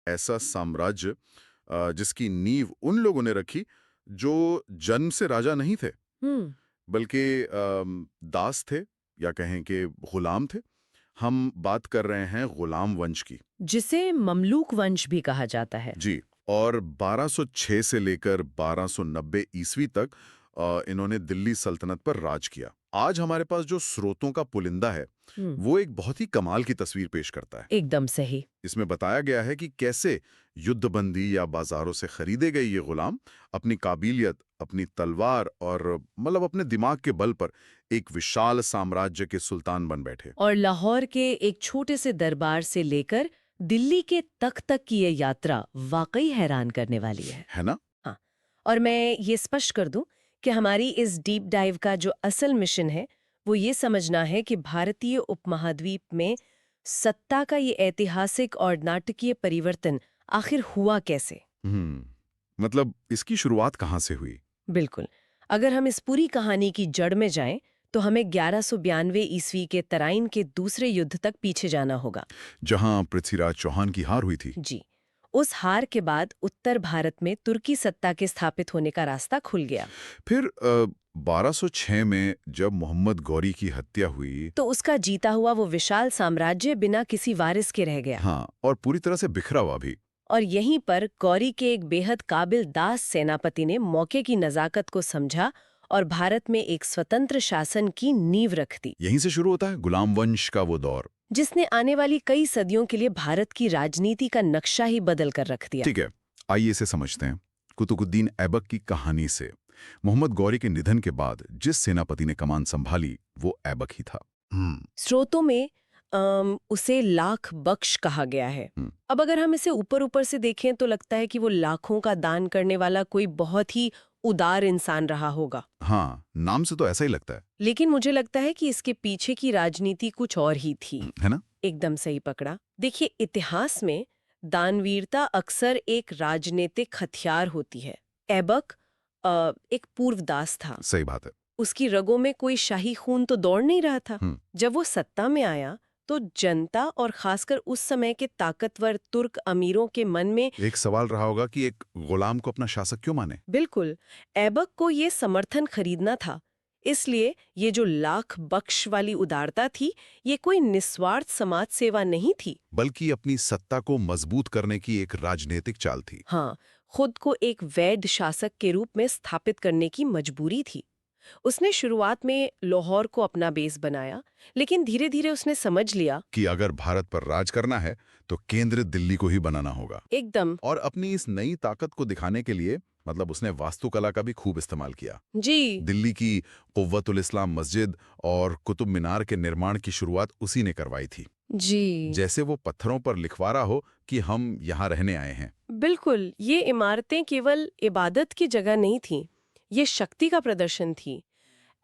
ऐसा साम्राज्य जिसकी नींव उन लोगों ने रखी जो जन्म से राजा नहीं थे, हम्म। बल्कि दास थे या कहें कि गुलाम थे। हम बात कर रहे हैं गुलाम वंश की। जिसे ममलूक वंश भी कहा जाता है। जी। और 1206 से लेकर 1290 ईस्वी तक इन्होंने दिल्ली सल्तनत पर राज किया। आज हमारे पास जो स्रोतों का पुलिंदा है, हम्म। वो एक बहुत ही कमाल की तस्वीर पेश करता है। एकदम सही। इसमें बताया गया है कि कैसे युद्धबंदी या बाजारों से खरीदे गए ये गुलाम अपनी काबिलियत, अपनी तलवार और मतलब अपने दिमाग के बल पर एक विशाल साम्राज्य के सुल्तान बन बैठे। और लाहौर के एक छोटे से दरबार से लेकर दिल्ली के तख्त तक की ये यात्रा वाकई हैरान करने वाली है। है ना? हाँ। और मैं ये स्पष्ट कर दूं कि हमारी इस डीप डाइव का जो असल मिशन है वो ये समझना है कि भारतीय उपमहाद्वीप में सत्ता का ये ऐतिहासिक और नाटकीय परिवर्तन आखिर हुआ कैसे। मतलब इसकी शुरुआत कहाँ से हुई? बिल्कुल। अगर हम इस पूरी कहानी की जड़ में जाएं तो हमें 1192 ईस्वी के तराइन के दूसरे युद्ध तक पीछे जाना होगा। जहां पृथ्वीराज चौहान की हार हुई थी। जी। उस हार के बाद उत्तर भारत में तुर्की सत्ता के स्थापित होने का रास्ता खुल गया। फिर 1206 में जब मोहम्मद गौरी की हत्या हुई। तो उसका जीता हुआ वो विशाल साम्राज्य बिना किसी वारिस के रह गया। हाँ, और पूरी तरह से बिखरा हुआ भी। और यहीं पर गौरी के एक बेहद काबिल दास सेनापति ने मौके की नजाकत को समझा और भारत में एक स्वतंत्र शासन की नींव रख दी, यहीं से शुरू होता है गुलाम वंश का वो दौर। जिसने आने वाली कई सदियों के लिए भारत की राजनीति का नक्शा ही बदल कर रख दिया। ठीक है, आइए इसे समझते हैं कुतुबुद्दीन ऐबक की कहानी से। मोहम्मद गौरी के निधन के बाद जिस सेनापति ने कमान संभाली वो ऐबक ही था। स्रोतों में उसे लाख बख्श कहा गया है। हम्म, अब अगर हम इसे ऊपर ऊपर से देखें तो लगता है कि वो लाखों का दान करने वाला कोई बहुत ही उदार इंसान रहा होगा। हाँ, नाम से तो ऐसा ही लगता है। लेकिन मुझे लगता है कि इसके पीछे की राजनीति कुछ और ही थी। है ना? एकदम सही पकड़ा। देखिए, इतिहास में दानवीरता अक्सर एक राजनीतिक हथियार होती है। ऐबक एक पूर्वदास था। सही बात है। उसकी रगों में कोई शाही खून तो दौड़ नहीं रहा था। हम्म, जब वो सत्ता में आया तो जनता और खासकर उस समय के ताकतवर तुर्क अमीरों के मन में एक सवाल रहा होगा कि एक गुलाम को अपना शासक क्यों माने? बिल्कुल ऐबक को ये समर्थन खरीदना था। इसलिए ये जो लाख बख्श वाली उदारता थी, ये कोई निस्वार्थ समाज सेवा नहीं थी। बल्कि अपनी सत्ता को मजबूत करने की एक राजनीतिक चाल थी। हाँ, खुद को एक वैध शासक के रूप में स्थापित करने की मजबूरी थी। उसने शुरुआत में लाहौर को अपना बेस बनाया, लेकिन धीरे धीरे उसने समझ लिया कि अगर भारत पर राज करना है तो केंद्र दिल्ली को ही बनाना होगा। एकदम। और अपनी इस नई ताकत को दिखाने के लिए मतलब उसने वास्तुकला का भी खूब इस्तेमाल किया। जी। दिल्ली की कुव्वतुल इस्लाम मस्जिद और कुतुब मीनार के निर्माण की शुरुआत उसी ने करवाई थी। जी जैसे वो पत्थरों पर लिखवा रहा हो कि हम यहाँ रहने आए हैं। बिल्कुल, ये इमारतें केवल इबादत की जगह नहीं थीं, ये शक्ति का प्रदर्शन थी।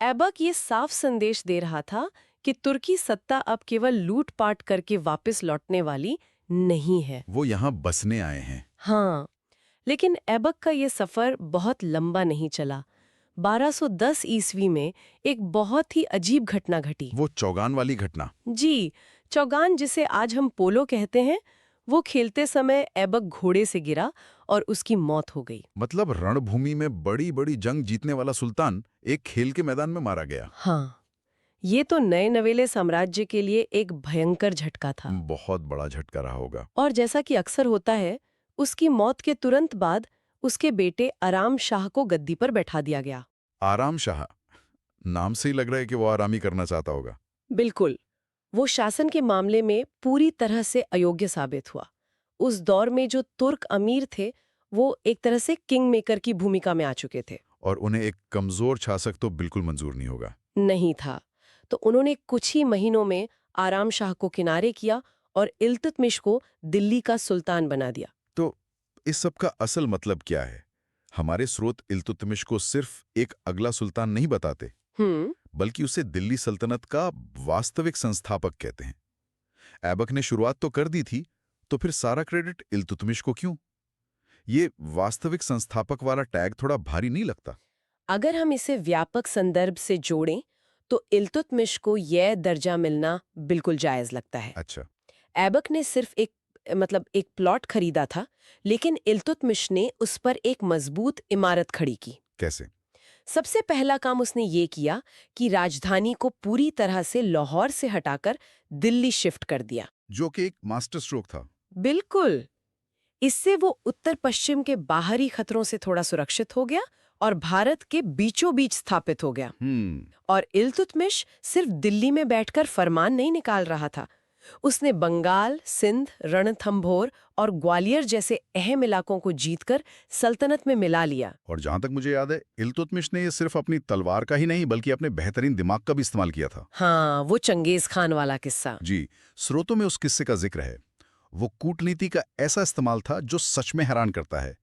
ऐबक ये साफ संदेश दे रहा था कि तुर्की सत्ता अब केवल लूट-पाट करके वापस लौटने वाली नहीं है। वो यहाँ बसने आए हैं। हाँ, लेकिन ऐबक का ये सफर बहुत लंबा नहीं चला। 1210 ईस्वी में एक बहुत ही अजीब घटना घटी। वो चौगान वाली घटना। जी, चौगान जिसे आज हम पोलो कहते हैं, वो खेलते समय ऐबक घोड़े से गिरा और उसकी मौत हो गई। मतलब रणभूमि में बड़ी बड़ी जंग जीतने वाला सुल्तान एक खेल के मैदान में मारा गया। हाँ, ये तो नए नवेले साम्राज्य के लिए एक भयंकर झटका था। बहुत बड़ा झटका रहा होगा। और जैसा कि अक्सर होता है, उसकी मौत के तुरंत बाद उसके बेटे आराम शाह को गद्दी पर बैठा दिया गया। आराम शाह, नाम से ही लग रहा है कि वो आरामी करना चाहता होगा। बिल्कुल, वो शासन के मामले में पूरी तरह से अयोग्य साबित हुआ। उस दौर में जो तुर्क अमीर थे, वो एक तरह से किंग मेकर की भूमिका में आ चुके थे। और उन्हें एक कमजोर शासक तो बिल्कुल मंजूर नहीं होगा। नहीं था। तो उन्होंने कुछ ही महीनों में आराम शाह को किनारे किया और इल्तुतमिश को दिल्ली का सुल्तान बना दिया। तो इस सब का असल मतलब क्या है? हमारे स्रोत इल्तुतमिश को सिर्फ एक अगला सुल्तान नहीं बताते, हम्म। बल्कि उसे दिल्ली सल्तनत का वास्तविक संस्थापक कहते हैं। ऐबक ने शुरुआत तो कर दी थी, तो फिर सारा क्रेडिट इल्तुतमिश को क्यों? ये वास्तविक संस्थापक वाला टैग थोड़ा भारी नहीं लगता? अगर हम इसे व्यापक संदर्भ से जोड़ें, तो इल्तुतमिश को यह दर्जा मिलना बिल्कुल जायज लगता है। अच्छा। ऐबक ने सिर्फ एक मतलब एक प्लॉट खरीदा था, लेकिन इल्तुतमिश ने उस पर एक मजबूत इमारत खड़ी की। कैसे? सबसे पहला काम उसने ये किया कि राजधानी को पूरी तरह से लाहौर से हटाकर दिल्ली शिफ्ट कर दिया। जो कि एक मास्टर स्ट्रोक था। बिल्कुल। इससे वो उत्तर पश्चिम के बाहरी खतरों से थोड़ा सुरक्षित हो गया और भारत के बीचों बीच स्थापित हो गया। और इल्तुतमिश सिर्फ दिल्ली में बैठकर फरमान नहीं निकाल रहा था। उसने बंगाल, सिंध, रणथंभोर और ग्वालियर जैसे अहम इलाकों को जीतकर सल्तनत में मिला लिया। और जहां तक मुझे याद है, इल्तुतमिश ने ये सिर्फ अपनी तलवार का ही नहीं बल्कि अपने बेहतरीन दिमाग का भी इस्तेमाल किया था। हाँ, वो चंगेज खान वाला किस्सा। जी, स्रोतों में उस किस्से का जिक्र है। वो कूटनीति का ऐसा इस्तेमाल था जो सच में हैरान करता है।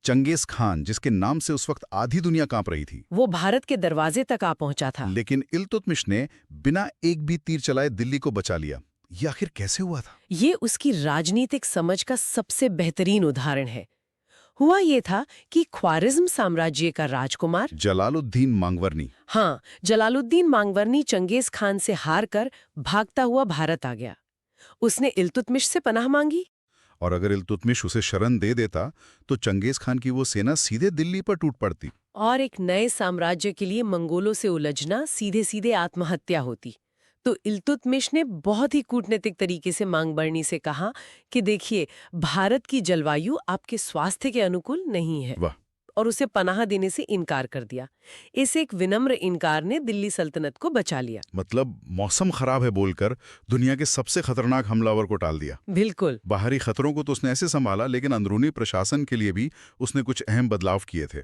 चंगेज खान, जिसके नाम से उस वक्त आधी दुनिया कांप रही थी, वो भारत के दरवाजे तक आ पहुंचा था। लेकिन इल्तुतमिश ने बिना एक भी तीर चलाए दिल्ली को बचा लिया। ये आखिर कैसे हुआ था? ये उसकी राजनीतिक समझ का सबसे बेहतरीन उदाहरण है। हुआ ये था कि ख्वारिज्म साम्राज्य का राजकुमार जलालुद्दीन मांगवरनी। हाँ, जलालुद्दीन मांगवरनी चंगेज खान से हारकर भागता हुआ भारत आ गया। उसने इल्तुतमिश से पनाह मांगी। और अगर इल्तुतमिश उसे शरण दे देता तो चंगेज खान की वो सेना सीधे दिल्ली पर टूट पड़ती। और एक नए साम्राज्य के लिए मंगोलों से उलझना सीधे सीधे आत्महत्या होती। तो इल्तुतमिश ने बहुत ही कूटनीतिक तरीके से मांगबरनी से कहा कि देखिए, भारत की जलवायु आपके स्वास्थ्य के अनुकूल नहीं है, वाह! और उसे पनाह देने से इनकार कर दिया। इस एक विनम्र इनकार ने दिल्ली सल्तनत को बचा लिया। मतलब मौसम खराब है बोलकर दुनिया के सबसे खतरनाक हमलावर को टाल दिया। बिल्कुल। बाहरी खतरों को तो उसने ऐसे संभाला, लेकिन अंदरूनी प्रशासन के लिए भी उसने कुछ अहम बदलाव किए थे,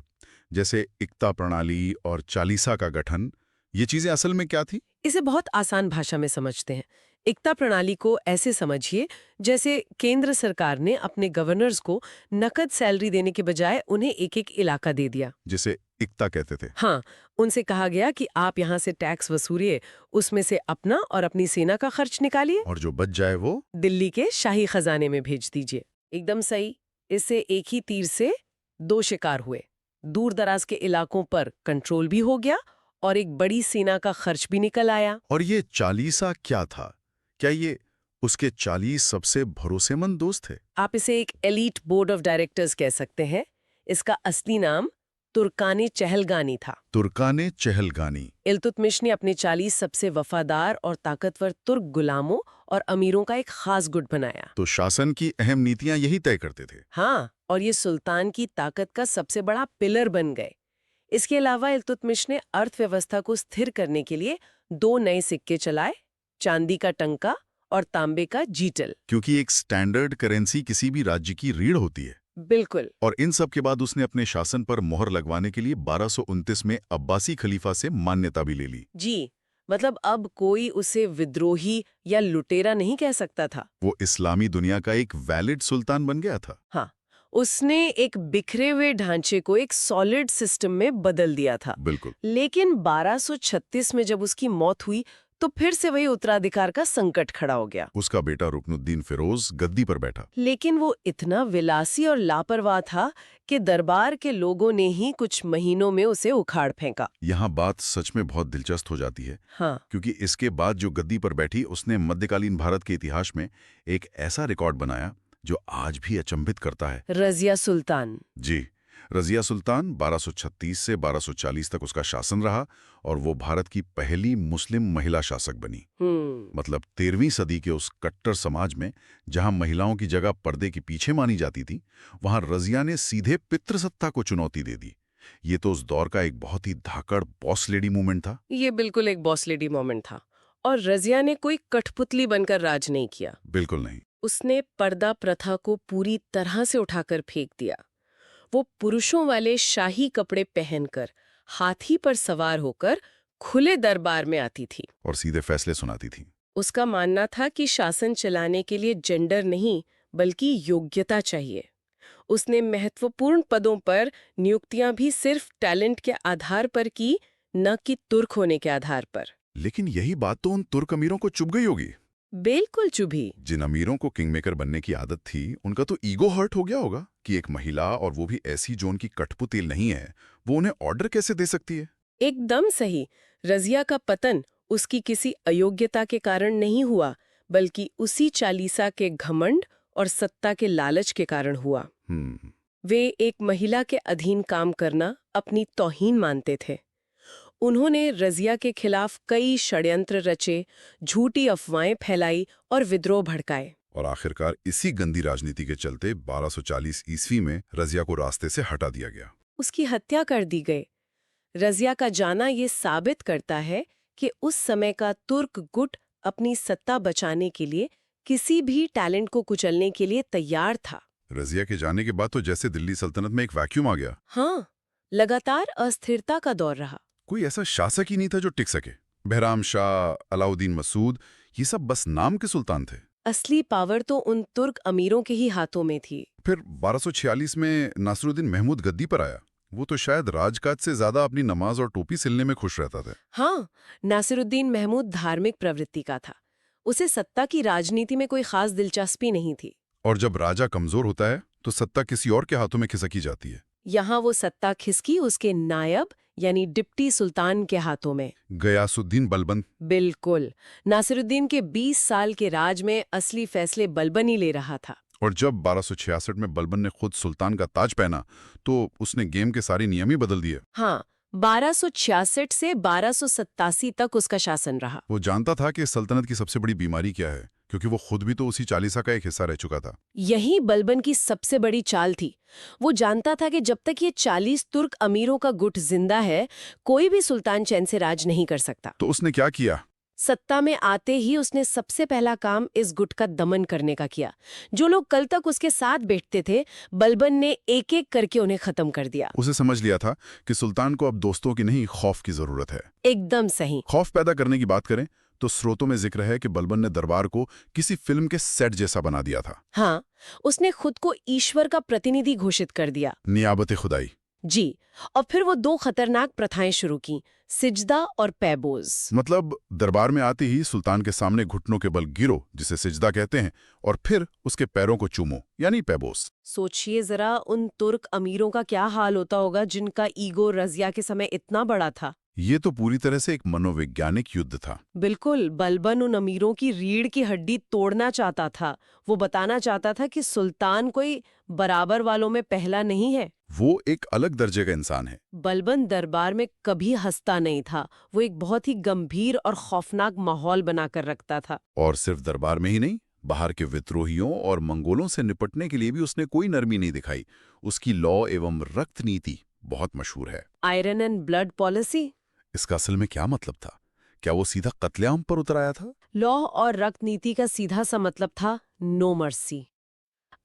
जैसे इक्ता प्रणाली और चालीसा का गठन। ये चीजें असल में क्या थी? इसे बहुत आसान भाषा में समझते हैं। इक्ता प्रणाली को ऐसे समझिए जैसे केंद्र सरकार ने अपने गवर्नर्स को नकद सैलरी देने के बजाय उन्हें एक एक इलाका दे दिया, जिसे इक्ता कहते थे। हाँ, उनसे कहा गया कि आप यहाँ से टैक्स वसूलिए, उसमें से अपना और अपनी सेना का खर्च निकालिए और जो बच जाए वो दिल्ली के शाही खजाने में भेज दीजिए। एकदम सही। इससे एक ही तीर से दो शिकार हुए। दूर दराज के इलाकों पर कंट्रोल भी हो गया और एक बड़ी सेना का खर्च भी निकल आया। और ये चालीसा क्या था? क्या ये उसके 40 सबसे भरोसेमंद दोस्त थे? आप इसे एक एलीट बोर्ड ऑफ डायरेक्टर्स कह सकते हैं। इसका असली नाम तुर्काने चहलगानी था। तुर्काने चहलगानी। इल्तुतमिश ने अपने 40 सबसे वफादार और ताकतवर तुर्क गुलामों और अमीरों का एक खास गुट बनाया। तो शासन की अहम नीतियां यही तय करते थे। हाँ, और ये सुल्तान की ताकत का सबसे बड़ा पिलर बन गए। इसके अलावा इल्तुतमिश ने अर्थव्यवस्था को स्थिर करने के लिए 2 नए सिक्के चलाए, चांदी का टंका और तांबे का जीटल। क्योंकि एक स्टैंडर्ड करेंसी किसी भी राज्य की रीढ़ होती है। बिल्कुल। और इन सब के बाद उसने अपने शासन पर मोहर लगवाने के लिए 1229 में अब्बासी खलीफा से मान्यता भी ले ली। जी, मतलब अब कोई उसे विद्रोही या लुटेरा नहीं कह सकता था। वो इस्लामी दुनिया का एक वैलिड सुल्तान बन गया था। हाँ, उसने एक बिखरे हुए ढांचे को एक सॉलिड सिस्टम में बदल दिया था। बिल्कुल। लेकिन 1236 में जब उसकी मौत हुई तो फिर से वही उत्तराधिकार का संकट खड़ा हो गया। उसका बेटा रुकनुद्दीन फिरोज गद्दी पर बैठा। लेकिन वो इतना विलासी और लापरवाह था कि दरबार के लोगों ने ही कुछ महीनों में उसे उखाड़ फेंका। यहाँ बात सच में बहुत दिलचस्प हो जाती है। हाँ, क्योंकि इसके बाद जो गद्दी पर बैठी, उसने मध्यकालीन भारत के इतिहास में एक ऐसा रिकॉर्ड बनाया जो आज भी अचंभित करता है। रजिया सुल्तान। जी, रजिया सुल्तान 1236 से 1240 तक उसका शासन रहा और वो भारत की पहली मुस्लिम महिला शासक बनी। मतलब 13वीं सदी के उस कट्टर समाज में जहां महिलाओं की जगह पर्दे के पीछे मानी जाती थी, वहां रजिया ने सीधे पितृसत्ता को चुनौती दे दी। ये तो उस दौर का एक बहुत ही धाकड़ बॉस लेडी मूवमेंट था। ये बिल्कुल एक बॉस लेडी मोमेंट था। और रजिया ने कोई कठपुतली बनकर राज नहीं किया। बिल्कुल नहीं। उसने पर्दा प्रथा को पूरी तरह से उठाकर फेंक दिया। वो पुरुषों वाले शाही कपड़े पहनकर हाथी पर सवार होकर खुले दरबार में आती थी और सीधे फैसले सुनाती थी। उसका मानना था कि शासन चलाने के लिए जेंडर नहीं बल्कि योग्यता चाहिए। उसने महत्वपूर्ण पदों पर नियुक्तियां भी सिर्फ टैलेंट के आधार पर की, न कि तुर्क होने के आधार पर। लेकिन यही बात तो उन तुर्क अमीरों को चुभ गई होगी। बिल्कुल चुभी। जिन अमीरों को किंगमेकर बनने की आदत थी, उनका तो ईगो हर्ट हो गया होगा कि एक महिला, और वो भी ऐसी जो उनकी कठपुतली नहीं है, वो उन्हें ऑर्डर कैसे दे सकती है। एकदम सही। रजिया का पतन उसकी किसी अयोग्यता के कारण नहीं हुआ, बल्कि उसी चालीसा के घमंड और सत्ता के लालच के कारण हुआ। हम्म। वे एक महिला के अधीन काम करना अपनी तौहीन मानते थे। उन्होंने रज़िया के खिलाफ कई षड्यंत्र रचे, झूठी अफवाहें फैलाई और विद्रोह भड़काए। और आखिरकार इसी गंदी राजनीति के चलते 1240 ईस्वी में रज़िया को रास्ते से हटा दिया गया। उसकी हत्या कर दी गई। रज़िया का जाना ये साबित करता है कि उस समय का तुर्क गुट अपनी सत्ता बचाने के लिए किसी भी टैलेंट को कुचलने के लिए तैयार था। रज़िया के जाने के बाद तो जैसे दिल्ली सल्तनत में एक वैक्यूम आ गया। हाँ, लगातार अस्थिरता का दौर रहा। कोई ऐसा शासक ही नहीं था जो टिक सके। बहराम शाह, अलाउद्दीन मसूद, ये सब बस नाम के सुल्तान थे। असली पावर तो उन तुर्क अमीरों के ही हाथों में थी। फिर 1246 में नासिरुद्दीन महमूद गद्दी पर आया। वो तो शायद राजकाज से ज्यादा अपनी नमाज और टोपी सिलने में खुश रहता था। हाँ, नासिरुद्दीन महमूद धार्मिक प्रवृत्ति का था। उसे सत्ता की राजनीति में कोई खास दिलचस्पी नहीं थी। और जब राजा कमजोर होता है तो सत्ता किसी और के हाथों में खिसकी जाती है। यहाँ वो सत्ता खिसकी उसके नायब यानी डिप्टी सुल्तान के हाथों में। गयासुद्दीन बलबन। बिल्कुल। नासिरुद्दीन के 20 साल के राज में असली फैसले बलबन ही ले रहा था। और जब 1266 में बलबन ने खुद सुल्तान का ताज पहना तो उसने गेम के सारे नियम ही बदल दिए। हाँ, 1266 से 1287 तक उसका शासन रहा। वो जानता था कि सल्तनत की सबसे बड़ी बीमारी क्या है, क्योंकि वो खुद भी तो उसी चालीसा का एक हिस्सा रह चुका था। यही बलबन की सबसे बड़ी चाल थी। वो जानता था कि जब तक ये 40 तुर्क अमीरों का गुट जिंदा है, कोई भी सुल्तान चैन से राज नहीं कर सकता। तो उसने क्या किया? सत्ता में आते ही उसने सबसे पहला काम इस गुट का दमन करने का किया। जो लोग कल तक उसके साथ बैठते थे, बलबन ने एक एक करके उन्हें खत्म कर दिया। उसे समझ लिया था कि सुल्तान को अब दोस्तों की नहीं, खौफ की जरूरत है। एकदम सही। खौफ पैदा करने की बात करें तो स्रोतों में जिक्र है कि बलबन ने दरबार को किसी फिल्म के सेट जैसा बना दिया था। हाँ, उसने खुद को ईश्वर का प्रतिनिधि घोषित कर दिया। नियाबत खुदाई। जी, और फिर वो दो खतरनाक प्रथाएं शुरू की, सिजदा और पैबोज। मतलब दरबार में आते ही सुल्तान के सामने घुटनों के बल गिरो, जिसे सिजदा कहते हैं, और फिर उसके पैरों को चूमो, यानी पैबोस। सोचिए जरा उन तुर्क अमीरों का क्या हाल होता होगा जिनका ईगो रज़िया के समय इतना बड़ा था। ये तो पूरी तरह से एक मनोवैज्ञानिक युद्ध था। बिल्कुल, बलबन उन अमीरों की रीढ़ की हड्डी तोड़ना चाहता था। वो बताना चाहता था कि सुल्तान कोई बराबर वालों में पहला नहीं है। वो एक अलग दर्जे का इंसान है। बलबन दरबार में कभी हंसता नहीं था। वो एक बहुत ही गंभीर और खौफनाक माहौल बनाकर रखता था। और सिर्फ दरबार में ही नहीं, बाहर के विद्रोहियों और मंगोलों से निपटने के लिए भी उसने कोई नरमी नहीं दिखाई। उसकी लॉ एवं रक्त नीति बहुत मशहूर है। Iron and blood policy. इसका असल में क्या मतलब था? क्या वो सीधा कत्लेआम पर उतर आया था? लॉ और रक्त नीति का सीधा सा मतलब था नो मर्सी।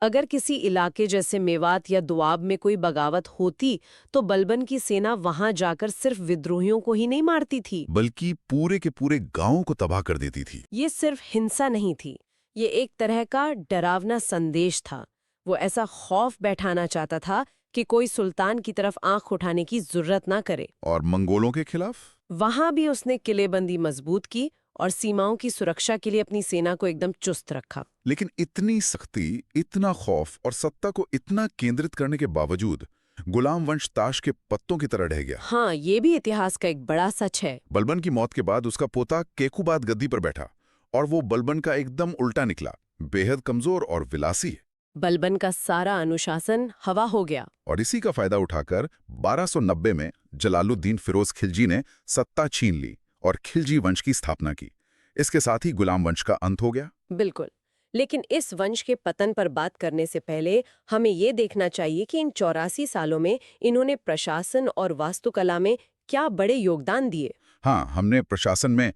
अगर किसी इलाके जैसे मेवात या दुआब में कोई बगावत होती तो बलबन की सेना वहां जाकर सिर्फ विद्रोहियों को ही नहीं मारती थी, बल्कि पूरे के पूरे गांवों को तबाह कर देती थी। ये सिर्फ हिंसा नहीं थी, ये एक तरह का डरावना संदेश था। वो ऐसा खौफ बैठाना चाहता था कि कोई सुल्तान की तरफ आंख उठाने की जरूरत ना करे। और मंगोलों के खिलाफ? वहां भी उसने किलेबंदी मजबूत की और सीमाओं की सुरक्षा के लिए अपनी सेना को एकदम चुस्त रखा। लेकिन इतनी सख्ती, इतना खौफ और सत्ता को इतना केंद्रित करने के बावजूद गुलाम वंश ताश के पत्तों की तरह ढह गया। हाँ, ये भी इतिहास का एक बड़ा सच है। बलबन की मौत के बाद उसका पोता केकुबाद गद्दी पर बैठा और वो बलबन का एकदम उल्टा निकला, बेहद कमजोर और विलासी। बलबन का सारा अनुशासन हवा हो गया। और इसी का फायदा उठाकर 1290 में जलालुद्दीन फिरोज खिलजी ने सत्ता छीन ली और खिलजी वंश की स्थापना की। इसके साथ ही गुलाम वंश का अंत हो गया। बिल्कुल, लेकिन इस वंश के पतन पर बात करने से पहले हमें ये देखना चाहिए कि इन 84 सालों में इन्होंने प्रशासन और वास्तुकला में क्या बड़े योगदान दिए। हाँ, हमने प्रशासन में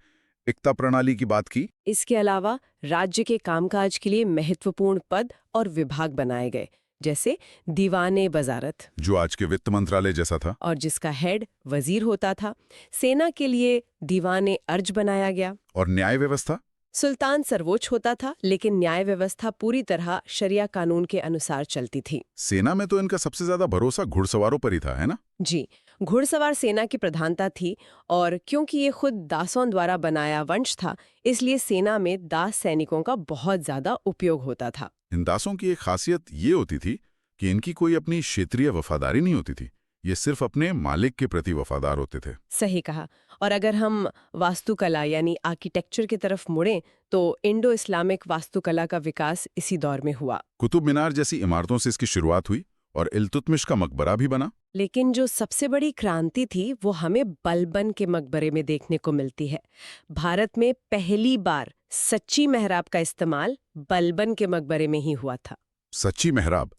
एकता प्रणाली की बात की। इसके अलावा राज्य के कामकाज के लिए महत्वपूर्ण पद और विभाग बनाए गए, जैसे दीवाने वजारत, जो आज के वित्त मंत्रालय जैसा था, और जिसका हेड वजीर होता था। सेना के लिए दीवाने अर्ज बनाया गया। और न्याय व्यवस्था? सुल्तान सर्वोच्च होता था, लेकिन न्याय व्यवस्था पूरी तरह शरिया कानून के अनुसार चलती थी। सेना में तो इनका सबसे ज्यादा भरोसा घुड़सवारों पर ही था, है ना? जी, घुड़सवार सेना की प्रधानता थी, और क्योंकि ये खुद दासों द्वारा बनाया वंश था, इसलिए सेना में दास सैनिकों का बहुत ज्यादा उपयोग होता था। इन दासों की एक खासियत ये होती थी कि इनकी कोई अपनी क्षेत्रीय वफादारी नहीं होती थी। ये सिर्फ अपने मालिक के प्रति वफादार होते थे। सही कहा। और अगर हम वास्तुकला यानी आर्किटेक्चर की तरफ मुड़ें तो इंडो इस्लामिक वास्तुकला का विकास इसी दौर में हुआ। कुतुब मीनार जैसी इमारतों से इसकी शुरुआत हुई और इल्तुतमिश का मकबरा भी बना। लेकिन जो सबसे बड़ी क्रांति थी वो हमें बलबन के मकबरे में देखने को मिलती है। भारत में पहली बार सच्ची मेहराब का इस्तेमाल बलबन के मकबरे में ही हुआ था। सच्ची मेहराब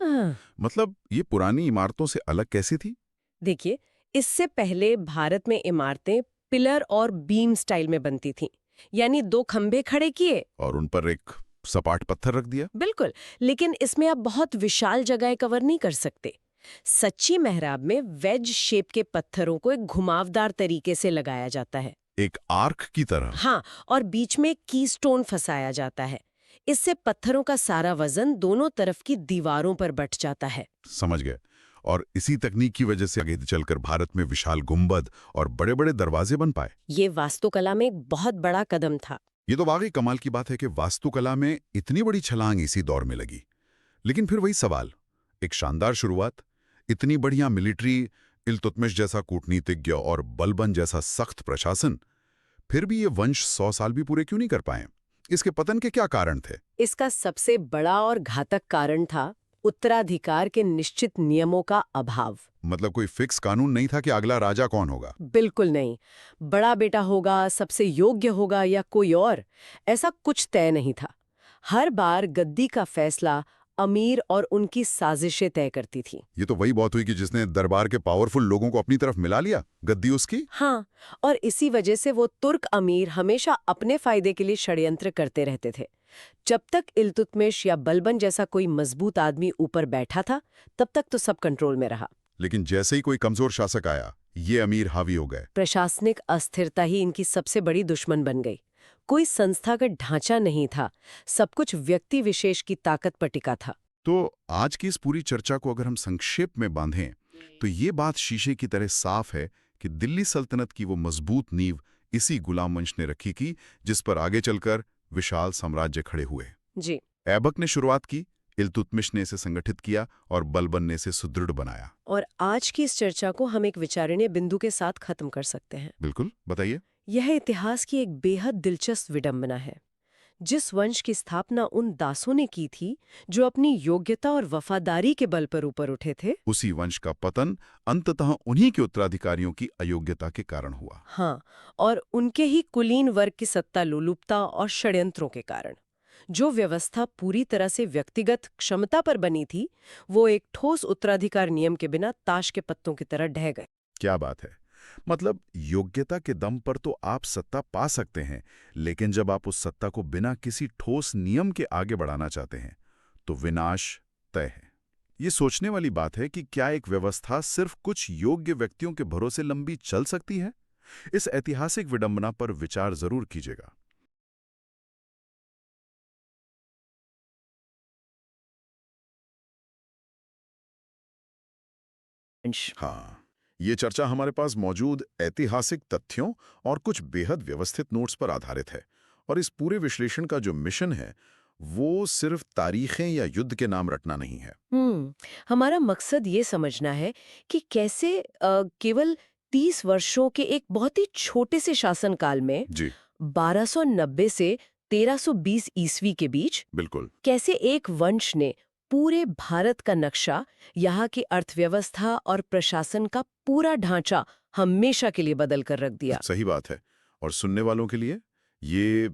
मतलब ये पुरानी इमारतों से अलग कैसी थी? देखिए, इससे पहले भारत में इमारतें पिलर और बीम स्टाइल में बनती थीं, यानी दो खंभे खड़े किए और उन पर एक सपाट पत्थर रख दिया। बिल्कुल, लेकिन इसमें आप बहुत विशाल जगह कवर नहीं कर सकते। सच्ची मेहराब में वेज शेप के पत्थरों को एक घुमावदार तरीके से लगाया जाता है। एक आर्क की तरह। हाँ, और बीच में कीस्टोन फंसाया जाता है। इससे पत्थरों का सारा वजन दोनों तरफ की दीवारों पर बट जाता है। समझ गए। और इसी तकनीक की वजह से आगे चलकर भारत में विशाल गुंबद और बड़े-बड़े दरवाजे बन पाए। ये वास्तुकला में एक बहुत बड़ा कदम था। ये तो वाकई कमाल की बात है कि वास्तुकला में इतनी बड़ी छलांग इसी दौर में लगी। लेकिन फिर वही सवाल, एक शानदार शुरुआत, इतनी बढ़िया मिलिट्री, इल्तुतमिश जैसा कूटनीतिज्ञ और बलबन जैसा सख्त प्रशासन, फिर भी ये वंश 100 साल भी पूरे क्यों नहीं कर पाए? इसके पतन के क्या कारण थे? इसका सबसे बड़ा और घातक कारण था उत्तराधिकार के निश्चित नियमों का अभाव। मतलब कोई फिक्स कानून नहीं था कि अगला राजा कौन होगा? बिल्कुल नहीं। बड़ा बेटा होगा, सबसे योग्य होगा या कोई और, ऐसा कुछ तय नहीं था। हर बार गद्दी का फैसला अमीर और उनकी साजिशें तय करती थी। ये तो वही बात हुई कि जिसने दरबार के पावरफुल लोगों को अपनी तरफ मिला लिया, गद्दी उसकी। हाँ, और इसी वजह से वो तुर्क अमीर हमेशा अपने फायदे के लिए षड्यंत्र करते रहते थे। जब तक इल्तुतमिश या बलबन जैसा कोई मजबूत आदमी ऊपर बैठा था, तब तक तो सब कंट्रोल में रहा। लेकिन जैसे ही कोई कमजोर शासक आया, ये अमीर हावी हो गए। प्रशासनिक अस्थिरता ही इनकी सबसे बड़ी दुश्मन बन गई। कोई संस्थागत ढांचा नहीं था, सब कुछ व्यक्ति विशेष की ताकत पर टिका था। तो आज की इस पूरी चर्चा को अगर हम संक्षेप में बांधें, तो ये बात शीशे की तरह साफ है कि दिल्ली सल्तनत की वो मजबूत नींव इसी गुलाम वंश ने रखी की, जिस पर आगे चलकर विशाल साम्राज्य खड़े हुए। जी। ऐबक ने शुरुआत की, इल्तुतमिश ने इसे संगठित किया और बलबन ने इसे सुदृढ़ बनाया। और आज की इस चर्चा को हम एक विचारणीय बिंदु के साथ खत्म कर सकते हैं। बिल्कुल, बताइए। यह इतिहास की एक बेहद दिलचस्प विडंबना है। जिस वंश की स्थापना उन दासों ने की थी जो अपनी योग्यता और वफादारी के बल पर ऊपर उठे थे, उसी वंश का पतन अंततः उन्हीं के उत्तराधिकारियों की अयोग्यता के कारण हुआ। हाँ, और उनके ही कुलीन वर्ग की सत्ता लोलुपता और षड्यंत्रों के कारण। जो व्यवस्था पूरी तरह से व्यक्तिगत क्षमता पर बनी थी, वो एक ठोस उत्तराधिकार नियम के बिना ताश के पत्तों की तरह ढह गए। क्या बात है! मतलब योग्यता के दम पर तो आप सत्ता पा सकते हैं, लेकिन जब आप उस सत्ता को बिना किसी ठोस नियम के आगे बढ़ाना चाहते हैं, तो विनाश तय है। ये सोचने वाली बात है कि क्या एक व्यवस्था सिर्फ कुछ योग्य व्यक्तियों के भरोसे लंबी चल सकती है? इस ऐतिहासिक विडंबना पर विचार जरूर कीजिएगा। हाँ, ये चर्चा हमारे पास मौजूद ऐतिहासिक तथ्यों और कुछ बेहद व्यवस्थित नोट्स पर आधारित है, और इस पूरे विश्लेषण का जो मिशन है वो सिर्फ तारीखें या युद्ध के नाम रटना नहीं है। हमारा मकसद ये समझना है कि कैसे केवल 30 वर्षों के एक बहुत ही छोटे से शासनकाल में जी 1290 से 1320 ईस्वी के बीच बिल्कुल। कैसे एक वंश ने पूरे भारत का नक्शा, यहाँ की अर्थव्यवस्था और प्रशासन का पूरा ढांचा हमेशा के लिए बदल कर रख दिया। सही बात है। और सुनने वालों के लिए ये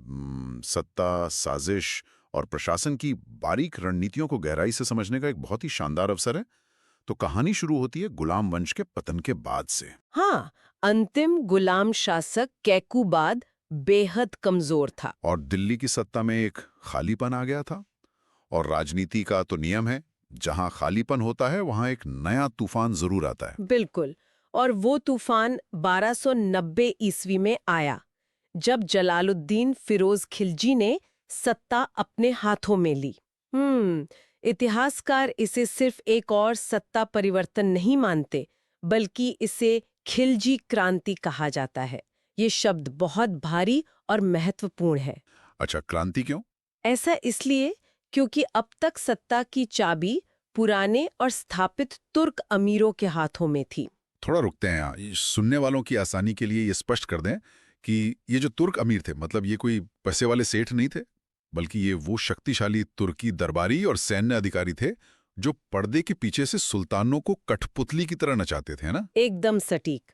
सत्ता, साजिश और प्रशासन की बारीक रणनीतियों को गहराई से समझने का एक बहुत ही शानदार अवसर है। तो कहानी शुरू होती है गुलाम वंश के पतन के बाद से। हाँ, अंतिम गुलाम शासक कैकुबाद बेहद कमजोर था और दिल्ली की सत्ता में एक खालीपन आ गया था। और राजनीति का तो नियम है, जहां खालीपन होता है वहां एक नया तूफान जरूर आता है। बिल्कुल। और वो तूफान 1290 ईस्वी में आया, जब जलालुद्दीन फिरोज खिलजी ने सत्ता अपने हाथों में ली। इतिहासकार इसे सिर्फ एक और सत्ता परिवर्तन नहीं मानते, बल्कि इसे खिलजी क्रांति कहा जाता है। ये शब्द बहुत भारी और महत्वपूर्ण है। अच्छा, क्रांति क्यों? ऐसा इसलिए क्योंकि अब तक सत्ता की चाबी पुराने और स्थापित तुर्क अमीरों के हाथों में थी। थोड़ा रुकते हैं यहाँ। ये सुनने वालों की आसानी के लिए ये स्पष्ट कर दें कि ये जो तुर्क अमीर थे, मतलब ये कोई पैसे वाले सेठ नहीं थे, बल्कि ये वो शक्तिशाली तुर्की दरबारी और सैन्य अधिकारी थे जो पर्दे के पीछे से सुल्तानों को कठपुतली की तरह नचाते थे, है ना? एकदम सटीक।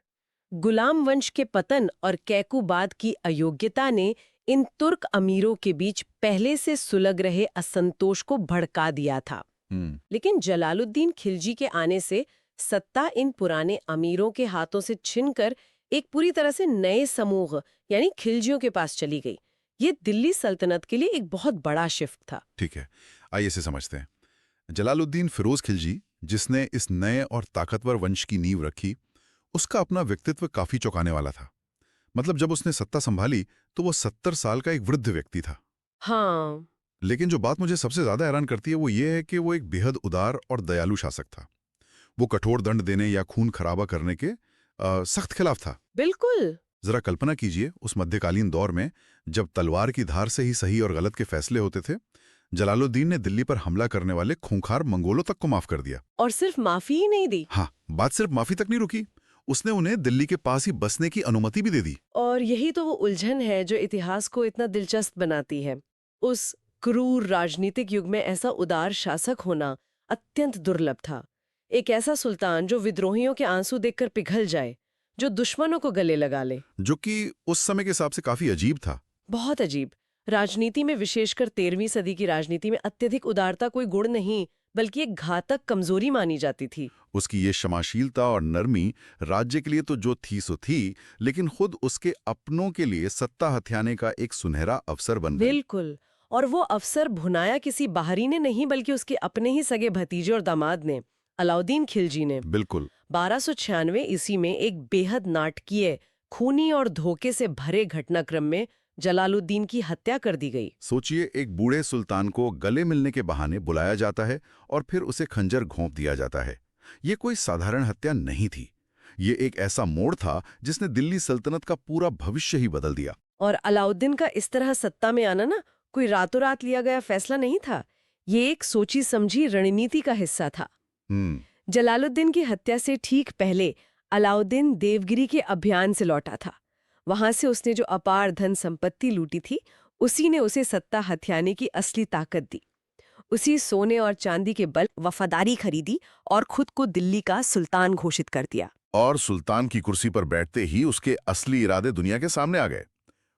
गुलाम वंश के पतन और कैकुबाद की अयोग्यता ने इन तुर्क अमीरों के बीच पहले से सुलग रहे असंतोष को भड़का दिया था। लेकिन जलालुद्दीन खिलजी के आने से सत्ता इन पुराने अमीरों के हाथों से छिनकर एक पूरी तरह से नए समूह यानी खिलजियों के पास चली गई। ये दिल्ली सल्तनत के लिए एक बहुत बड़ा शिफ्ट था। ठीक है, आइए इसे समझते हैं। जलालुद्दीन फिरोज खिलजी, जिसने इस नए और ताकतवर वंश की नींव रखी, उसका अपना व्यक्तित्व काफी चौंकाने वाला था। मतलब जब उसने सत्ता संभाली तो वो 70 साल का एक वृद्ध व्यक्ति था। हाँ, लेकिन जो बात मुझे सबसे ज्यादा हैरान करती है वो ये है कि वो एक बेहद उदार और दयालु शासक था। वो कठोर दंड देने या खून खराबा करने के सख्त खिलाफ था। बिल्कुल। जरा कल्पना कीजिए उस मध्यकालीन दौर में जब तलवार की धार से ही सही और गलत के फैसले होते थे, जलालुद्दीन ने दिल्ली पर हमला करने वाले खूंखार मंगोलों तक को माफ कर दिया। और सिर्फ माफी ही नहीं दी। हाँ, बात सिर्फ माफी तक नहीं रुकी, उसने उन्हें दिल्ली के पास ही बसने की अनुमति भी दे दी। और यही तो वो उलझन है जो इतिहास को इतना दिलचस्प बनाती है। उस क्रूर राजनीतिक युग में ऐसा उदार शासक होना अत्यंत दुर्लभ था। एक ऐसा सुल्तान जो विद्रोहियों के आंसू देखकर पिघल जाए, जो दुश्मनों को गले लगा ले। जो कि उस समय के हिसाब से काफी अजीब था। बहुत अजीब। राजनीति में, विशेषकर 13वीं सदी की राजनीति में, अत्यधिक उदारता कोई गुण नहीं बल्कि एक घातक कमजोरी मानी जाती थी। उसकी ये क्षमाशीलता और नरमी राज्य के लिए तो जो थी सो थी, लेकिन खुद उसके अपनों के लिए सत्ता हथियाने का एक सुनहरा अवसर बन गई। बिल्कुल। और वो अवसर भुनाया किसी बाहरी ने नहीं बल्कि उसके अपने ही सगे भतीजे और दामाद ने, अलाउद्दीन खिलजी ने। बिल्कुल। 1296 ईस्वी में एक बेहद नाटकीय, खूनी और धोखे से भरे घटनाक्रम में जलालुद्दीन की हत्या कर दी गई। सोचिए, एक बूढ़े सुल्तान को गले मिलने के बहाने बुलाया जाता है और फिर उसे खंजर घोंप दिया जाता है। ये कोई साधारण हत्या नहीं थी। ये एक ऐसा मोड़ था जिसने दिल्ली सल्तनत का पूरा भविष्य ही बदल दिया। और अलाउद्दीन का इस तरह सत्ता में आना ना कोई रातों रात लिया गया फैसला नहीं था। ये एक सोची समझी रणनीति का हिस्सा था। जलालुद्दीन की हत्या से ठीक पहले अलाउद्दीन देवगिरी के अभियान से लौटा था। वहां से उसने जो अपार धन संपत्ति लूटी थी, उसी ने उसे सत्ता हथियाने की असली ताकत दी। उसी सोने और चांदी के बल वफादारी खरीदी और खुद को दिल्ली का सुल्तान घोषित कर दिया। और सुल्तान की कुर्सी पर बैठते ही उसके असली इरादे दुनिया के सामने आ गए।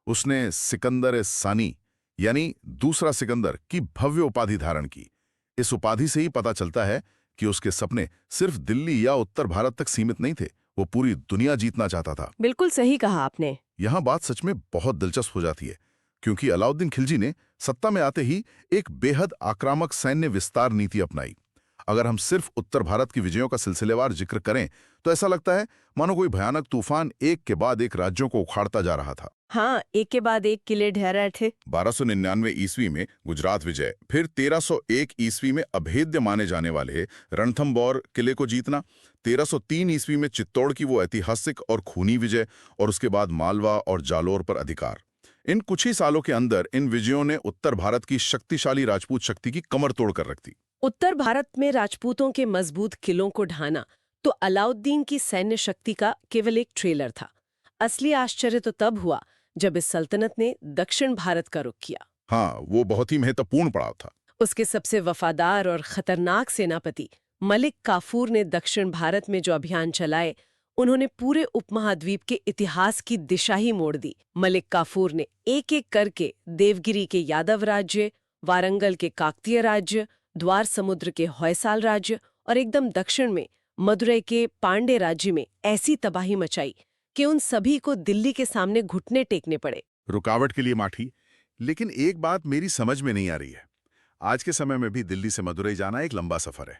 उसने सिकंदर सानी यानी दूसरा सिकंदर की भव्य उपाधि धारण की। इस उपाधि से ही पता चलता है कि उसके सपने सिर्फ दिल्ली या उत्तर भारत तक सीमित नहीं थे, वो पूरी दुनिया जीतना चाहता था। बिल्कुल सही कहा आपने। यहाँ बात सच में बहुत दिलचस्प हो जाती है, क्योंकि अलाउद्दीन खिलजी ने सत्ता में आते ही एक बेहद आक्रामक सैन्य विस्तार नीति अपनाई। अगर हम सिर्फ उत्तर भारत की विजयों का सिलसिलेवार जिक्र करें तो ऐसा लगता है मानो कोई भयानक तूफान एक के बाद एक राज्यों को उखाड़ता जा रहा था। हाँ, एक के बाद एक किले ढह रहे थे। 1299 ईस्वी में गुजरात विजय, फिर 1301 ईस्वी में अभेद्य माने जाने वाले रणथंबोर किले को जीतना, 1303 ईस्वी में चित्तौड़ की वो ऐतिहासिक और खूनी विजय, और उसके बाद मालवा और जालोर पर अधिकार। इन कुछ ही सालों के अंदर इन विजयों ने उत्तर भारत की शक्तिशाली राजपूत शक्ति की कमर तोड़ कर रख दी। उत्तर भारत में राजपूतों के मजबूत किलों को ढाना तो अलाउद्दीन की सैन्य शक्ति का केवल एक ट्रेलर था। असली आश्चर्य तो तब हुआ जब इस सल्तनत ने दक्षिण भारत का रुख किया। हाँ, वो बहुत ही महत्वपूर्ण पड़ाव था। उसके सबसे वफादार और खतरनाक सेनापति मलिक काफूर ने दक्षिण भारत में जो अभियान चलाए, उन्होंने पूरे उपमहाद्वीप के इतिहास की दिशा ही मोड़ दी। मलिक काफूर ने एक एक करके देवगिरी के यादव राज्य, वारंगल के काकतीय राज्य, द्वार समुद्र के होयसाल राज्य और एकदम दक्षिण में मदुरै के पांडे राज्य में ऐसी तबाही मचाई कि उन सभी को दिल्ली के सामने घुटने टेकने पड़े। रुकावट के लिए माठी। लेकिन एक बात मेरी समझ में नहीं आ रही है। आज के समय में भी दिल्ली से मदुरै जाना एक लंबा सफर है।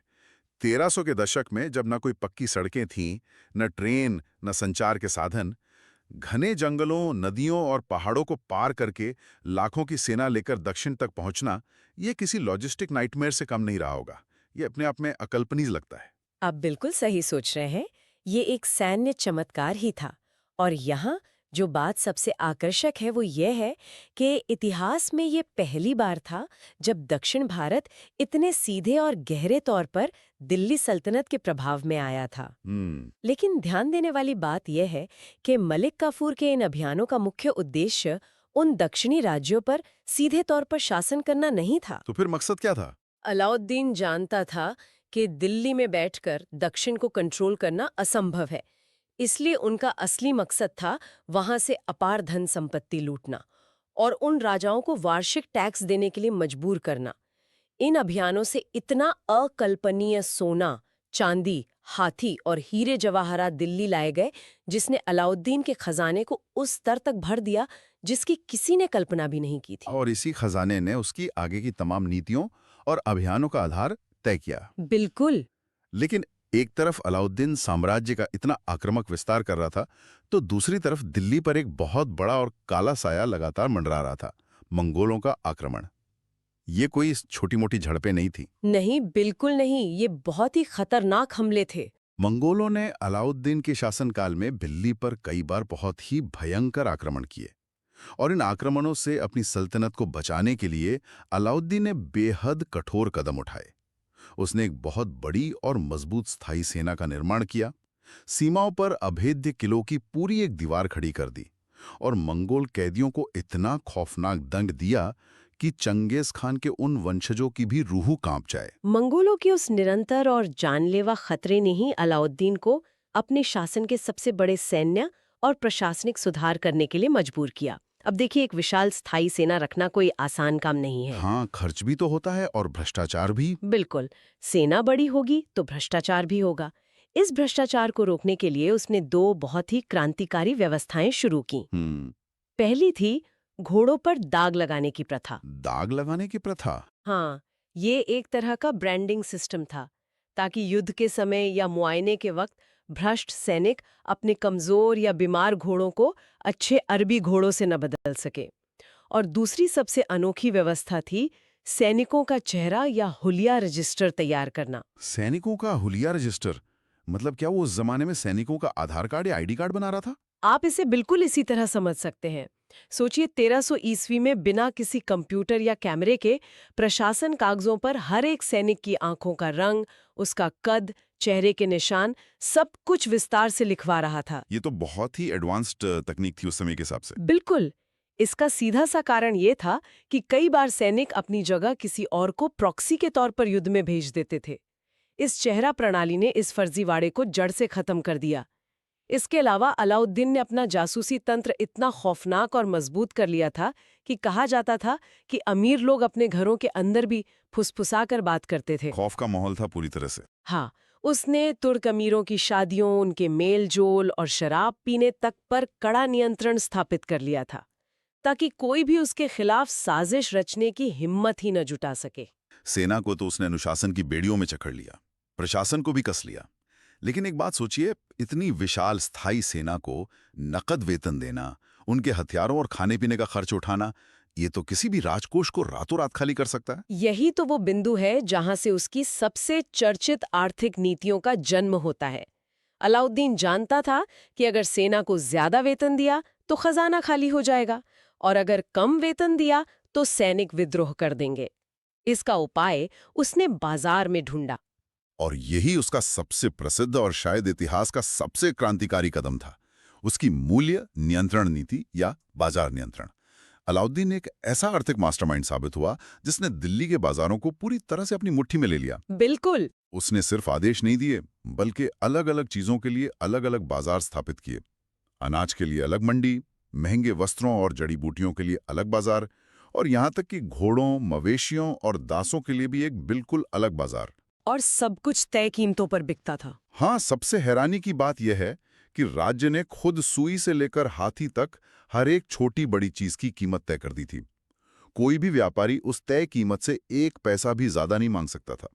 1300 के दशक में जब न कोई पक्की सड़कें थीं, न ट्रेन, न संचार के साधन, घने जंगलों, नदियों और पहाड़ों को पार करके लाखों की सेना लेकर दक्षिण तक पहुंचना, ये किसी लॉजिस्टिक नाइटमेयर से कम नहीं रहा होगा। ये अपने आप में अकल्पनीय लगता है। आप बिल्कुल सही सोच रहे हैं। ये एक सैन्य चमत्कार ही था। और यहाँ जो बात सबसे आकर्षक है वो ये है कि इतिहास में ये पहली बार था जब दक्षिण भारत इतने सीधे और गहरे तौर पर दिल्ली सल्तनत के प्रभाव में आया था। लेकिन ध्यान देने वाली बात यह है कि मलिक काफूर के इन अभियानों का मुख्य उद्देश्य उन दक्षिणी राज्यों पर सीधे तौर पर शासन करना नहीं था। तो फिर मकसद क्या था? अलाउद्दीन जानता था कि दिल्ली में बैठकर दक्षिण को कंट्रोल करना असंभव है, इसलिए उनका असली मकसद था वहां से अपार धन संपत्ति लूटना और उन राजाओं को वार्षिक टैक्स देने के लिए मजबूर करना। इन अभियानों से इतना अकल्पनीय सोना, चांदी, हाथी और हीरे जवाहरात दिल्ली लाए गए जिसने अलाउद्दीन के खजाने को उस स्तर तक भर दिया जिसकी किसी ने कल्पना भी नहीं की थी। और इसी खजाने ने उसकी आगे की तमाम नीतियों और अभियानों का आधार तय किया। बिल्कुल। लेकिन एक तरफ अलाउद्दीन साम्राज्य का इतना आक्रामक विस्तार कर रहा था, तो दूसरी तरफ दिल्ली पर एक बहुत बड़ा और काला साया लगातार मंडरा रहा था, मंगोलों का आक्रमण। ये कोई छोटी-मोटी झड़पें नहीं थी। नहीं, बिल्कुल नहीं, ये बहुत ही खतरनाक हमले थे। मंगोलों ने अलाउद्दीन के शासनकाल में दिल्ली पर कई बार बहुत ही भयंकर आक्रमण किए, और इन आक्रमणों से अपनी सल्तनत को बचाने के लिए अलाउद्दीन ने बेहद कठोर कदम उठाए। उसने एक बहुत बड़ी और मजबूत स्थायी सेना का निर्माण किया, सीमाओं पर अभेद्य किलों की पूरी एक दीवार खड़ी कर दी और मंगोल कैदियों को इतना खौफनाक दंड दिया कि चंगेज खान के उन वंशजों की भी रूह कांप जाए। मंगोलों के उस निरंतर और जानलेवा खतरे ने ही अलाउद्दीन को अपने शासन के सबसे बड़े सैन्य और प्रशासनिक सुधार करने के लिए मजबूर किया। अब देखिए, एक विशाल स्थायी सेना रखना कोई आसान काम नहीं है। हाँ, खर्च भी तो होता है और भ्रष्टाचार भी। बिल्कुल, सेना बड़ी होगी तो भ्रष्टाचार भी होगा। इस भ्रष्टाचार को रोकने के लिए उसने दो बहुत ही क्रांतिकारी व्यवस्थाएं शुरू की। पहली थी घोड़ों पर दाग लगाने की प्रथा। दाग लगाने की प्रथा? हाँ, ये एक तरह का ब्रांडिंग सिस्टम था ताकि युद्ध के समय या मुआयने के वक्त भ्रष्ट सैनिक अपने कमजोर या बीमार घोड़ों को अच्छे अरबी घोड़ों से न बदल सके। और दूसरी सबसे अनोखी व्यवस्था थी सैनिकों का चेहरा या हुलिया रजिस्टर तैयार करना। सैनिकों का हुलिया रजिस्टर? मतलब क्या वो उस जमाने में सैनिकों का आधार कार्ड या आईडी कार्ड बना रहा था? आप इसे बिल्कुल इसी तरह समझ सकते हैं। सोचिए, 1300 ईस्वी में बिना किसी कंप्यूटर या कैमरे के प्रशासन कागजों पर हर एक सैनिक की आंखों का रंग, उसका कद, चेहरे के निशान, सब कुछ विस्तार से लिखवा रहा था। ये तो बहुत ही एडवांस्ड तकनीक थी उस समय के हिसाब से। बिल्कुल। इसका सीधा सा कारण ये था कि कई बार सैनिक अपनी जगह किसी और को प्रॉक्सी के तौर पर युद्ध में भेज देते थे। इस चेहरा प्रणाली ने इस फर्जीवाड़े को जड़ से खत्म कर दिया। इसके अलावा अलाउद्दीन ने अपना जासूसी तंत्र इतना खौफनाक और मजबूत कर लिया था कि कहा जाता था कि अमीर लोग अपने घरों के अंदर भी फुसफुसा कर बात करते थे। खौफ का माहौल था पूरी तरह से। हाँ, उसने तुर्क अमीरों की शादियों, उनके मेल जोल और शराब पीने तक पर कड़ा नियंत्रण स्थापित कर लिया था ताकि कोई भी उसके खिलाफ साजिश रचने की हिम्मत ही न जुटा सके। सेना को तो उसने अनुशासन की बेड़ियों में जकड़ लिया, प्रशासन को भी कस लिया। लेकिन एक बात सोचिए, इतनी विशाल स्थायी सेना को नकद वेतन देना, उनके हथियारों और खाने पीने का खर्च उठाना, ये तो किसी भी राजकोष को रातों रात खाली कर सकता है। यही तो वो बिंदु है जहां से उसकी सबसे चर्चित आर्थिक नीतियों का जन्म होता है। अलाउद्दीन जानता था कि अगर सेना को ज्यादा वेतन दिया तो खजाना खाली हो जाएगा और अगर कम वेतन दिया तो सैनिक विद्रोह कर देंगे। इसका उपाय उसने बाजार में ढूंढा। और यही उसका सबसे प्रसिद्ध और शायद इतिहास का सबसे क्रांतिकारी कदम था, उसकी मूल्य नियंत्रण नीति या बाजार नियंत्रण। अलाउद्दीन एक ऐसा आर्थिक मास्टरमाइंड साबित हुआ जिसने दिल्ली के बाजारों को पूरी तरह से अपनी मुट्ठी में ले लिया। बिल्कुल। उसने सिर्फ आदेश नहीं दिए, बल्कि अलग अलग चीजों के लिए अलग अलग बाजार स्थापित किए। अनाज के लिए अलग मंडी, महंगे वस्त्रों और जड़ी बूटियों के लिए अलग बाजार, और यहाँ तक कि घोड़ों, मवेशियों और दासों के लिए भी एक बिल्कुल अलग बाजार। और सब कुछ तय कीमतों पर बिकता था। हाँ, सबसे हैरानी की बात यह है कि राज्य ने खुद सुई से लेकर हाथी तक हर एक छोटी बड़ी चीज की कीमत तय कर दी थी। कोई भी व्यापारी उस तय कीमत से एक पैसा भी ज्यादा नहीं मांग सकता था,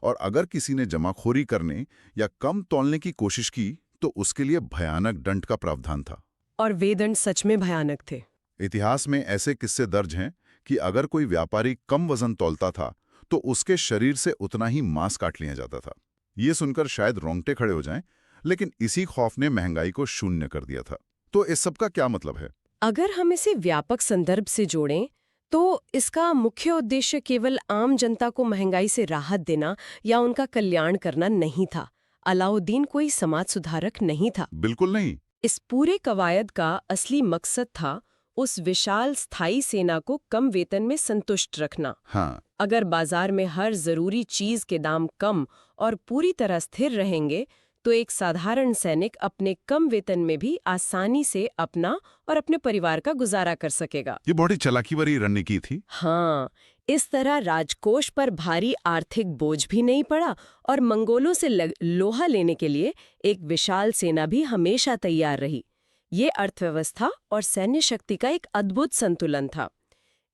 और अगर किसी ने जमाखोरी करने या कम तौलने की कोशिश की तो उसके लिए भयानक दंड का प्रावधान था। और वे दंड सच में भयानक थे। इतिहास में ऐसे किस्से दर्ज हैं कि अगर कोई व्यापारी कम वजन तौलता था तो उसके शरीर से उतना ही मांस काट लिया जाता था। ये सुनकर शायद रोंगटे खड़े हो जाएं, लेकिन इसी खौफ ने महंगाई को शून्य कर दिया था। तो इस सब का क्या मतलब है? अगर हम इसे व्यापक संदर्भ से जोड़ें तो इसका मुख्य उद्देश्य केवल आम जनता को महंगाई से राहत देना या उनका कल्याण करना नहीं था। अलाउद्दीन कोई समाज सुधारक नहीं था। बिल्कुल नहीं। इस पूरे कवायद का असली मकसद था उस विशाल स्थायी सेना को कम वेतन में संतुष्ट रखना। हाँ, अगर बाजार में हर जरूरी चीज के दाम कम और पूरी तरह स्थिर रहेंगे तो एक साधारण सैनिक अपने कम वेतन में भी आसानी से अपना और अपने परिवार का गुजारा कर सकेगा। ये बड़ी चालाकी भरी रणनीति थी। हाँ, इस तरह राजकोष पर भारी आर्थिक बोझ भी नहीं पड़ा और मंगोलों से लोहा लेने के लिए एक विशाल सेना भी हमेशा तैयार रही। ये अर्थव्यवस्था और सैन्य शक्ति का एक अद्भुत संतुलन था।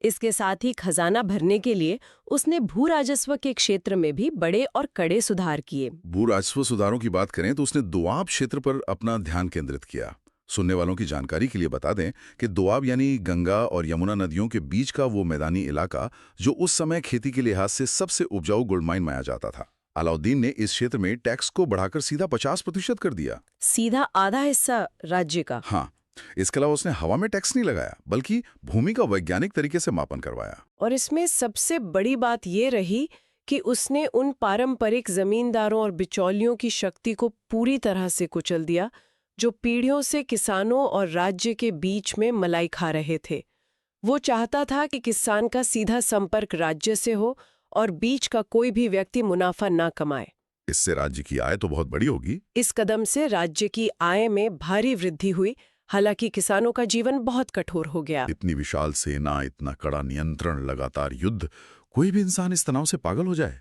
इसके साथ ही खजाना भरने के लिए उसने भू राजस्व के क्षेत्र में भी बड़े और कड़े सुधार किए। भू राजस्व सुधारों की बात करें तो उसने दोआब क्षेत्र पर अपना ध्यान केंद्रित किया। सुनने वालों की जानकारी के लिए बता दें कि दोआब यानी गंगा और यमुना नदियों के बीच का वो मैदानी इलाका जो उस समय खेती के लिहाज से सबसे उपजाऊ गोल्ड माइन माना जाता था। अलाउद्दीन ने इस क्षेत्र में टैक्स को बढ़ाकर सीधा 50% कर दिया। सीधा आधा हिस्सा राज्य का। हाँ, इसके अलावा उसने हवा में टैक्स नहीं लगाया बल्कि भूमि का वैज्ञानिक तरीके से मापन करवाया। और इसमें सबसे बड़ी बात ये रही कि उसने उन पारंपरिक जमींदारों और बिचौलियों की शक्ति को पूरी तरह से कुचल दिया जो पीढ़ियों से किसानों और राज्य के बीच में मलाई खा रहे थे। वो चाहता था कि किसान का सीधा संपर्क राज्य से हो और बीच का कोई भी व्यक्ति मुनाफा ना कमाए। इससे राज्य की आय तो बहुत बड़ी होगी। इस कदम से राज्य की आय में भारी वृद्धि हुई, हालांकि किसानों का जीवन बहुत कठोर हो गया। इतनी विशाल सेना, इतना कड़ा नियंत्रण, लगातार युद्ध, कोई भी इंसान इस तनाव से पागल हो जाए।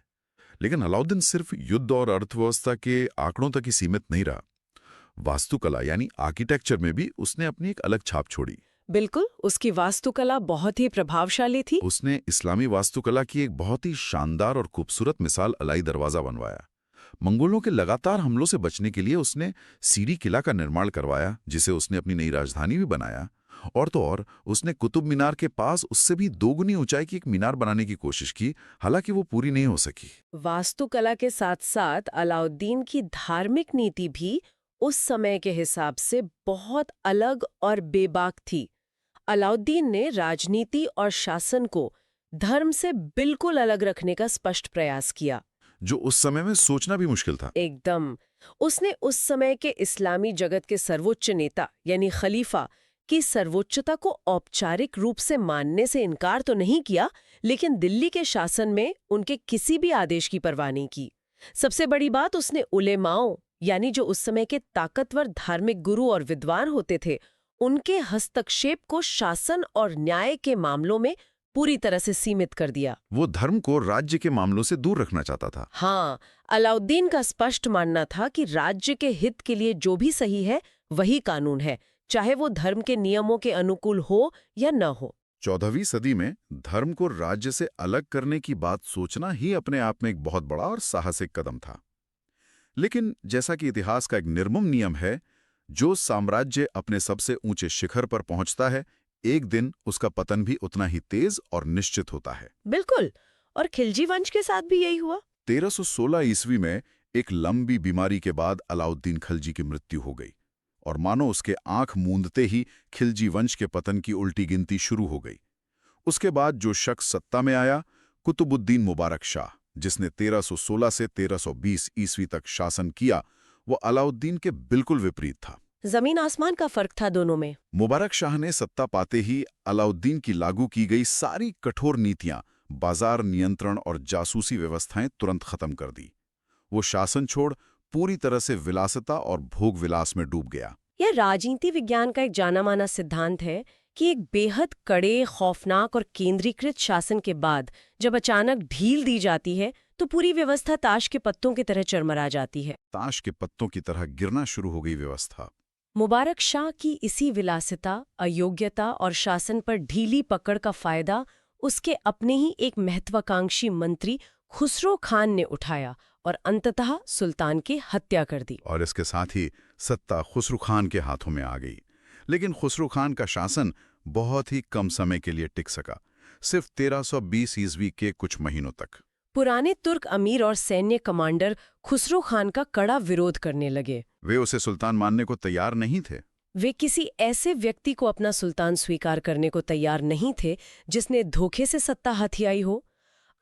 लेकिन अलाउद्दीन सिर्फ युद्ध और अर्थव्यवस्था के आंकड़ों तक ही सीमित नहीं रहा। वास्तुकला यानी आर्किटेक्चर में भी उसने अपनी एक अलग छाप छोड़ी। बिल्कुल, उसकी वास्तुकला बहुत ही प्रभावशाली थी। उसने इस्लामी वास्तुकला की एक बहुत ही शानदार और खूबसूरत मिसाल अलाई दरवाजा बनवाया। मंगोलों के लगातार हमलों से बचने के लिए उसने सीरी किला का निर्माण करवाया, जिसे उसने अपनी नई राजधानी भी बनाया। और तो और उसने कुतुब मीनार के पास उससे भी दोगुनी ऊंचाई की एक मीनार बनाने की कोशिश की, हालांकि वो पूरी नहीं हो सकी। वास्तुकला के साथ साथ अलाउद्दीन की धार्मिक नीति भी उस समय के हिसाब से बहुत अलग और बेबाक थी। अलाउद्दीन ने राजनीति और शासन को धर्म से बिल्कुल अलग रखने का स्पष्ट प्रयास किया, जो उस समय में सोचना भी मुश्किल था। एकदम। उसने उस समय के इस्लामी जगत के सर्वोच्च नेता यानी खलीफा की सर्वोच्चता को औपचारिक रूप से मानने से इनकार तो नहीं किया, लेकिन दिल्ली के शासन में उनके किसी भी आदेश की परवाह नहीं की। सबसे बड़ी बात, उसने उलेमाओं यानी जो उस समय के ताकतवर धार्मिक गुरु और विद्वान होते थे, उनके हस्तक्षेप को शासन और न्याय के मामलों में पूरी तरह से सीमित कर दिया। वो धर्म को राज्य के मामलों से दूर रखना चाहता था। हाँ, अलाउद्दीन का स्पष्ट मानना था कि राज्य के हित के लिए जो भी सही है वही कानून है, चाहे वो धर्म के नियमों के अनुकूल हो या न हो। 14वीं सदी में धर्म को राज्य से अलग करने की बात सोचना ही अपने आप में एक बहुत बड़ा और साहसिक कदम था। लेकिन जैसा कि इतिहास का एक निर्मम नियम है, जो साम्राज्य अपने सबसे ऊंचे शिखर पर पहुंचता है, एक दिन उसका पतन भी उतना ही तेज और निश्चित होता है। बिल्कुल, और खिलजी वंश के साथ भी यही हुआ। 1316 ईस्वी में एक लंबी बीमारी के बाद अलाउद्दीन खिलजी की मृत्यु हो गई और मानो उसके आंख मूंदते ही खिलजी वंश के पतन की उल्टी गिनती शुरू हो गई। उसके बाद जो शख्स सत्ता में आया, कुतुबुद्दीन मुबारक शाह, जिसने 1316 से 1320 ईस्वी तक शासन किया, वो अलाउद्दीन के बिल्कुल विपरीत था। जमीन आसमान का फर्क था दोनों में। मुबारक शाह ने सत्ता पाते ही अलाउद्दीन की लागू की गई सारी कठोर नीतियां, बाजार नियंत्रण और जासूसी व्यवस्थाएं तुरंत खत्म कर दी। वो शासन छोड़ पूरी तरह से विलासिता और भोग विलास में डूब गया। यह राजनीति विज्ञान का एक जाना माना सिद्धांत है कि एक बेहद कड़े, खौफनाक और केंद्रीकृत शासन के बाद जब अचानक ढील दी जाती है तो पूरी व्यवस्था ताश के पत्तों की तरह चरमरा जाती है। ताश के पत्तों की तरह गिरना शुरू हो गई व्यवस्था। मुबारक शाह की इसी विलासिता, अयोग्यता और शासन पर ढीली पकड़ का फायदा उसके अपने ही एक महत्वाकांक्षी मंत्री खुसरो खान ने उठाया और अंततः सुल्तान की हत्या कर दी। और इसके साथ ही सत्ता खुसरो खान के हाथों में आ गई। लेकिन खुसरो खान का शासन बहुत ही कम समय के लिए टिक सका, सिर्फ 1320 ईस्वी के कुछ महीनों तक। पुराने तुर्क अमीर और सैन्य कमांडर खुसरो खान का कड़ा विरोध करने लगे। वे उसे सुल्तान मानने को तैयार नहीं थे। वे किसी ऐसे व्यक्ति को अपना सुल्तान स्वीकार करने को तैयार नहीं थे जिसने धोखे से सत्ता हथियाई हो।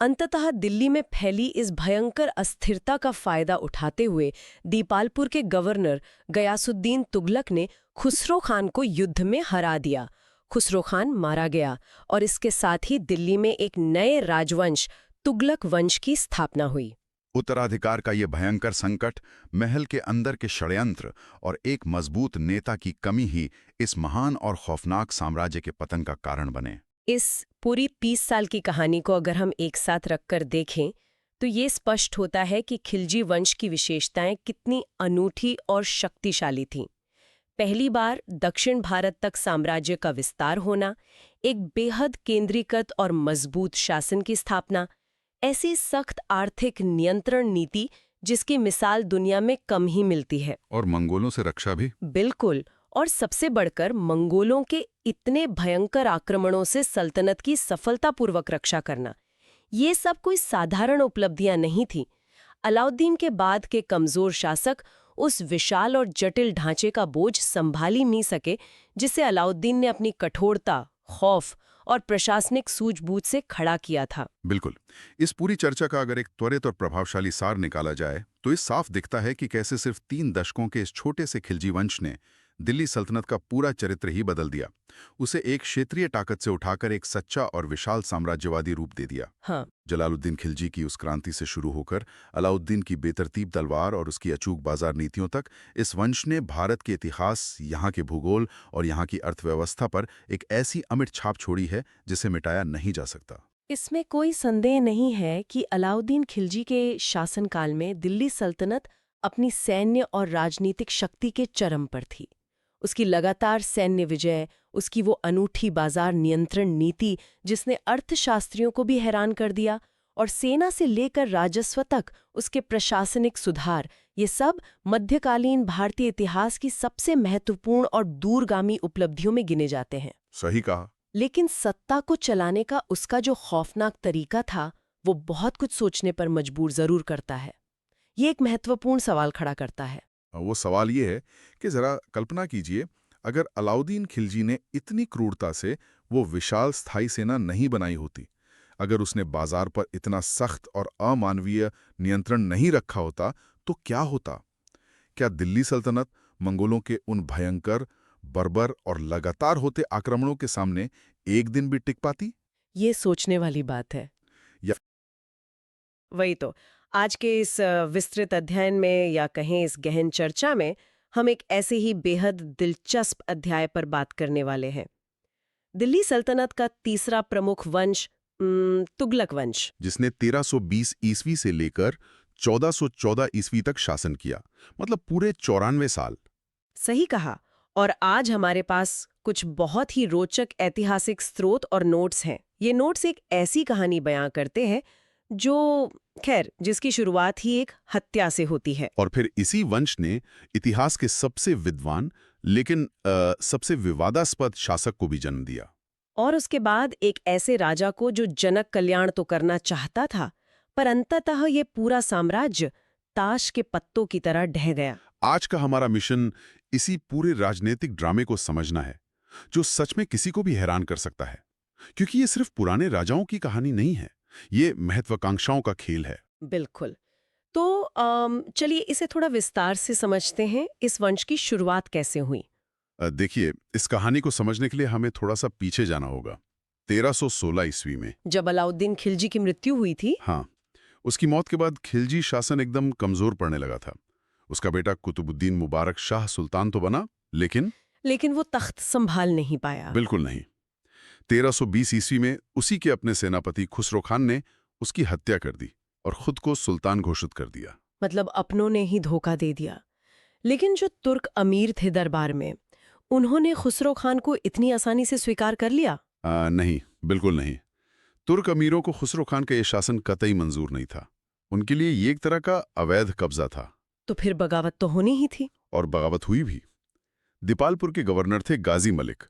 अंततः दिल्ली में फैली इस भयंकर अस्थिरता का फायदा उठाते हुए दीपालपुर के गवर्नर गयासुद्दीन तुगलक ने खुसरो खान को युद्ध में हरा दिया। खुसरो खान मारा गया और इसके साथ ही दिल्ली में एक नए राजवंश तुगलक वंश की स्थापना हुई। उत्तराधिकार का ये भयंकर संकट, महल के अंदर के षड्यंत्र और एक मजबूत नेता की कमी ही इस महान और खौफनाक साम्राज्य के पतन का कारण बने। इस पूरी 30 साल की कहानी को अगर हम एक साथ रखकर देखें तो ये स्पष्ट होता है कि खिलजी वंश की विशेषताएं कितनी अनूठी और शक्तिशाली थीं। पहली बार दक्षिण भारत तक साम्राज्य का विस्तार होना, एक बेहद केंद्रीकृत और मजबूत शासन की स्थापना, ऐसी सख्त आर्थिक नियंत्रण नीति जिसकी मिसाल दुनिया में कम ही मिलती है। और मंगोलों से रक्षा भी। बिल्कुल। और सबसे बढ़कर मंगोलों के इतने भयंकर आक्रमणों से सल्तनत की सफलतापूर्वक रक्षा करना, ये सब कोई साधारण उपलब्धियां नहीं थीं। अलाउद्दीन के बाद के कमजोर शासक उस विशाल और जटिल ढांचे का बोझ संभाल ही नहीं सके जिसे अलाउद्दीन ने अपनी कठोरता, खौफ और प्रशासनिक सूझबूझ से खड़ा किया था। बिल्कुल। इस पूरी चर्चा का अगर एक त्वरित और प्रभावशाली सार निकाला जाए तो इस साफ दिखता है कि कैसे सिर्फ 3 दशकों के इस छोटे से खिलजी वंश ने दिल्ली सल्तनत का पूरा चरित्र ही बदल दिया। उसे एक क्षेत्रीय ताकत से उठाकर एक सच्चा और विशाल साम्राज्यवादी रूप दे दिया। हाँ। जलालुद्दीन खिलजी की उस क्रांति से शुरू होकर अलाउद्दीन की बेतरतीब तलवार और उसकी अचूक बाजार नीतियों तक इस वंश ने भारत के इतिहास, यहाँ के भूगोल और यहाँ की अर्थव्यवस्था पर एक ऐसी अमिट छाप छोड़ी है जिसे मिटाया नहीं जा सकता। इसमें कोई संदेह नहीं है कि अलाउद्दीन खिलजी के शासनकाल में दिल्ली सल्तनत अपनी सैन्य और राजनीतिक शक्ति के चरम पर थी। उसकी लगातार सैन्य विजय, उसकी वो अनूठी बाजार नियंत्रण नीति जिसने अर्थशास्त्रियों को भी हैरान कर दिया, और सेना से लेकर राजस्व तक उसके प्रशासनिक सुधार, ये सब मध्यकालीन भारतीय इतिहास की सबसे महत्वपूर्ण और दूरगामी उपलब्धियों में गिने जाते हैं। सही कहा। लेकिन सत्ता को चलाने का उसका जो खौफनाक तरीका था, वो बहुत कुछ सोचने पर मजबूर जरूर करता है। ये एक महत्वपूर्ण सवाल खड़ा करता है। वो सवाल ये है कि जरा कल्पना कीजिए, अगर अलाउद्दीन खिलजी ने इतनी क्रूरता से वो विशाल स्थायी सेना नहीं बनाई होती, अगर उसने बाजार पर इतना सख्त और अमानवीय नियंत्रण नहीं रखा होता, तो क्या होता? क्या दिल्ली सल्तनत मंगोलों के उन भयंकर, बर्बर और लगातार होते आक्रमणों के सामने एक दिन भी टिक पाती? ये सोचने वाली बात है। वही तो आज के इस विस्तृत अध्ययन में, या कहें इस गहन चर्चा में, हम एक ऐसे ही बेहद दिलचस्प अध्याय पर बात करने वाले हैं। दिल्ली सल्तनत का तीसरा प्रमुख वंश तुगलक वंश, जिसने 1320 ईस्वी से लेकर 1414 ईस्वी तक शासन किया, मतलब पूरे 94 साल। सही कहा। और आज हमारे पास कुछ बहुत ही रोचक ऐतिहासिक स्रोत और नोट्स हैं। ये नोट्स एक ऐसी कहानी बयां करते हैं जो जिसकी शुरुआत ही एक हत्या से होती है। और फिर इसी वंश ने इतिहास के सबसे विद्वान लेकिन सबसे विवादास्पद शासक को भी जन्म दिया। और उसके बाद एक ऐसे राजा को जो जनक कल्याण तो करना चाहता था, पर अंततः ये पूरा साम्राज्य ताश के पत्तों की तरह ढह गया। आज का हमारा मिशन इसी पूरे राजनीतिक ड्रामे को समझना है, जो सच में किसी को भी हैरान कर सकता है, क्योंकि ये सिर्फ पुराने राजाओं की कहानी नहीं है, ये महत्वाकांक्षाओं का खेल है। बिल्कुल। तो चलिए इसे थोड़ा विस्तार से समझते हैं। इस वंश की शुरुआत कैसे हुई? देखिए, इस कहानी को समझने के लिए हमें थोड़ा सा पीछे जाना होगा। 1316 ईस्वी में, जब अलाउद्दीन खिलजी की मृत्यु हुई थी। हाँ, उसकी मौत के बाद खिलजी शासन एकदम कमजोर पड़ने लगा था। उसका बेटा कुतुबुद्दीन मुबारक शाह सुल्तान तो बना, लेकिन वो तख्त संभाल नहीं पाया। बिल्कुल नहीं। 1320 ईस्वी में उसी के अपने सेनापति खुसरो खान ने उसकी हत्या कर दी और खुद को सुल्तान घोषित कर दिया। मतलब अपनों ने ही धोखा दे दिया। लेकिन जो तुर्क अमीर थे दरबार में, उन्होंने खुसरो खान को इतनी आसानी से स्वीकार कर लिया? नहीं, बिल्कुल नहीं। तुर्क अमीरों को खुसरो खान का यह शासन कतई मंजूर नहीं था। उनके लिए ये एक तरह का अवैध कब्जा था। तो फिर बगावत तो होनी ही थी। और बगावत हुई भी। दीपालपुर के गवर्नर थे गाजी मलिक।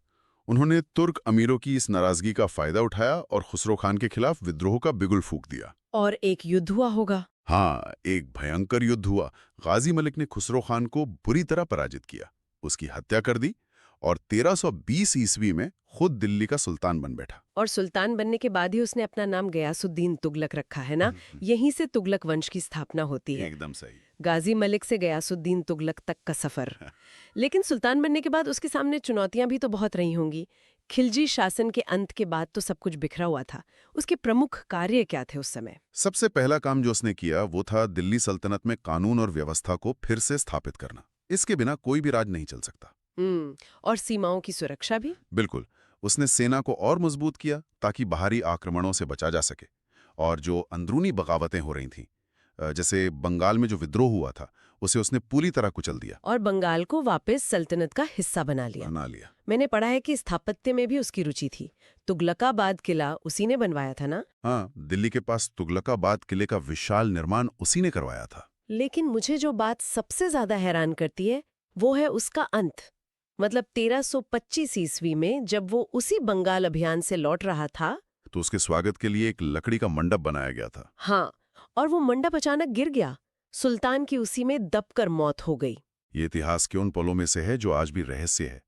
उन्होंने तुर्क अमीरों की इस नाराजगी का फायदा उठाया और खुसरो खान के खिलाफ विद्रोह का बिगुल फूंक दिया। और एक युद्ध हुआ होगा। हाँ, एक भयंकर युद्ध हुआ। गाजी मलिक ने खुसरो खान को बुरी तरह पराजित किया, उसकी हत्या कर दी और 1320 ईस्वी में खुद दिल्ली का सुल्तान बन बैठा। और सुल्तान बनने के बाद ही उसने अपना नाम गयासुद्दीन तुगलक रखा है ना। यहीं से तुगलक वंश की स्थापना होती है। एकदम सही। गाजी मलिक से गयासुद्दीन तुगलक तक का सफर। लेकिन सुल्तान बनने के बाद उसके सामने चुनौतियां भी तो बहुत रही होंगी। खिलजी शासन के अंत के बाद तो सब कुछ बिखरा हुआ था। उसके प्रमुख कार्य क्या थे उस समय? सबसे पहला काम जो उसने किया वो था दिल्ली सल्तनत में कानून और व्यवस्था को फिर से स्थापित करना। इसके बिना कोई भी राज नहीं चल सकता। और सीमाओं की सुरक्षा भी? बिल्कुल। उसने सेना को और मजबूत किया ताकि बाहरी आक्रमणों से बचा जा सके। और जो अंदरूनी बगावतें हो रही थीं, जैसे बंगाल में जो विद्रोह हुआ था, उसे उसने पूरी तरह कुचल दिया। और बंगाल को वापस सल्तनत का हिस्सा बना लिया। मैंने पढ़ा है कि स्थापत्य में भी उसकी रुचि थी। तुगलकाबाद किला उसी ने बनवाया था ना? हाँ, दिल्ली के पास तुगलकाबाद किले का विशाल निर्माण उसी ने करवाया था। लेकिन मुझे जो बात सबसे ज्यादा हैरान करती है वो है उसका अंत। मतलब 1325 ईस्वी में जब वो उसी बंगाल अभियान से लौट रहा था, तो उसके स्वागत के लिए एक लकड़ी का मंडप बनाया गया था। हाँ, और वो मंडप अचानक गिर गया। सुल्तान की उसी में दबकर मौत हो गई। ये इतिहास के उन पलों में से है जो आज भी रहस्य है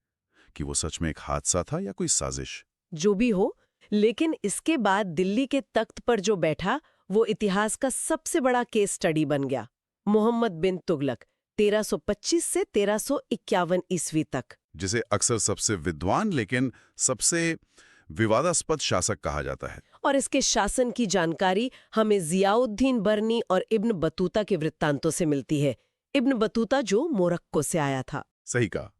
कि वो सच में एक हादसा था या कोई साजिश। जो भी हो, लेकिन इसके बाद दिल्ली के तख्त पर जो बैठा वो इतिहास का सबसे बड़ा केस स्टडी बन गया। मोहम्मद बिन तुगलक 1325 से 1351 ईस्वी तक, जिसे अक्सर सबसे विद्वान लेकिन सबसे विवादास्पद शासक कहा जाता है। और इसके शासन की जानकारी हमें जियाउद्दीन बरनी और इब्न बतूता के वृत्तांतों से मिलती है। इब्न बतूता जो मोरक्को से आया था। सही कहा।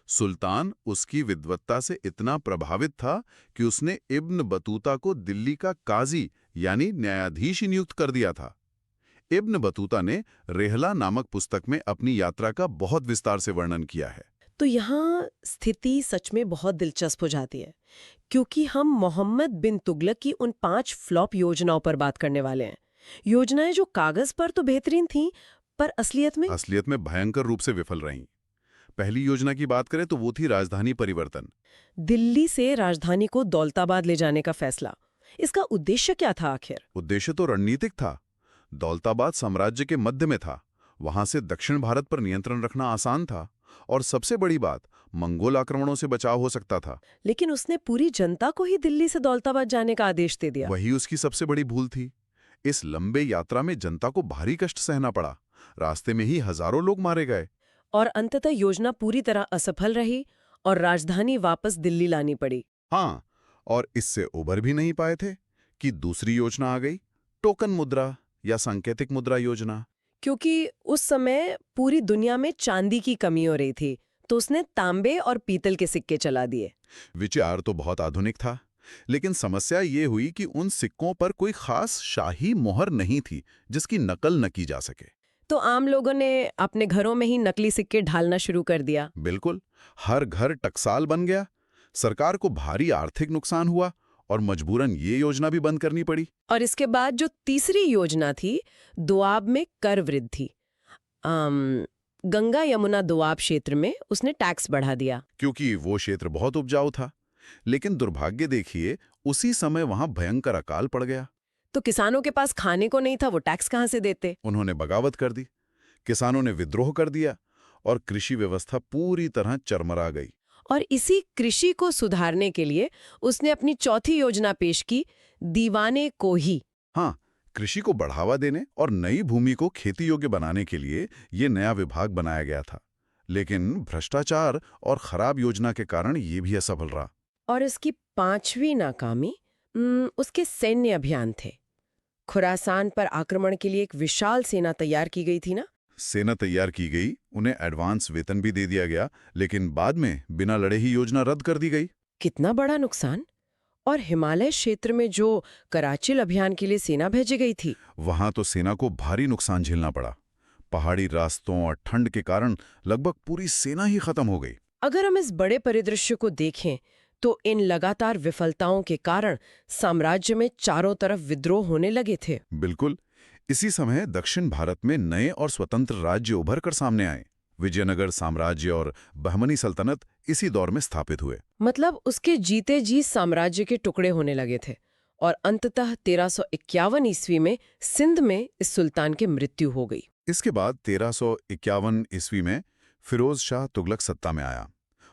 सुल्तान उसकी विद्वत्ता से इतना प्रभावित था कि उसने इब्न बतूता को दिल्ली का काजी यानी न्यायाधीश ही नियुक्त कर दिया था। इब्न बतूता ने रेहला नामक पुस्तक में अपनी यात्रा का बहुत विस्तार से वर्णन किया है। तो यहाँ स्थिति सच में बहुत दिलचस्प हो जाती है, क्योंकि हम मोहम्मद बिन तुगलक की उन 5 फ्लॉप योजनाओं पर बात करने वाले हैं। योजनाएं जो कागज पर तो बेहतरीन थीं, पर असलियत में भयंकर रूप से विफल रहीं। पहली योजना की बात करें तो वो थी राजधानी परिवर्तन। दिल्ली से राजधानी को दौलताबाद ले जाने का फैसला। इसका उद्देश्य क्या था आखिर? उद्देश्य तो रणनीतिक था। दौलताबाद साम्राज्य के मध्य में था, वहां से दक्षिण भारत पर नियंत्रण रखना आसान था और सबसे बड़ी बात, मंगोल आक्रमणों से बचाव हो सकता था। लेकिन उसने पूरी जनता को ही दिल्ली से दौलताबाद जाने का आदेश दे दिया। वही उसकी सबसे बड़ी भूल थी। इस लंबे यात्रा में जनता को भारी कष्ट सहना पड़ा। रास्ते में ही हजारों लोग मारे गए। और अंततः योजना पूरी तरह असफल रही और राजधानी वापस दिल्ली लानी पड़ी। हाँ, और इससे उबर भी नहीं पाए थे कि दूसरी योजना आ गई, टोकन मुद्रा या सांकेतिक मुद्रा योजना। क्योंकि उस समय पूरी दुनिया में चांदी की कमी हो रही थी, तो उसने तांबे और पीतल के सिक्के चला दिए। विचार तो बहुत आधुनिक था, लेकिन समस्या ये हुई कि उन सिक्कों पर कोई खास शाही मोहर नहीं थी जिसकी नकल न की जा सके। तो आम लोगों ने अपने घरों में ही नकली सिक्के ढालना शुरू कर दिया। बिल्कुल, हर घर टकसाल बन गया। सरकार को भारी आर्थिक नुकसान हुआ और मजबूरन ये योजना भी बंद करनी पड़ी। और इसके बाद जो तीसरी योजना थी, दोआब में कर वृद्धि। गंगा यमुना दोआब क्षेत्र में उसने टैक्स बढ़ा दिया, क्योंकि वो क्षेत्र बहुत उपजाऊ था। लेकिन दुर्भाग्य देखिए, उसी समय वहां भयंकर अकाल पड़ गया। तो किसानों के पास खाने को नहीं था, वो टैक्स कहां से देते? उन्होंने बगावत कर दी, किसानों ने विद्रोह कर दिया और कृषि व्यवस्था पूरी तरह चरमरा गई। और इसी कृषि को सुधारने के लिए उसने अपनी चौथी योजना पेश की, दीवाने को ही। हाँ, कृषि को बढ़ावा देने और नई भूमि को खेती योग्य बनाने के लिए ये नया विभाग बनाया गया था। लेकिन भ्रष्टाचार और खराब योजना के कारण ये भी असफल रहा। और इसकी 5वीं नाकामी उसके सैन्य अभियान थे। खुरासान पर आक्रमण के लिए एक विशाल सेना तैयार की गई थी ना? सेना तैयार की गई, उन्हें एडवांस वेतन भी दे दिया गया, लेकिन बाद में बिना लड़े ही योजना रद्द कर दी गई। कितना बड़ा नुकसान! और हिमालय क्षेत्र में जो कराचिल अभियान के लिए सेना भेजी गई थी, वहां तो सेना को भारी नुकसान झेलना पड़ा। पहाड़ी रास्तों और ठंड के कारण लगभग पूरी सेना ही खत्म हो गई। अगर हम इस बड़े परिदृश्य को देखें तो इन लगातार विफलताओं के कारण साम्राज्य में चारों तरफ विद्रोह होने लगे थे। बिल्कुल, इसी समय दक्षिण भारत में नए और स्वतंत्र राज्य उभर कर सामने आए। विजयनगर साम्राज्य और बहमनी सल्तनत इसी दौर में स्थापित हुए। मतलब उसके जीते जी साम्राज्य के टुकड़े होने लगे थे। और अंततः 1351 ईस्वी में सिंध में इस सुल्तान की मृत्यु हो गई। इसके बाद 1351 ईस्वी में फिरोज शाह तुगलक सत्ता में आया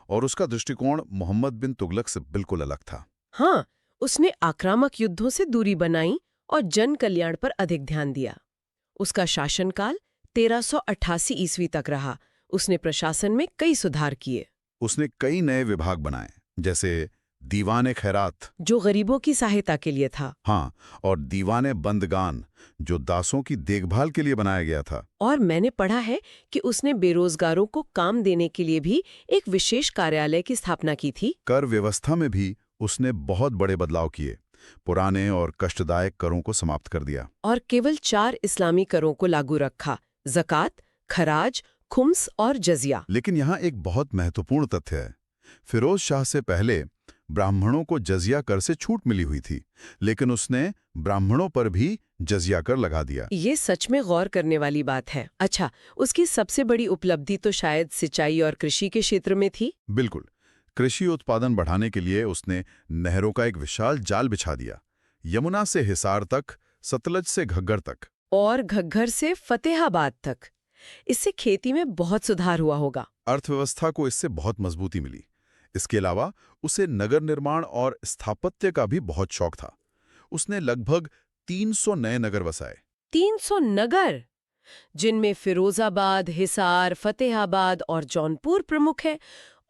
और उसका दृष्टिकोण मोहम्मद बिन तुगलक से बिल्कुल अलग था। हाँ, उसने आक्रामक युद्धों से दूरी बनाई और जन कल्याण पर अधिक ध्यान दिया। उसका शासनकाल 1388 ईस्वी तक रहा। उसने प्रशासन में कई सुधार किए, उसने कई नए विभाग बनाए, जैसे दीवाने खैरात, जो गरीबों की सहायता के लिए था। हाँ, और दीवाने बंदगान, जो दासों की देखभाल के लिए बनाया गया था। और मैंने पढ़ा है कि उसने बेरोजगारों को काम देने के लिए भी एक विशेष कार्यालय की स्थापना की थी। कर व्यवस्था में भी उसने बहुत बड़े बदलाव किए। पुराने और कष्टदायक करों को समाप्त कर दिया। और केवल 4 इस्लामी करों को लागू रखा: ज़कात, खराज, खुम्स और जजिया। लेकिन यहाँ एक बहुत महत्वपूर्ण तथ्य है। फिरोज शाह से पहले ब्राह्मणों को जजिया कर से छूट मिली हुई थी, लेकिन उसने ब्राह्मणों पर भी जजिया कर लगा दिया। ये सच में गौर करने वाली बात है। अच्छा, उसकी सबसे बड़ी उपलब्धि तो शायद सिंचाई और कृषि के क्षेत्र में थी। बिल्कुल। कृषि उत्पादन बढ़ाने के लिए उसने नहरों का एक विशाल जाल बिछा दिया, यमुना से हिसार तक, सतलज से घग्गर तक। और घग्गर से फतेहाबाद तक। इससे खेती में बहुत सुधार हुआ होगा। अर्थव्यवस्था को इससे बहुत मजबूती मिली। इसके अलावा उसे नगर निर्माण और स्थापत्य का भी बहुत शौक था। उसने लगभग 300 नए नगर बसाए। 300 नगर, जिनमें फिरोजाबाद, हिसार, फतेहाबाद और जौनपुर प्रमुख है।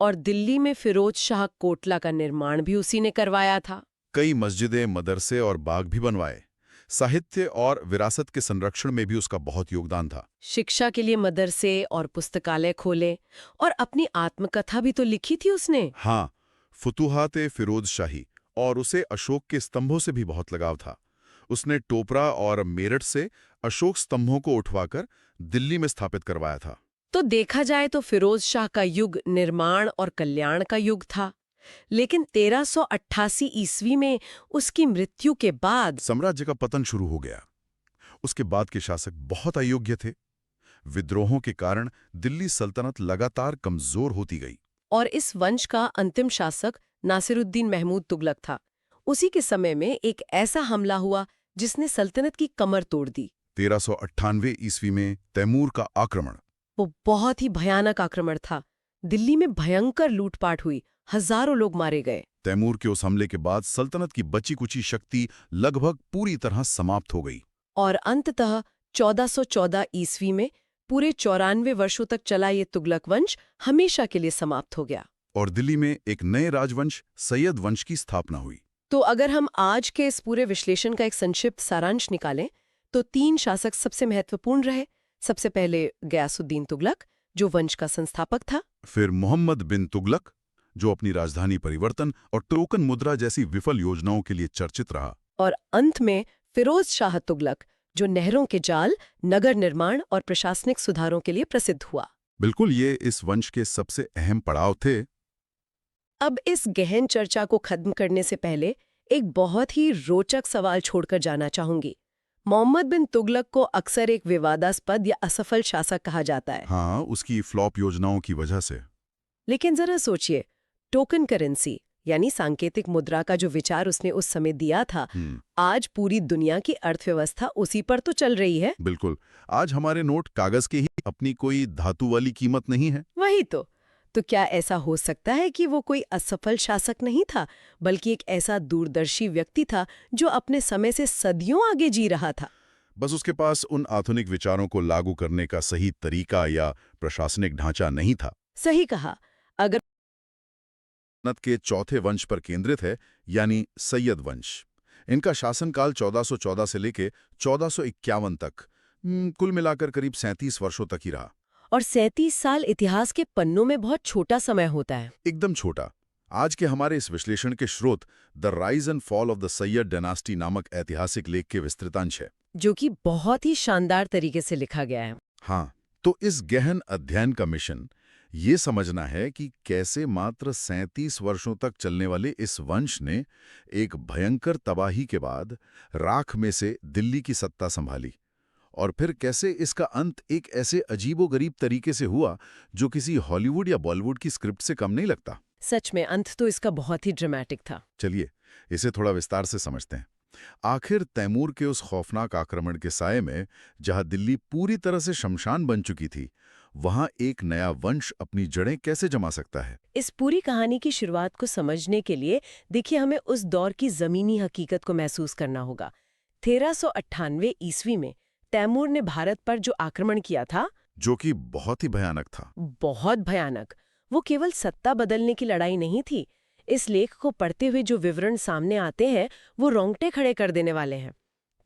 और दिल्ली में फिरोज शाह कोटला का निर्माण भी उसी ने करवाया था। कई मस्जिदें, मदरसे और बाग भी बनवाए। साहित्य और विरासत के संरक्षण में भी उसका बहुत योगदान था। शिक्षा के लिए मदरसे और पुस्तकालय खोले। और अपनी आत्मकथा भी तो लिखी थी उसने। हाँ, फुतुहात-ए फिरोज शाही, और उसे अशोक के स्तंभों से भी बहुत लगाव था। उसने टोपरा और मेरठ से अशोक स्तंभों को उठवाकर दिल्ली में स्थापित करवाया था। तो देखा जाए तो फिरोज शाह का युग निर्माण और कल्याण का युग था। लेकिन 1388 ईस्वी में उसकी मृत्यु के बाद साम्राज्य का पतन शुरू हो गया। उसके बाद के शासक बहुत अयोग्य थे। विद्रोहों के कारण दिल्ली सल्तनत लगातार कमजोर होती गई। और इस वंश का अंतिम शासक नासिरुद्दीन महमूद तुगलक था। उसी के समय में एक ऐसा हमला हुआ जिसने सल्तनत की कमर तोड़ दी। 1398 ईस्वी में तैमूर का आक्रमण। वो बहुत ही भयानक आक्रमण था। दिल्ली में भयंकर लूटपाट हुई, हजारों लोग मारे गए। तैमूर के उस हमले के बाद सल्तनत की बची-कुची शक्ति लगभग पूरी तरह समाप्त हो गई। और अंततः 1414 ईस्वी में पूरे 94 वर्षों तक चला ये तुगलक वंश हमेशा के लिए समाप्त हो गया। और दिल्ली में एक नए राजवंश सैयद वंश की स्थापना हुई। तो अगर हम आज के इस पूरे विश्लेषण का एक संक्षिप्त सारांश निकालें तो 3 शासक सबसे महत्वपूर्ण रहे। सबसे पहले गयासुद्दीन तुगलक, जो वंश का संस्थापक था। फिर मोहम्मद बिन तुगलक, जो अपनी राजधानी परिवर्तन और टोकन मुद्रा जैसी विफल योजनाओं के लिए चर्चित रहा। और अंत में फिरोज शाह तुगलक, जो नहरों के जाल, नगर निर्माण और प्रशासनिक सुधारों के लिए प्रसिद्ध हुआ। बिल्कुल, ये इस वंश के सबसे अहम पड़ाव थे। अब इस गहन चर्चा को खत्म करने से पहले एक बहुत ही रोचक सवाल छोड़कर जाना चाहूंगी। मोहम्मद बिन तुगलक को अक्सर एक विवादास्पद या असफल शासक कहा जाता है। हाँ, उसकी फ्लॉप योजनाओं की वजह से। लेकिन जरा सोचिए, टोकन करेंसी यानी सांकेतिक मुद्रा का जो विचार उसने उस समय दिया था, आज पूरी दुनिया की अर्थव्यवस्था उसी पर तो चल रही है। बिल्कुल, आज हमारे नोट कागज के ही, अपनी कोई धातु वाली कीमत नहीं है। वही तो क्या ऐसा हो सकता है कि वो कोई असफल शासक नहीं था, बल्कि एक ऐसा दूरदर्शी व्यक्ति था जो अपने समय से सदियों आगे जी रहा था? बस उसके पास उन आधुनिक विचारों को लागू करने का सही तरीका या प्रशासनिक ढांचा नहीं था। सही कहा। अगर सल्तनत के चौथे वंश पर केंद्रित है, यानी सैयद वंश। इनका शासनकाल 1414 से लेके 1451 तक, कुल मिलाकर करीब 37 वर्षों तक ही रहा। और 37 साल इतिहास के पन्नों में बहुत छोटा समय होता है। एकदम छोटा। आज के हमारे इस विश्लेषण के स्रोत the rise and fall of the Syed dynasty नामक ऐतिहासिक लेख के विस्तृतांश है, जो कि बहुत ही शानदार तरीके से लिखा गया है। हाँ, तो इस गहन अध्ययन का मिशन ये समझना है कि कैसे मात्र 37 वर्षों तक चलने वाले इस वंश ने एक भयंकर तबाही के बाद राख में से दिल्ली की सत्ता संभाली, और फिर कैसे इसका अंत एक ऐसे अजीबोगरीब तरीके से हुआ जो किसी हॉलीवुड या बॉलीवुड की स्क्रिप्ट से कम नहीं लगता। सच में अंत तो इसका बहुत ही ड्रामेटिक था। चलिए इसे थोड़ा विस्तार से समझते हैं। आखिर तैमूर के उस खौफनाक आक्रमण के साये में, जहां दिल्ली पूरी तरह से शमशान बन चुकी थी, वहां एक नया वंश अपनी जड़ें कैसे जमा सकता है? इस पूरी कहानी की शुरुआत को समझने के लिए देखिए हमें उस दौर की जमीनी हकीकत को महसूस करना होगा। 1398 ईस्वी में तैमूर ने भारत पर जो आक्रमण किया था, जो कि बहुत ही भयानक था। बहुत भयानक, वो केवल सत्ता बदलने की लड़ाई नहीं थी। इस लेख को पढ़ते हुए जो विवरण सामने आते हैं वो रोंगटे खड़े कर देने वाले हैं।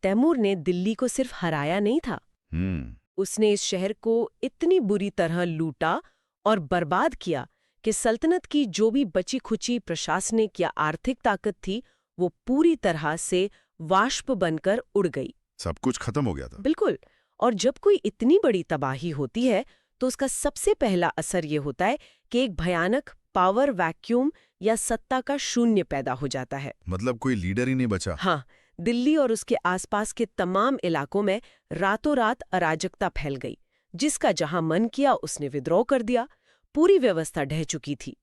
तैमूर ने दिल्ली को सिर्फ हराया नहीं था, उसने इस शहर को इतनी बुरी तरह लूटा और बर्बाद किया कि सल्तनत की जो भी बची खुची प्रशासनिक या आर्थिक ताकत थी वो पूरी तरह से वाष्प बनकर उड़ गई। सब कुछ खत्म हो गया था। बिल्कुल। और जब कोई इतनी बड़ी तबाही होती है तो उसका सबसे पहला असर ये होता है कि एक भयानक पावर वैक्यूम या सत्ता का शून्य पैदा हो जाता है। मतलब कोई लीडर ही नहीं बचा। हाँ, दिल्ली और उसके आसपास के तमाम इलाकों में रातों रात अराजकता फैल गई। जिसका जहां मन किया उसने विद्रोह कर दिया। पूरी व्यवस्था ढह चुकी थी।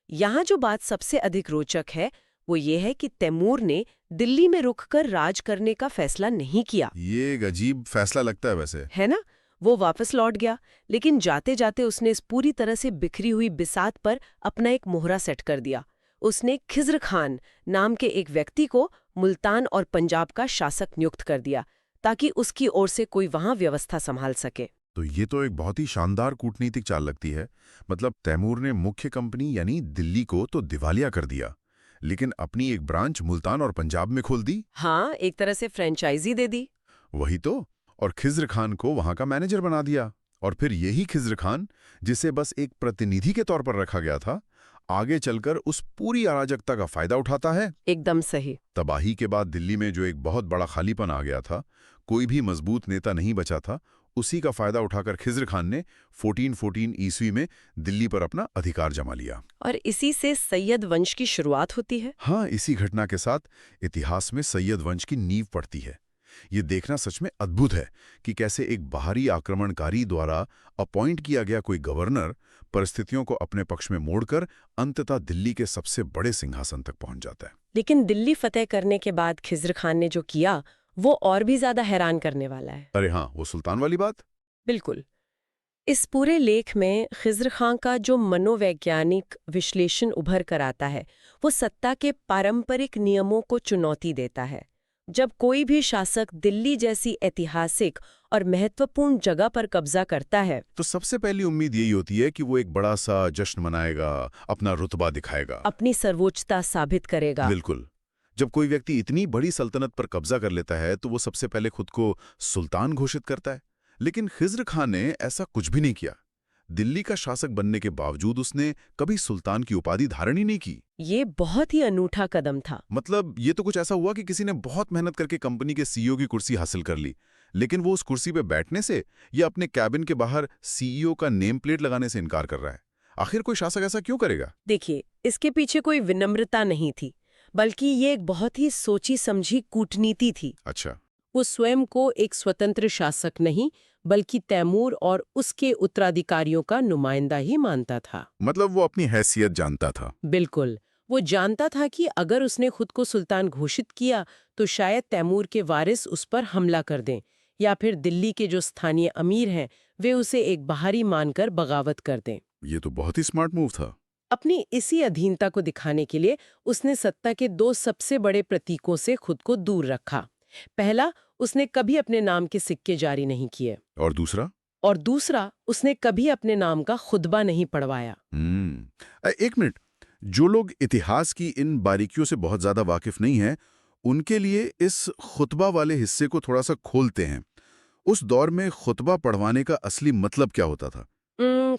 यहाँ जो बात सबसे अधिक रोचक है वो ये है कि तैमूर ने दिल्ली में रुककर राज करने का फैसला नहीं किया। ये एक अजीब फैसला लगता है वैसे। है ना? वो वापस लौट गया, लेकिन जाते जाते उसने इस पूरी तरह से बिखरी हुई बिसात पर अपना एक मोहरा सेट कर दिया। उसने खिज्र खान नाम के एक व्यक्ति को मुल्तान और पंजाब का शासक नियुक्त कर दिया ताकि उसकी ओर से कोई वहां व्यवस्था संभाल सके। तो ये तो एक बहुत ही शानदार कूटनीतिक चाल लगती है। मतलब तैमूर ने मुख्य कंपनी यानी दिल्ली को तो दिवालिया कर दिया, लेकिन अपनी एक ब्रांच मुल्तान और पंजाब में खोल दी। हाँ, एक तरह से फ्रेंचाइजी दे दी। वही तो। और खिज्र खान को वहां का मैनेजर बना दिया। और फिर यही खिज्र खान, जिसे बस एक प्रतिनिधि के तौर पर रखा गया था, आगे चलकर उस पूरी अराजकता का फायदा उठाता है। एकदम सही। तबाही के बाद दिल्ली में जो एक बहुत बड़ा खालीपन आ गया था, कोई भी मजबूत नेता नहीं बचा था, उसी का फायदा उठाकर खिज्र खान ने 1414 ईस्वी में दिल्ली पर अपना अधिकार जमा लिया। और इसी से सैयद वंश की शुरुआत होती है। हाँ, इसी घटना के साथ इतिहास में सैयद वंश की नींव पड़ती है। ये देखना सच में अद्भुत है कि कैसे एक बाहरी आक्रमणकारी द्वारा अपॉइंट किया गया कोई गवर्नर परिस्थितियों को अपने पक्ष में मोड़कर अंततः दिल्ली के सबसे बड़े सिंहासन तक पहुंच जाता है। लेकिन दिल्ली फतेह करने के बाद खिज्र खान ने जो किया वो और भी ज्यादा हैरान करने वाला है। अरे हाँ, वो सुल्तान वाली बात। बिल्कुल। इस पूरे लेख में खिज्र खान का जो मनोवैज्ञानिक विश्लेषण उभर कर आता है वो सत्ता के पारंपरिक नियमों को चुनौती देता है। जब कोई भी शासक दिल्ली जैसी ऐतिहासिक और महत्वपूर्ण जगह पर कब्जा करता है तो सबसे पहली उम्मीद यही होती है कि वो एक बड़ा सा जश्न मनाएगा, अपना रुतबा दिखाएगा, अपनी सर्वोच्चता साबित करेगा। बिल्कुल। जब कोई व्यक्ति इतनी बड़ी सल्तनत पर कब्जा कर लेता है तो वो सबसे पहले खुद को सुल्तान घोषित करता है। लेकिन खिज्र खान ने ऐसा कुछ भी नहीं किया। दिल्ली का शासक बनने के बावजूद उसने कभी सुल्तान की उपाधि धारण ही नहीं की। ये बहुत ही अनूठा कदम था। मतलब ये तो कुछ ऐसा हुआ कि किसी ने बहुत मेहनत करके कंपनी के सीईओ की कुर्सी हासिल कर ली, लेकिन वो उस कुर्सी पे बैठने से या अपने कैबिन के बाहर सीईओ का नेम प्लेट लगाने से इनकार कर रहा है। आखिर कोई शासक ऐसा क्यों करेगा? देखिए, इसके पीछे कोई विनम्रता नहीं थी, बल्कि ये एक बहुत ही सोची समझी कूटनीति थी। अच्छा। वो स्वयं को एक स्वतंत्र शासक नहीं बल्कि तैमूर और उसके उत्तराधिकारियों का नुमाइंदा ही मानता था। मतलब वो अपनी हैसियत जानता था। बिल्कुल। वो जानता था कि अगर उसने खुद को सुल्तान घोषित किया तो शायद तैमूर के वारिस उस पर हमला कर दें या फिर दिल्ली के जो स्थानीय अमीर हैं वे उसे एक बाहरी मानकर बगावत कर दें। ये तो बहुत ही स्मार्ट मूव था। अपनी इसी अधीनता को दिखाने के लिए उसने सत्ता के दो सबसे बड़े प्रतीकों से खुद को दूर रखा। पहला, उसने कभी अपने नाम के सिक्के जारी नहीं किए। और दूसरा? और दूसरा, उसने कभी अपने नाम का खुतबा नहीं पढ़वाया। एक मिनट, जो लोग इतिहास की इन बारीकियों से बहुत ज्यादा वाकिफ नहीं हैं, उनके लिए इस खुतबा वाले हिस्से को थोड़ा सा खोलते हैं। उस दौर में खुतबा पढ़वाने का असली मतलब क्या होता था?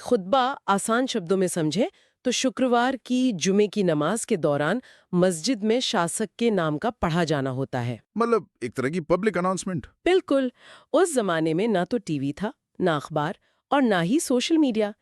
खुतबा आसान शब्दों में समझे तो शुक्रवार की जुमे की नमाज के दौरान मस्जिद में शासक के नाम का पढ़ा जाना होता है। मतलब एक तरह की पब्लिक अनाउंसमेंट। बिल्कुल। उस जमाने में ना तो टीवी था, ना अखबार और ना ही सोशल मीडिया।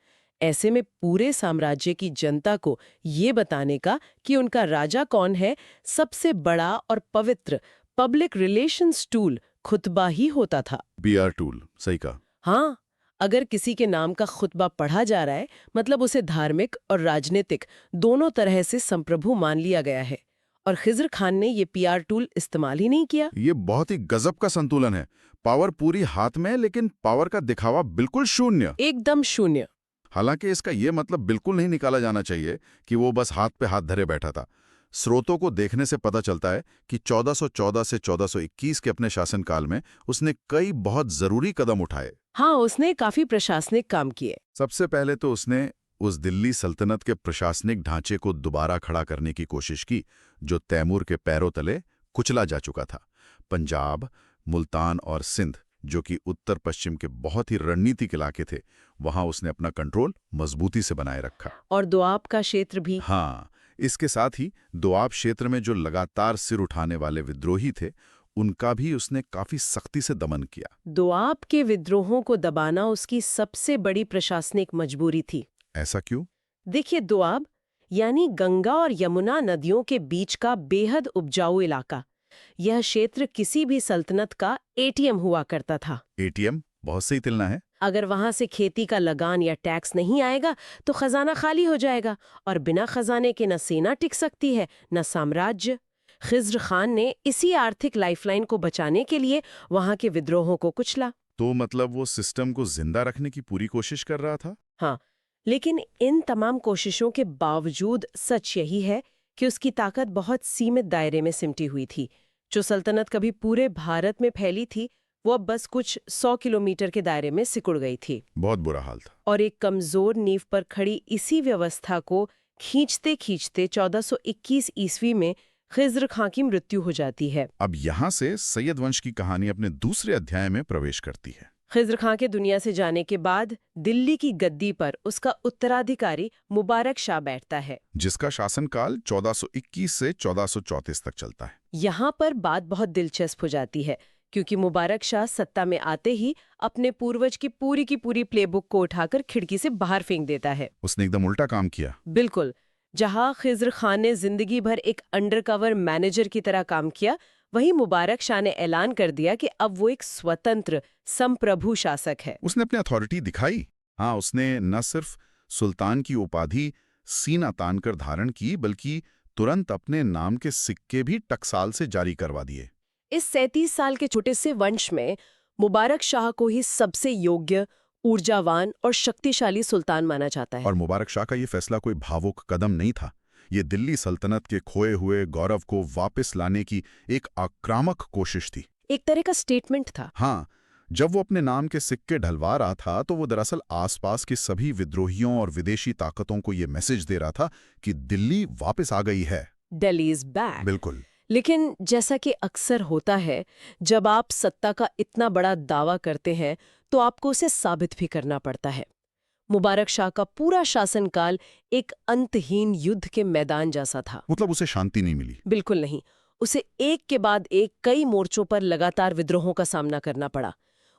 ऐसे में पूरे साम्राज्य की जनता को ये बताने का कि उनका राजा कौन है, सबसे बड़ा और पवित्र पब्लिक रिलेशंस टूल खुतबा ही होता था। PR टूल, सही कहा। हाँ, अगर किसी के नाम का खुतबा पढ़ा जा रहा है मतलब उसे धार्मिक और राजनीतिक दोनों तरह से संप्रभु मान लिया गया है। और खिज्र खान ने ये PR टूल इस्तेमाल ही नहीं किया। ये बहुत ही गजब का संतुलन है। पावर पूरी हाथ में, लेकिन पावर का दिखावा बिल्कुल शून्य। एकदम शून्य। हालांकि इसका यह मतलब बिल्कुल नहीं निकाला जाना चाहिए कि वो बस हाथ पे हाथ धरे बैठा था। स्रोतों को देखने से पता चलता है कि 1414 से 1421 के अपने शासनकाल में उसने कई बहुत जरूरी कदम उठाए। हाँ, उसने काफी प्रशासनिक काम किए। सबसे पहले तो उसने उस दिल्ली सल्तनत के प्रशासनिक ढांचे को दोबारा खड़ा करने की कोशिश की जो तैमूर के पैरों तले कुचला जा चुका था। पंजाब, मुल्तान और सिंध, जो कि उत्तर पश्चिम के बहुत ही रणनीतिक इलाके थे, वहां उसने अपना कंट्रोल मजबूती से बनाए रखा। और दोआब का क्षेत्र भी। हाँ, इसके साथ ही दोआब क्षेत्र में जो लगातार सिर उठाने वाले विद्रोही थे, उनका भी उसने काफी सख्ती से दमन किया। दोआब के विद्रोहों को दबाना उसकी सबसे बड़ी प्रशासनिक मजबूरी थी। ऐसा क्यों? देखिए, दोआब यानी गंगा और यमुना नदियों के बीच का बेहद उपजाऊ इलाका। यह क्षेत्र किसी भी सल्तनत का एटीएम हुआ करता था। एटीएम बहुत सही तुलना है। अगर वहां से खेती का लगान या टैक्स नहीं आएगा तो खजाना खाली हो जाएगा, और बिना खजाने के न सेना टिक सकती है न साम्राज्य। खिज्र खान ने इसी आर्थिक लाइफलाइन को बचाने के लिए वहां के विद्रोहों को कुचला। तो मतलब वो सिस्टम को जिंदा रखने की पूरी कोशिश कर रहा था। हाँ, लेकिन इन तमाम कोशिशों के बावजूद सच यही है कि उसकी ताकत बहुत सीमित दायरे में सिमटी हुई थी। जो सल्तनत कभी पूरे भारत में फैली थी, वो अब बस कुछ 100 किलोमीटर के दायरे में सिकुड़ गई थी। बहुत बुरा हाल था। और एक कमजोर नींव पर खड़ी इसी व्यवस्था को खींचते खींचते 1421 ईस्वी में खिज्र खां की मृत्यु हो जाती है। अब यहाँ से सैयद वंश की कहानी अपने दूसरे अध्याय में प्रवेश करती है। खिज्र खां के दुनिया से जाने के बाद दिल्ली की गद्दी पर उसका उत्तराधिकारी मुबारक शाह बैठता है, जिसका शासनकाल 1421 से 1434 तक चलता है। यहाँ पर बात बहुत दिलचस्प हो जाती है, क्योंकि मुबारक शाह सत्ता में आते ही अपने पूर्वज की पूरी प्लेबुक को उठाकर खिड़की से बाहर फेंक देता है। उसने एकदम उल्टा काम किया। बिल्कुल। जहां खिज्र खान ने जिंदगी भर एक अंडरकवर मैनेजर की तरह काम किया, वहीं मुबारक शाह ने ऐलान कर दिया कि अब वो एक स्वतंत्र संप्रभु शासक है। उसने अपनी अथॉरिटी दिखाई। हाँ, उसने न सिर्फ सुल्तान की उपाधि सीना तान कर धारण की, बल्कि तुरंत अपने नाम के सिक्के भी टकसाल से जारी करवा दिए। इस 37 साल के छोटे से वंश में मुबारक शाह को ही सबसे योग्य, ऊर्जावान और शक्तिशाली सुल्तान माना जाता है। और मुबारक शाह का ये फैसला कोई भावुक कदम नहीं था। ये दिल्ली सल्तनत के खोए हुए गौरव को वापस लाने की एक आक्रामक कोशिश थी। एक तरह का स्टेटमेंट था। हाँ, जब वो अपने नाम के सिक्के ढलवा रहा था तो वो दरअसल आसपास के सभी विद्रोहियों और विदेशी ताकतों को ये मैसेज दे रहा था कि दिल्ली वापस आ गई है। Delhi is back. बिल्कुल। लेकिन जैसा कि अक्सर होता है, जब आप सत्ता का इतना बड़ा दावा करते हैं तो आपको उसे साबित भी करना पड़ता है। मुबारक शाह का पूरा शासनकाल एक अंतहीन युद्ध के मैदान जैसा था। मतलब उसे शांति नहीं मिली। बिल्कुल नहीं। उसे एक के बाद एक कई मोर्चों पर लगातार विद्रोहों का सामना करना पड़ा।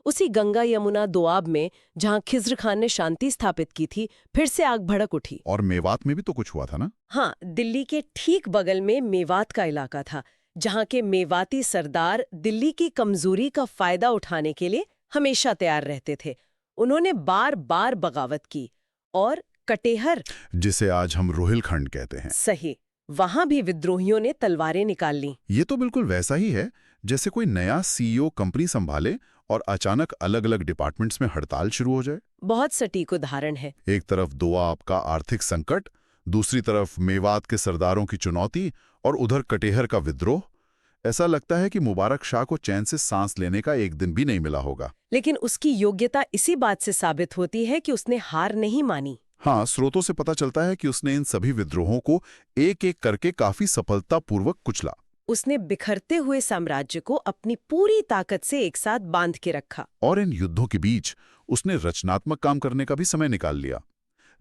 उसी गंगा यमुना दोआब में जहां खिज्र खान ने शांति स्थापित की थी, फिर से आग भड़क उठी। और मेवात में भी तो कुछ हुआ था ना? हाँ, दिल्ली के ठीक बगल में मेवात का इलाका था, जहां के मेवाती सरदार दिल्ली की कमजोरी का फायदा उठाने के लिए हमेशा तैयार रहते थे। उन्होंने बार बार बगावत की और कटेहर, जिसे आज हम रोहिलखंड कहते हैं, सही, वहां भी विद्रोहियों ने तलवारें निकाल लीं। ये तो बिल्कुल वैसा ही है जैसे कोई नया सीईओ कंपनी संभाले और अचानक अलग अलग डिपार्टमेंट्स में हड़ताल शुरू हो जाए। बहुत सटीक उदाहरण है। एक तरफ दोआब का आर्थिक संकट, दूसरी तरफ मेवात के सरदारों की चुनौती और उधर कटेहर का विद्रोह। ऐसा लगता है कि मुबारक शाह को चैन से सांस लेने का एक दिन भी नहीं मिला होगा। लेकिन उसकी योग्यता इसी बात से साबित होती है कि उसने हार नहीं मानी। हाँ, स्रोतों से पता चलता है कि उसने इन सभी विद्रोहों को एक एक करके काफी सफलतापूर्वक कुचला। उसने बिखरते हुए साम्राज्य को अपनी पूरी ताकत से एक साथ बांध के रखा। और इन युद्धों के बीच उसने रचनात्मक काम करने का भी समय निकाल लिया।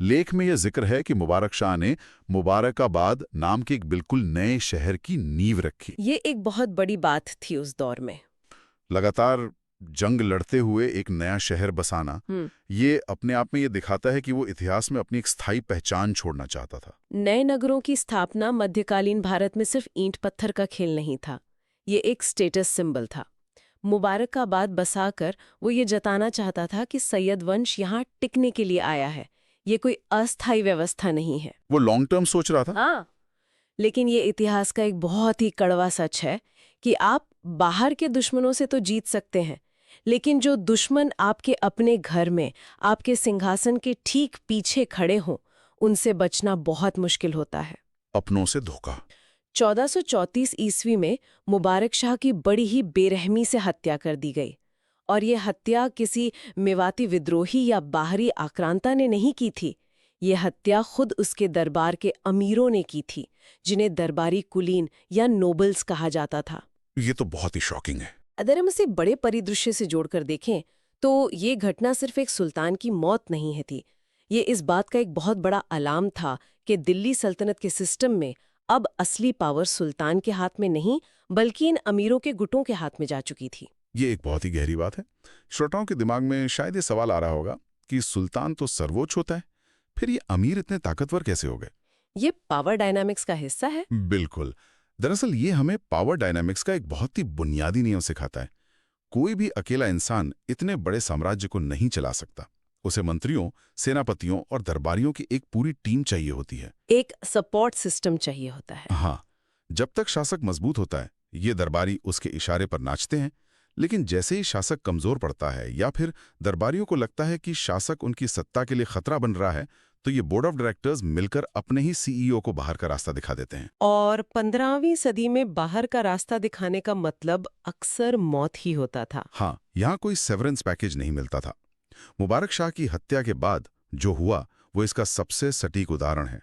लेख में यह जिक्र है कि मुबारक शाह ने मुबारकाबाद नाम के एक बिल्कुल नए शहर की नींव रखी। ये एक बहुत बड़ी बात थी उस दौर में। लगातार जंग लड़ते हुए एक नया शहर बसाना, ये अपने आप में ये दिखाता है कि वो इतिहास में अपनी एक स्थायी पहचान छोड़ना चाहता था। नए नगरों की स्थापना मध्यकालीन भारत में सिर्फ ईंट पत्थर का खेल नहीं था, ये एक स्टेटस सिंबल था। मुबारकाबाद बसाकर वो ये जताना चाहता था कि सैयद वंश यहाँ टिकने के लिए आया है, ये कोई अस्थायी व्यवस्था नहीं है। वो लॉन्ग टर्म सोच रहा था। हाँ, लेकिन ये इतिहास का एक बहुत ही कड़वा सच है कि आप बाहर के दुश्मनों से तो जीत सकते हैं, लेकिन जो दुश्मन आपके अपने घर में, आपके सिंहासन के ठीक पीछे खड़े हों, उनसे बचना बहुत मुश्किल होता है। अपनों से धोखा। 1434 ईस्वी में मुबारक शाह की बड़ी ही बेरहमी से हत्या कर दी गई, और ये हत्या किसी मेवाती विद्रोही या बाहरी आक्रांता ने नहीं की थी। ये हत्या खुद उसके दरबार के अमीरों ने की थी, जिन्हें दरबारी कुलीन या नोबल्स कहा जाता था। ये तो बहुत ही शॉकिंग है। अगर हम इसे बड़े परिदृश्य से जोड़कर देखें तो ये घटना सिर्फ एक सुल्तान की मौत नहीं है थी। ये इस बात का एक बहुत बड़ा अलार्म था कि दिल्ली सल्तनत के सिस्टम में अब असली पावर सुल्तान के हाथ में नहीं, बल्कि इन अमीरों के गुटों के हाथ में जा चुकी थी। ये एक बहुत ही गहरी बात है। श्रोताओं के दिमाग में शायद ये सवाल आ रहा होगा कि सुल्तान तो सर्वोच्च होता है, फिर ये अमीर इतने ताकतवर कैसे हो गए? ये पावर डायनामिक्स का हिस्सा है। बिल्कुल। दरअसल ये हमें पावर डायनामिक्स का एक बहुत ही बुनियादी नियम सिखाता है। कोई भी अकेला इंसान इतने बड़े साम्राज्य को नहीं चला सकता। उसे मंत्रियों, सेनापतियों और दरबारियों की एक पूरी टीम चाहिए होती है। एक सपोर्ट सिस्टम चाहिए होता है। हाँ, जब तक शासक मजबूत होता है, ये दरबारी उसके इशारे पर नाचते हैं। लेकिन जैसे ही शासक कमजोर पड़ता है या फिर दरबारियों को लगता है कि शासक उनकी सत्ता के लिए खतरा बन रहा है, तो ये बोर्ड ऑफ डायरेक्टर्स मिलकर अपने ही सीईओ को बाहर का रास्ता दिखा देते हैं। और 15वीं सदी में बाहर का रास्ता दिखाने का मतलब अक्सर मौत ही होता था। हाँ, यहाँ कोई सेवरेंस पैकेज नहीं मिलता था। मुबारक शाह की हत्या के बाद जो हुआ वो इसका सबसे सटीक उदाहरण है।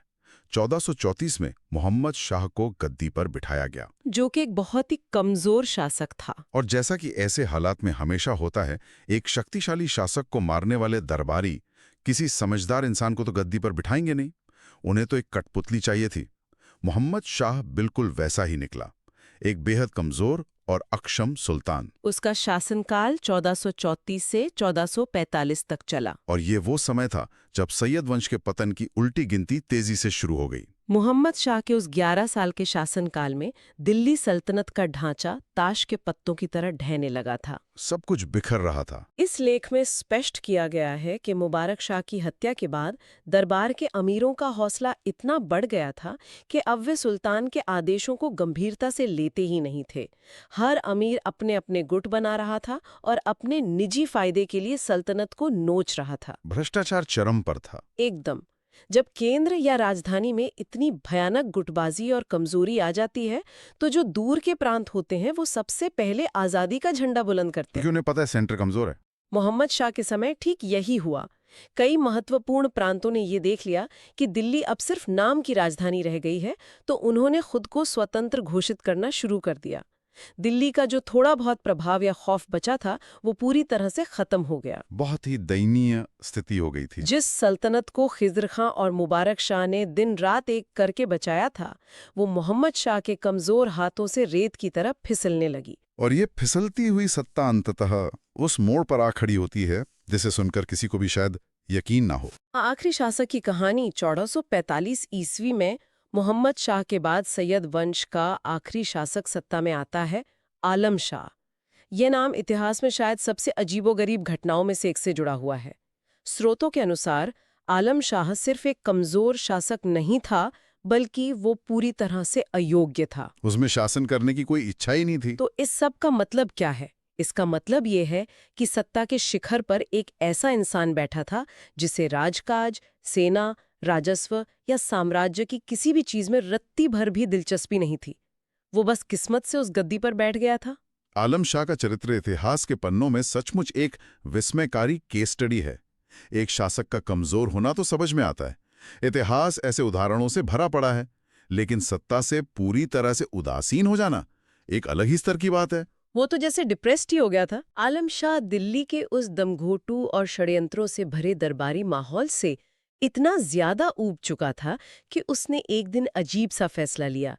1434 में मोहम्मद शाह को गद्दी पर बिठाया गया, जो कि एक बहुत ही कमजोर शासक था। और जैसा कि ऐसे हालात में हमेशा होता है, एक शक्तिशाली शासक को मारने वाले दरबारी किसी समझदार इंसान को तो गद्दी पर बिठाएंगे नहीं। उन्हें तो एक कठपुतली चाहिए थी। मोहम्मद शाह बिल्कुल वैसा ही निकला, एक बेहद कमजोर और अक्षम सुल्तान। उसका शासनकाल 1434 से 1445 तक चला। और ये वो समय था जब सैयद वंश के पतन की उल्टी गिनती तेजी से शुरू हो गई। मोहम्मद शाह के उस 11 साल के शासनकाल में दिल्ली सल्तनत का ढांचा ताश के पत्तों की तरह ढहने लगा था। सब कुछ बिखर रहा था। इस लेख में स्पष्ट किया गया है कि मुबारक शाह की हत्या के बाद दरबार के अमीरों का हौसला इतना बढ़ गया था कि अब वे सुल्तान के आदेशों को गंभीरता से लेते ही नहीं थे। हर अमीर अपने अपने गुट बना रहा था और अपने निजी फायदे के लिए सल्तनत को नोच रहा था। भ्रष्टाचार चरम पर था। एकदम। जब केंद्र या राजधानी में इतनी भयानक गुटबाजी और कमजोरी आ जाती है, तो जो दूर के प्रांत होते हैं वो सबसे पहले आजादी का झंडा बुलंद करते हैं। क्योंकि उन्हें पता है सेंटर कमजोर है। मोहम्मद शाह के समय ठीक यही हुआ। कई महत्वपूर्ण प्रांतों ने ये देख लिया कि दिल्ली अब सिर्फ नाम की राजधानी रह गई है, तो उन्होंने खुद को स्वतंत्र घोषित करना शुरू कर दिया। दिल्ली का जो थोड़ा बहुत प्रभाव या खौफ बचा था, वो पूरी तरह से खत्म हो गया। बहुत ही दयनीय स्थिति हो गई थी। जिस सल्तनत को खिज़र खां और मुबारक शाह ने दिन रात एक करके बचाया था, वो मोहम्मद शाह के कमजोर हाथों से रेत की तरह फिसलने लगी। और ये फिसलती हुई सत्ता अंततः उस मोड़ पर आ खड़ी होती है जिसे सुनकर किसी को भी शायद यकीन ना हो। आखिरी शासक की कहानी 1445 ईस्वी में मोहम्मद शाह के बाद सैयद वंश का आखिरी शासक सत्ता में आता है, आलम शाह। यह नाम इतिहास में शायद सबसे अजीबोगरीब घटनाओं में से एक से जुड़ा हुआ है। स्रोतों के अनुसार आलम शाह सिर्फ एक कमजोर शासक नहीं था, बल्कि वो पूरी तरह से अयोग्य था। उसमें शासन करने की कोई इच्छा ही नहीं थी। तो इस सब का मतलब क्या है? इसका मतलब ये है कि सत्ता के शिखर पर एक ऐसा इंसान बैठा था जिसे राजकाज, सेना, राजस्व या साम्राज्य की किसी भी चीज में रत्ती भर भी दिलचस्पी नहीं थी। वो बस किस्मत से उस गद्दी पर बैठ गया था। आलम शाह का चरित्र इतिहास के पन्नों में सचमुच एक विस्मयकारी केस स्टडी है। एक शासक का कमजोर होना तो समझ में आता है, इतिहास ऐसे उदाहरणों से भरा पड़ा है, लेकिन सत्ता से पूरी तरह से उदासीन हो जाना एक अलग ही स्तर की बात है। वो तो जैसे डिप्रेस्ड ही हो गया था। आलम शाह दिल्ली के उस दमघोटू और षड्यंत्रों से भरे दरबारी माहौल से इतना ज्यादा ऊब चुका था कि उसने एक दिन अजीब सा फैसला लिया।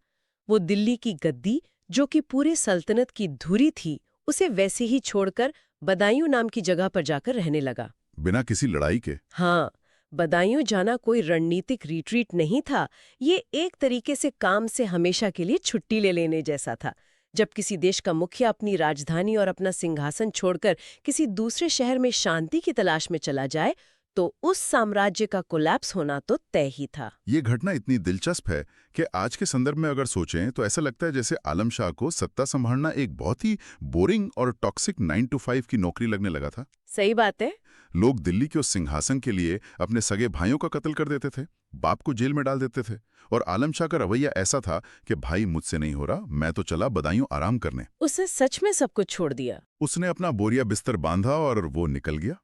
वो दिल्ली की गद्दी, जो कि पूरे सल्तनत की धुरी थी, उसे वैसे ही छोड़कर बदायूं नाम की जगह पर जाकर रहने लगा। बिना किसी लड़ाई के? हाँ, बदायूं जाना कोई रणनीतिक रिट्रीट नहीं था। ये एक तरीके से काम से हमेशा के लिए छुट्टी ले लेने जैसा था। जब किसी देश का मुखिया अपनी राजधानी और अपना सिंहासन छोड़कर किसी दूसरे शहर में शांति की तलाश में चला जाए, तो उस साम्राज्य का कोलैप्स होना तो तय ही था। ये घटना इतनी दिलचस्प है कि आज के संदर्भ में अगर सोचें तो ऐसा लगता है जैसे आलम शाह को सत्ता संभालना एक बहुत ही बोरिंग और टॉक्सिक 9 to 5 की नौकरी लगने लगा था। सही बात है। लोग दिल्ली के उस सिंहासन के लिए अपने सगे भाइयों का कत्ल कर देते थे, बाप को जेल में डाल देते थे, और आलम शाह का रवैया ऐसा था कि भाई मुझसे नहीं हो रहा, मैं तो चला बदायूं आराम करने। उसने सच में सब कुछ छोड़ दिया। उसने अपना बोरिया बिस्तर बांधा और वो निकल गया।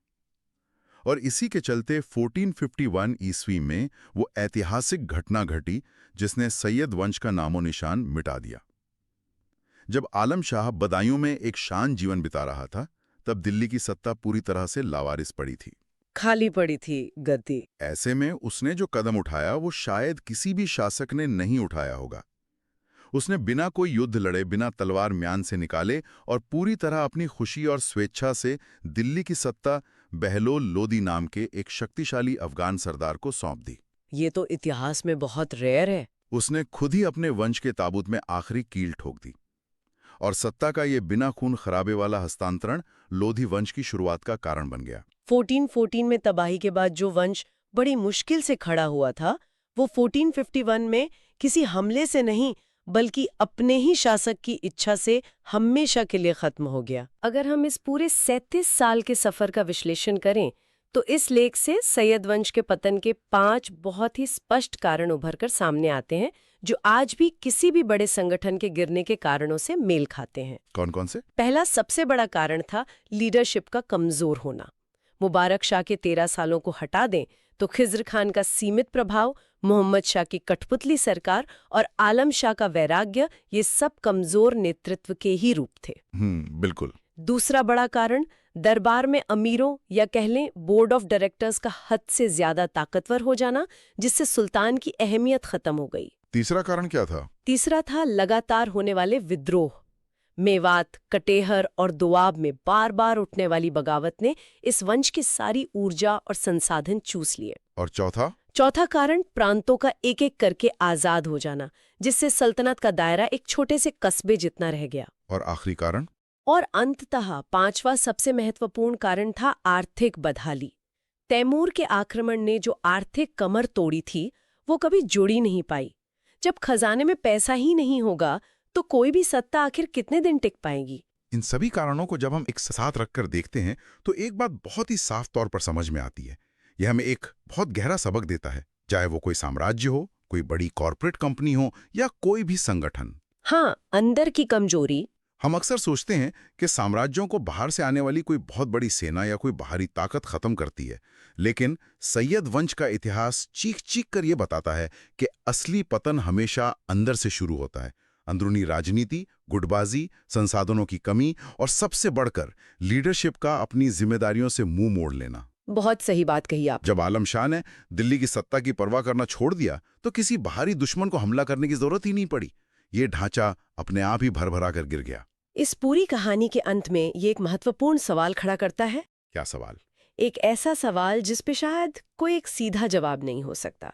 और इसी के चलते 1451 ईस्वी में वो ऐतिहासिक घटना घटी जिसने सैयद वंश का नामो निशान मिटा दिया। जब आलम शाह बदायूं में एक शान जीवन बिता रहा था, तब दिल्ली की सत्ता पूरी तरह से लावारिस पड़ी थी, खाली पड़ी थी गद्दी। ऐसे में उसने जो कदम उठाया वो शायद किसी भी शासक ने नहीं उठाया होगा। उसने बिना कोई युद्ध लड़े, बिना तलवार म्यान से निकाले और पूरी तरह अपनी खुशी और स्वेच्छा से दिल्ली की सत्ता बहलोल लोदी नाम के एक शक्तिशाली अफगान सरदार को सौंप दी। ये तो इतिहास में बहुत रेयर है। उसने खुद ही अपने वंश के ताबूत में आखिरी कील ठोक दी, और सत्ता का ये बिना खून खराबे वाला हस्तांतरण लोधी वंश की शुरुआत का कारण बन गया। 1414 में तबाही के बाद जो वंश बड़ी मुश्किल से खड़ा हुआ था, वो 1451 में किसी हमले से नहीं बल्कि अपने ही शासक की इच्छा से हमेशा के लिए खत्म हो गया। अगर हम इस पूरे 37 साल के सफर का विश्लेषण करें तो इस लेख से सैयद वंश के पतन के 5 बहुत ही स्पष्ट कारण उभरकर सामने आते हैं, जो आज भी किसी भी बड़े संगठन के गिरने के कारणों से मेल खाते हैं। कौन कौन से? पहला सबसे बड़ा कारण था लीडरशिप का कमजोर होना। मुबारक शाह के 13 सालों को हटा दें तो खिज़्र खान का सीमित प्रभाव, मोहम्मद शाह की कठपुतली सरकार और आलम शाह का वैराग्य, ये सब कमजोर नेतृत्व के ही रूप थे। बिल्कुल। दूसरा बड़ा कारण दरबार में अमीरों या कह लें बोर्ड ऑफ डायरेक्टर्स का हद से ज्यादा ताकतवर हो जाना, जिससे सुल्तान की अहमियत खत्म हो गई। तीसरा कारण क्या था? तीसरा था लगातार होने वाले विद्रोह। मेवात, कटेहर और दोआब में बार बार उठने वाली बगावत ने इस वंश की सारी ऊर्जा और संसाधन चूस लिए। और चौथा? चौथा कारण प्रांतों का एक एक करके आजाद हो जाना, जिससे सल्तनत का दायरा एक छोटे से कस्बे जितना रह गया। और आखिरी कारण? और अंततः पांचवा सबसे महत्वपूर्ण कारण था आर्थिक बदहाली। तैमूर के आक्रमण ने जो आर्थिक कमर तोड़ी थी, वो कभी जुड़ी नहीं पाई। जब खजाने में पैसा ही नहीं होगा तो कोई भी सत्ता आखिर कितने दिन टिक पाएगी? इन सभी कारणों को जब हम एक साथ रखकर देखते हैं तो एक बात बहुत ही साफ तौर पर समझ में आती है। यह हमें एक बहुत गहरा सबक देता है, चाहे वो कोई साम्राज्य हो, कोई बड़ी कॉरपोरेट कंपनी हो या कोई भी संगठन। हाँ, अंदर की कमजोरी। हम अक्सर सोचते हैं कि साम्राज्यों को बाहर से आने वाली कोई बहुत बड़ी सेना या कोई बाहरी ताकत खत्म करती है, लेकिन सैयद वंश का इतिहास चीख चीख कर यह बताता है कि असली पतन हमेशा अंदर से शुरू होता है। अंदरूनी राजनीति, गुटबाजी, संसाधनों की कमी और सबसे बढ़कर लीडरशिप का अपनी जिम्मेदारियों से मुंह मोड़ लेना। बहुत सही बात कही आप। जब आलम शाह ने दिल्ली की सत्ता की परवाह करना छोड़ दिया तो किसी बाहरी दुश्मन को हमला करने की जरूरत ही नहीं पड़ी। ये ढांचा अपने आप ही भरभरा कर गिर गया। इस पूरी कहानी के अंत में ये एक महत्वपूर्ण सवाल खड़ा करता है। क्या सवाल? एक ऐसा सवाल जिस पे शायद कोई एक सीधा जवाब नहीं हो सकता।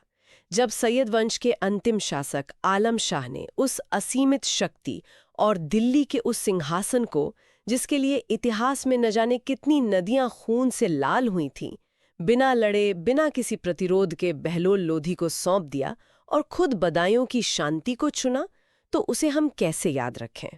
जब सैयद वंश के अंतिम शासक आलम शाह ने उस असीमित शक्ति और दिल्ली के उस सिंहासन को, जिसके लिए इतिहास में न जाने कितनी नदियां खून से लाल हुई थीं, बिना लड़े, बिना किसी प्रतिरोध के बहलोल लोधी को सौंप दिया और खुद बदायूं की शांति को चुना, तो उसे हम कैसे याद रखें?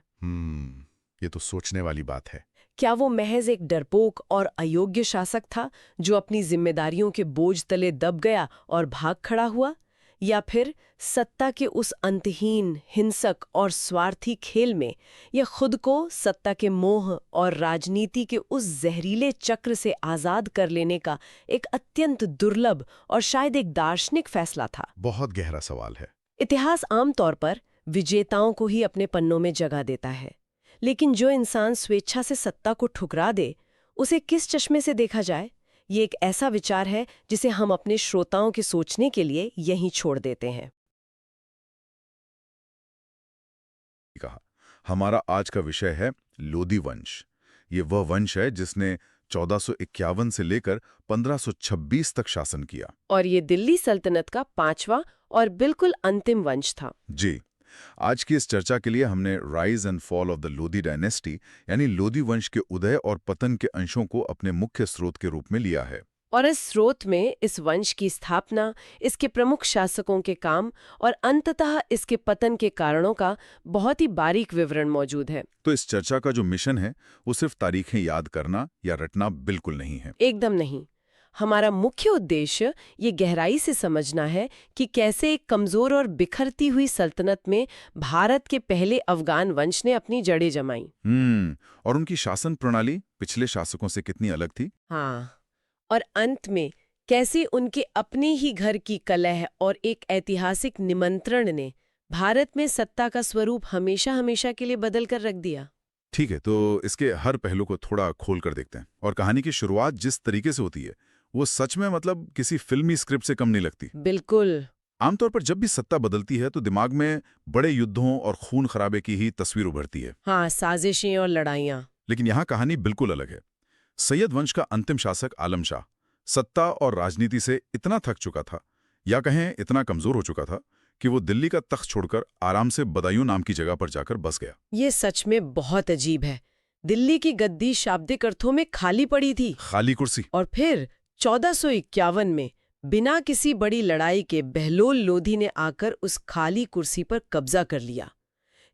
ये तो सोचने वाली बात है। क्या वो महज एक डरपोक और अयोग्य शासक था जो अपनी जिम्मेदारियों के बोझ तले दब गया और भाग खड़ा हुआ, या फिर सत्ता के उस अंतहीन, हिंसक और स्वार्थी खेल में यह खुद को सत्ता के मोह और राजनीति के उस जहरीले चक्र से आजाद कर लेने का एक अत्यंत दुर्लभ और शायद एक दार्शनिक फैसला था? बहुत गहरा सवाल है। इतिहास आमतौर पर विजेताओं को ही अपने पन्नों में जगह देता है, लेकिन जो इंसान स्वेच्छा से सत्ता को ठुकरा दे, उसे किस चश्मे से देखा जाए? ये एक ऐसा विचार है जिसे हम अपने श्रोताओं के सोचने के लिए यहीं छोड़ देते हैं। कहा, हमारा आज का विषय है लोधी वंश। ये वह वंश है जिसने 1451 से लेकर 1526 तक शासन किया, और ये दिल्ली सल्तनत का 5वां और बिल्कुल अंतिम वंश था। जी। आज की इस चर्चा के लिए हमने rise and fall of the Lodhi dynasty यानी लोधी वंश के उदय और पतन के अंशों को अपने मुख्य स्रोत के रूप में लिया है। और इस स्रोत में इस वंश की स्थापना, इसके प्रमुख शासकों के काम और अंततः इसके पतन के कारणों का बहुत ही बारीक विवरण मौजूद है। तो इस चर्चा का जो मिशन है वो सिर्फ तारीखें याद करना या रटना बिल्कुल नहीं है। एकदम नहीं। हमारा मुख्य उद्देश्य ये गहराई से समझना है कि कैसे एक कमजोर और बिखरती हुई सल्तनत में भारत के पहले अफगान वंश ने अपनी जड़ें जमाई। और उनकी शासन प्रणाली पिछले शासकों से कितनी अलग थी। हाँ, और अंत में कैसे उनके अपने ही घर की कलह और एक ऐतिहासिक निमंत्रण ने भारत में सत्ता का स्वरूप हमेशा हमेशा के लिए बदल कर रख दिया। ठीक है, तो इसके हर पहलू को थोड़ा खोल कर देखते हैं। और कहानी की शुरुआत जिस तरीके से होती है वो सच में मतलब किसी फिल्मी स्क्रिप्ट से कम नहीं लगती। बिल्कुल। आमतौर पर जब भी सत्ता बदलती है तो दिमाग में बड़े युद्धों और खून खराबे की ही तस्वीर उभरती है। हाँ, साजिशें और लड़ाइयाँ। लेकिन यहाँ कहानी बिल्कुल अलग है। सैयद वंश का अंतिम शासक आलम शाह सत्ता और राजनीति से इतना थक चुका था, या कहें इतना कमजोर हो चुका था, कि वो दिल्ली का तख्त छोड़कर आराम से बदायूं नाम की जगह पर जाकर बस गया। ये सच में बहुत अजीब है। दिल्ली की गद्दी शाब्दिक अर्थों में खाली पड़ी थी। खाली कुर्सी। और फिर 1451 में बिना किसी बड़ी लड़ाई के बहलोल लोधी ने आकर उस खाली कुर्सी पर कब्जा कर लिया।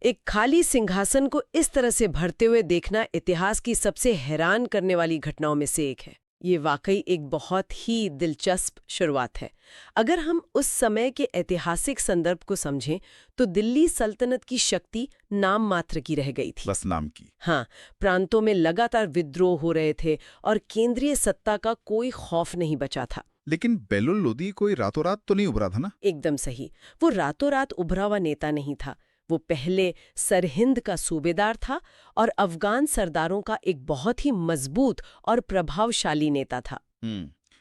एक खाली सिंहासन को इस तरह से भरते हुए देखना इतिहास की सबसे हैरान करने वाली घटनाओं में से एक है। ये वाकई एक बहुत ही दिलचस्प शुरुआत है। अगर हम उस समय के ऐतिहासिक संदर्भ को समझें तो दिल्ली सल्तनत की शक्ति नाम मात्र की रह गई थी। बस नाम की। हाँ, प्रांतों में लगातार विद्रोह हो रहे थे और केंद्रीय सत्ता का कोई खौफ नहीं बचा था। लेकिन बहलोल लोधी कोई रातों रात तो नहीं उभरा था ना? एकदम सही। वो रातों रात उभरा हुआ नेता नहीं था। वो पहले सरहिंद का सूबेदार था और अफगान सरदारों का एक बहुत ही मजबूत और प्रभावशाली नेता था।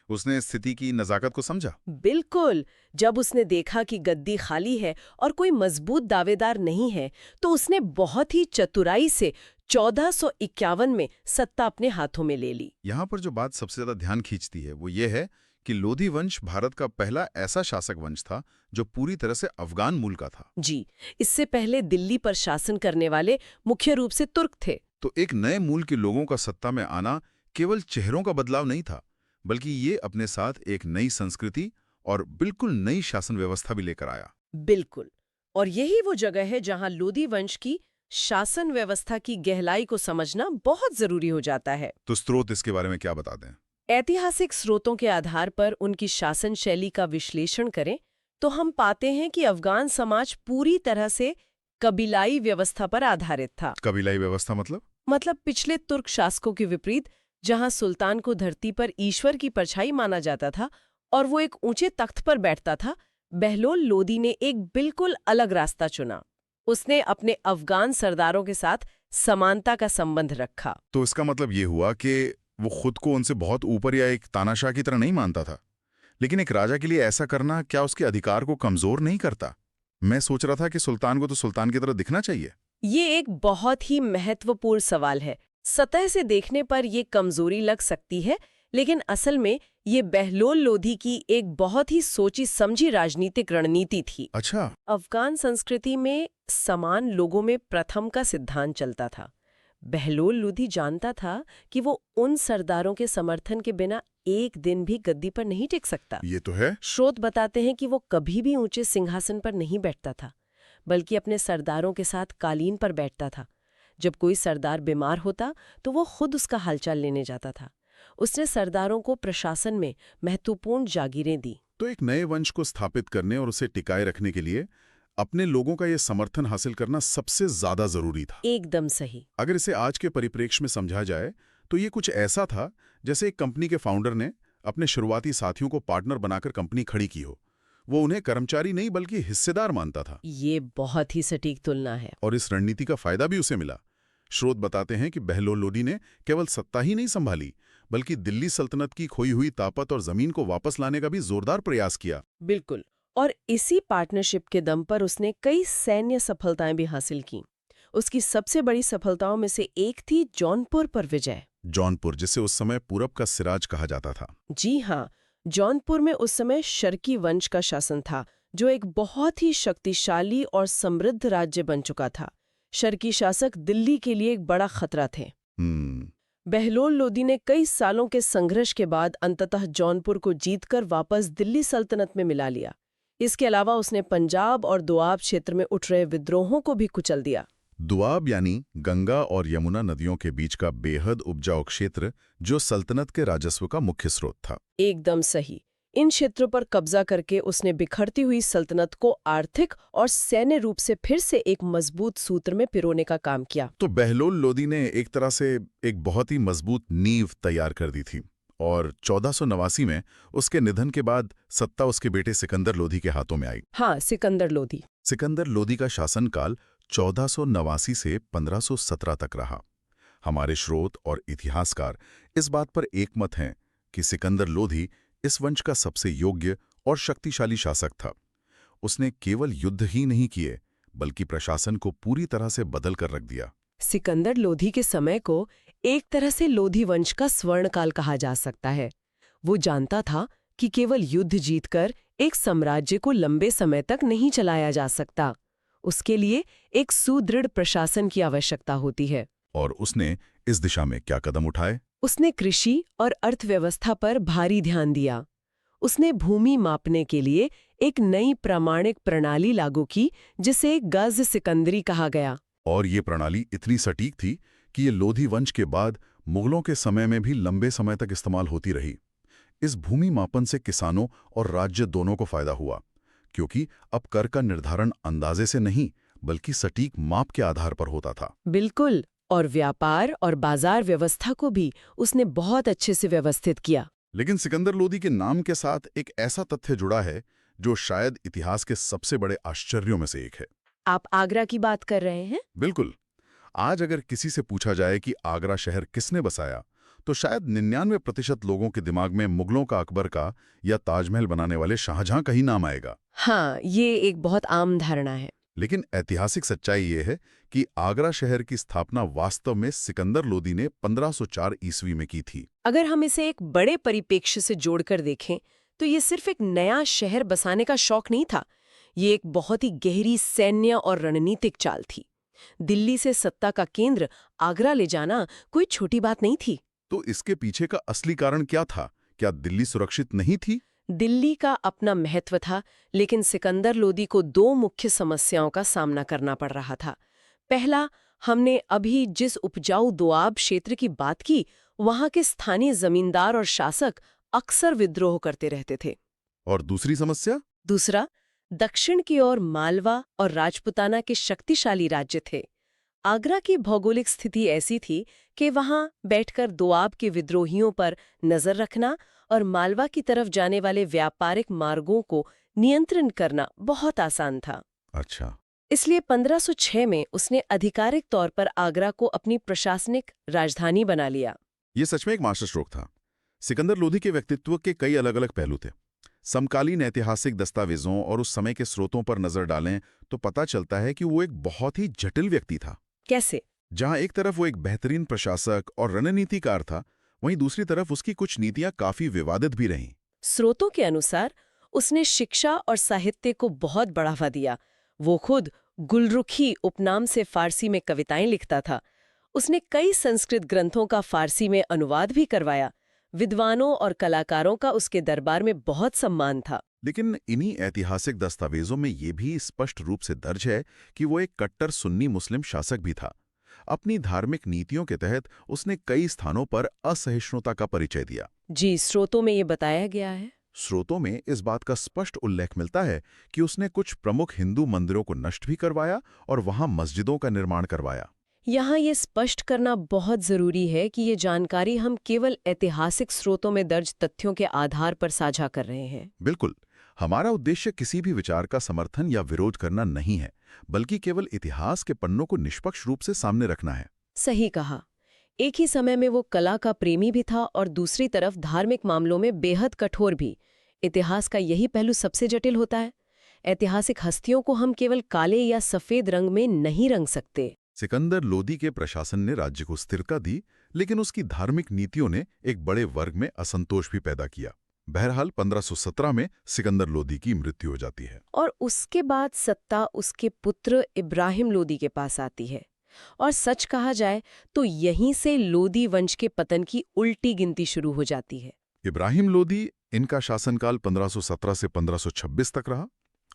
उसने स्थिति की नजाकत को समझा। बिल्कुल। जब उसने देखा कि गद्दी खाली है और कोई मजबूत दावेदार नहीं है, तो उसने बहुत ही चतुराई से 1451 में सत्ता अपने हाथों में ले ली। यहाँ पर जो बात सबसे ज्यादा ध्यान खींचती है वो ये है कि लोधी वंश भारत का पहला ऐसा शासक वंश था जो पूरी तरह से अफगान मूल का था। जी, इससे पहले दिल्ली पर शासन करने वाले मुख्य रूप से तुर्क थे। तो एक नए मूल के लोगों का सत्ता में आना केवल चेहरों का बदलाव नहीं था, बल्कि ये अपने साथ एक नई संस्कृति और बिल्कुल नई शासन व्यवस्था भी लेकर आया। बिल्कुल। और यही वो जगह है जहां लोधी वंश की शासन व्यवस्था की गहराई को समझना बहुत जरूरी हो जाता है। तो स्रोत इसके बारे में क्या बता दें? ऐतिहासिक स्रोतों के आधार पर उनकी शासन शैली का विश्लेषण करें तो हम पाते हैं कि अफगान समाज पूरी तरह से कबीलाई व्यवस्था पर आधारित था। कबीलाई व्यवस्था मतलब पिछले तुर्क शासकों के विपरीत, जहां सुल्तान को धरती पर ईश्वर की परछाई माना जाता था और वो एक ऊंचे तख्त पर बैठता था, बहलोल लोधी ने एक बिल्कुल अलग रास्ता चुना। उसने अपने अफगान सरदारों के साथ समानता का संबंध रखा। तो इसका मतलब ये हुआ कि वो खुद को उनसे बहुत ऊपर या एक तानाशाह की तरह नहीं मानता था। लेकिन एक राजा के लिए ऐसा करना क्या उसके अधिकार को कमजोर नहीं करता? मैं सोच रहा था कि सुल्तान को तो सुल्तान की तरह दिखना चाहिए। ये एक बहुत ही महत्वपूर्ण सवाल है। सतह से देखने पर ये कमजोरी लग सकती है, लेकिन असल में ये बहलोल लोधी की एक बहुत ही सोची समझी राजनीतिक रणनीति थी। अच्छा। अफगान संस्कृति में समान लोगों में प्रथम का सिद्धांत चलता था। बहलोल लोधी जानता था कि वो उन सरदारों के समर्थन के बिना एक दिन भी गद्दी पर नहीं टिक सकता। ये तो है। स्रोत बताते हैं कि वो कभी भी ऊंचे सिंहासन पर नहीं बैठता था, बल्कि अपने सरदारों के साथ कालीन पर बैठता था। जब कोई सरदार बीमार होता तो वो खुद उसका हालचाल लेने जाता था। उसने सरदारों को प्रशासन में महत्वपूर्ण जागीरें दी। तो एक नए वंश को स्थापित करने और उसे टिकाए रखने के लिए अपने लोगों का ये समर्थन हासिल करना सबसे ज्यादा जरूरी था। एकदम सही। अगर इसे आज के परिप्रेक्ष्य में समझा जाए तो ये कुछ ऐसा था जैसे एक कंपनी के फाउंडर ने अपने शुरुआती साथियों को पार्टनर बनाकर कंपनी खड़ी की हो। वो उन्हें कर्मचारी नहीं बल्कि हिस्सेदार मानता था। ये बहुत ही सटीक तुलना है। और इस रणनीति का फायदा भी उसे मिला। स्रोत बताते हैं कि बहलोल लोधी ने केवल सत्ता ही नहीं संभाली, बल्कि दिल्ली सल्तनत की खोई हुई ताकत और जमीन को वापस लाने का भी जोरदार प्रयास किया। बिल्कुल। और इसी पार्टनरशिप के दम पर उसने कई सैन्य सफलताएं भी हासिल की। उसकी सबसे बड़ी सफलताओं में से एक थी जौनपुर पर विजय। जौनपुर, जिसे उस समय पूरब का सिराज कहा जाता था। जी हाँ, जौनपुर में उस समय शर्की वंश का शासन था, जो एक बहुत ही शक्तिशाली और समृद्ध राज्य बन चुका था। शर्की शासक दिल्ली के लिए एक बड़ा खतरा थे। बहलोल लोदी ने कई सालों के संघर्ष के बाद अंततः जौनपुर को जीतकर वापस दिल्ली सल्तनत में मिला लिया। इसके अलावा उसने पंजाब और दोआब क्षेत्र में उठ रहे विद्रोहों को भी कुचल दिया। दुआब यानी गंगा और यमुना नदियों के बीच का बेहद उपजाऊ क्षेत्र जो सल्तनत के राजस्व का मुख्य स्रोत था। एकदम सही। इन क्षेत्रों पर कब्जा करके उसने बिखरती हुई सल्तनत को आर्थिक और सैन्य रूप से फिर से एक मजबूत सूत्र में पिरोने का काम किया। तो बहलोल लोदी ने एक तरह से एक बहुत ही मजबूत नींव तैयार कर दी थी और 1489 में उसके निधन के बाद सत्ता उसके बेटे सिकंदर लोदी के हाथों में आई। हाँ, सिकंदर लोदी। सिकंदर लोदी का शासनकाल 1489 से 1517 तक रहा। हमारे स्रोत और इतिहासकार इस बात पर एकमत हैं कि सिकंदर लोदी इस वंश का सबसे योग्य और शक्तिशाली शासक था। उसने केवल युद्ध ही नहीं किए बल्कि प्रशासन को पूरी तरह से बदल कर रख दिया। सिकंदर लोधी के समय को एक तरह से लोधी वंश का स्वर्णकाल कहा जा सकता है। वो जानता था कि केवल युद्ध जीतकर एक साम्राज्य को लंबे समय तक नहीं चलाया जा सकता। उसके लिए एक सुदृढ़ प्रशासन की आवश्यकता होती है। और उसने इस दिशा में क्या कदम उठाए? उसने कृषि और अर्थव्यवस्था पर भारी ध्यान दिया। उसने भूमि मापने के लिए एक नई प्रामाणिक प्रणाली लागू की जिसे गज सिकंदरी कहा गया। और ये प्रणाली इतनी सटीक थी कि ये लोधी वंश के बाद मुगलों के समय में भी लंबे समय तक इस्तेमाल होती रही। इस भूमि मापन से किसानों और राज्य दोनों को फायदा हुआ, क्योंकि अब कर का निर्धारण अंदाजे से नहीं बल्कि सटीक माप के आधार पर होता था। बिल्कुल। और व्यापार और बाजार व्यवस्था को भी उसने बहुत अच्छे से व्यवस्थित किया। लेकिन सिकंदर लोदी के नाम के साथ एक ऐसा तथ्य जुड़ा है जो शायद इतिहास के सबसे बड़े आश्चर्यों में से एक है। आप आगरा की बात कर रहे हैं? बिल्कुल। आज अगर किसी से पूछा जाए कि आगरा शहर किसने बसाया, तो शायद 99% लोगों के दिमाग में मुगलों का अकबर का या ताजमहल बनाने वाले शाहजहां का ही नाम आएगा। हाँ, ये एक बहुत आम धारणा है। लेकिन ऐतिहासिक सच्चाई ये है कि आगरा शहर की स्थापना वास्तव में सिकंदर लोदी ने 1504 ईस्वी में की थी। अगर हम इसे एक बड़े परिप्रेक्ष्य से जोड़कर देखें तो ये सिर्फ एक नया शहर बसाने का शौक नहीं था। ये एक बहुत ही गहरी सैन्य और रणनीतिक चाल थी। दिल्ली से सत्ता का केंद्र आगरा ले जाना कोई छोटी बात नहीं थी। तो इसके पीछे का असली कारण क्या था? क्या दिल्ली सुरक्षित नहीं थी? दिल्ली का अपना महत्व था, लेकिन सिकंदर लोदी को दो मुख्य समस्याओं का सामना करना पड़ रहा था। पहला, हमने अभी जिस उपजाऊ दोआब क्षेत्र की बात की, वहां के स्थानीय जमींदार और शासक अक्सर विद्रोह करते रहते थे। और दूसरी समस्या? दूसरा, दक्षिण की ओर मालवा और राजपुताना के शक्तिशाली राज्य थे। आगरा की भौगोलिक स्थिति ऐसी थी कि वहां बैठकर दोआब के विद्रोहियों पर नजर रखना और मालवा की तरफ जाने वाले व्यापारिक मार्गों को नियंत्रण करना बहुत आसान था। अच्छा। इसलिए 1506 में उसने आधिकारिक तौर पर आगरा को अपनी प्रशासनिक राजधानी बना लिया। ये सच में एक मास्टर स्ट्रोक था। सिकंदर लोदी के व्यक्तित्व के कई अलग अलग पहलू थे। समकालीन ऐतिहासिक दस्तावेजों और उस समय के स्रोतों पर नजर डालें तो पता चलता है कि वो एक बहुत ही जटिल व्यक्ति था। कैसे? जहां एक तरफ वो एक बेहतरीन प्रशासक और रणनीतिकार था, वहीं दूसरी तरफ उसकी कुछ नीतियां काफी विवादित भी रहीं। स्रोतों के अनुसार उसने शिक्षा और साहित्य को बहुत बढ़ावा दिया। वो खुद गुलरुखी उपनाम से फारसी में कविताएं लिखता था। उसने कई संस्कृत ग्रंथों का फारसी में अनुवाद भी करवाया। विद्वानों और कलाकारों का उसके दरबार में बहुत सम्मान था। लेकिन इन्हीं ऐतिहासिक दस्तावेजों में ये भी स्पष्ट रूप से दर्ज है कि वो एक कट्टर सुन्नी मुस्लिम शासक भी था। अपनी धार्मिक नीतियों के तहत उसने कई स्थानों पर असहिष्णुता का परिचय दिया। जी, स्रोतों में ये बताया गया है। स्रोतों में इस बात का स्पष्ट उल्लेख मिलता है कि उसने कुछ प्रमुख हिंदू मंदिरों को नष्ट भी करवाया और वहां मस्जिदों का निर्माण करवाया। यहाँ ये स्पष्ट करना बहुत जरूरी है कि ये जानकारी हम केवल ऐतिहासिक स्रोतों में दर्ज तथ्यों के आधार पर साझा कर रहे हैं। बिल्कुल। हमारा उद्देश्य किसी भी विचार का समर्थन या विरोध करना नहीं है, बल्कि केवल इतिहास के पन्नों को निष्पक्ष रूप से सामने रखना है। सही कहा। एक ही समय में वो कला का प्रेमी भी था और दूसरी तरफ धार्मिक मामलों में बेहद कठोर भी। इतिहास का यही पहलू सबसे जटिल होता है। ऐतिहासिक हस्तियों को हम केवल काले या सफेद रंग में नहीं रंग सकते। सिकंदर लोदी के प्रशासन ने राज्य को स्थिरता दी, लेकिन उसकी धार्मिक नीतियों ने एक बड़े वर्ग में असंतोष भी पैदा किया। बहरहाल 1517 में सिकंदर लोदी की मृत्यु हो जाती है और उसके बाद सत्ता उसके पुत्र इब्राहिम लोदी के पास आती है। और सच कहा जाए तो यहीं से लोदी वंश के पतन की उल्टी गिनती शुरू हो जाती है। इब्राहिम लोदी, इनका शासनकाल 1517 से 1526 तक रहा।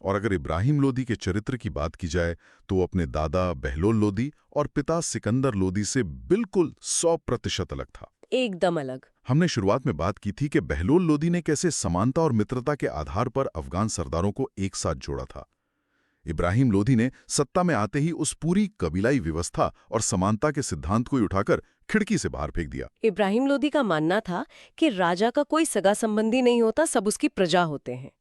और अगर इब्राहिम लोदी के चरित्र की बात की जाए तो वो अपने दादा बहलोल लोदी और पिता सिकंदर लोदी से बिल्कुल 100% अलग था। एकदम अलग। हमने शुरुआत में बात की थी कि बहलोल लोदी ने कैसे समानता और मित्रता के आधार पर अफगान सरदारों को एक साथ जोड़ा था। इब्राहिम लोदी ने सत्ता में आते ही उस पूरी कबीलाई व्यवस्था और समानता के सिद्धांत को ही उठाकर खिड़की से बाहर फेंक दिया। इब्राहिम लोदी का मानना था कि राजा का कोई सगा संबंधी नहीं होता, सब उसकी प्रजा होते हैं।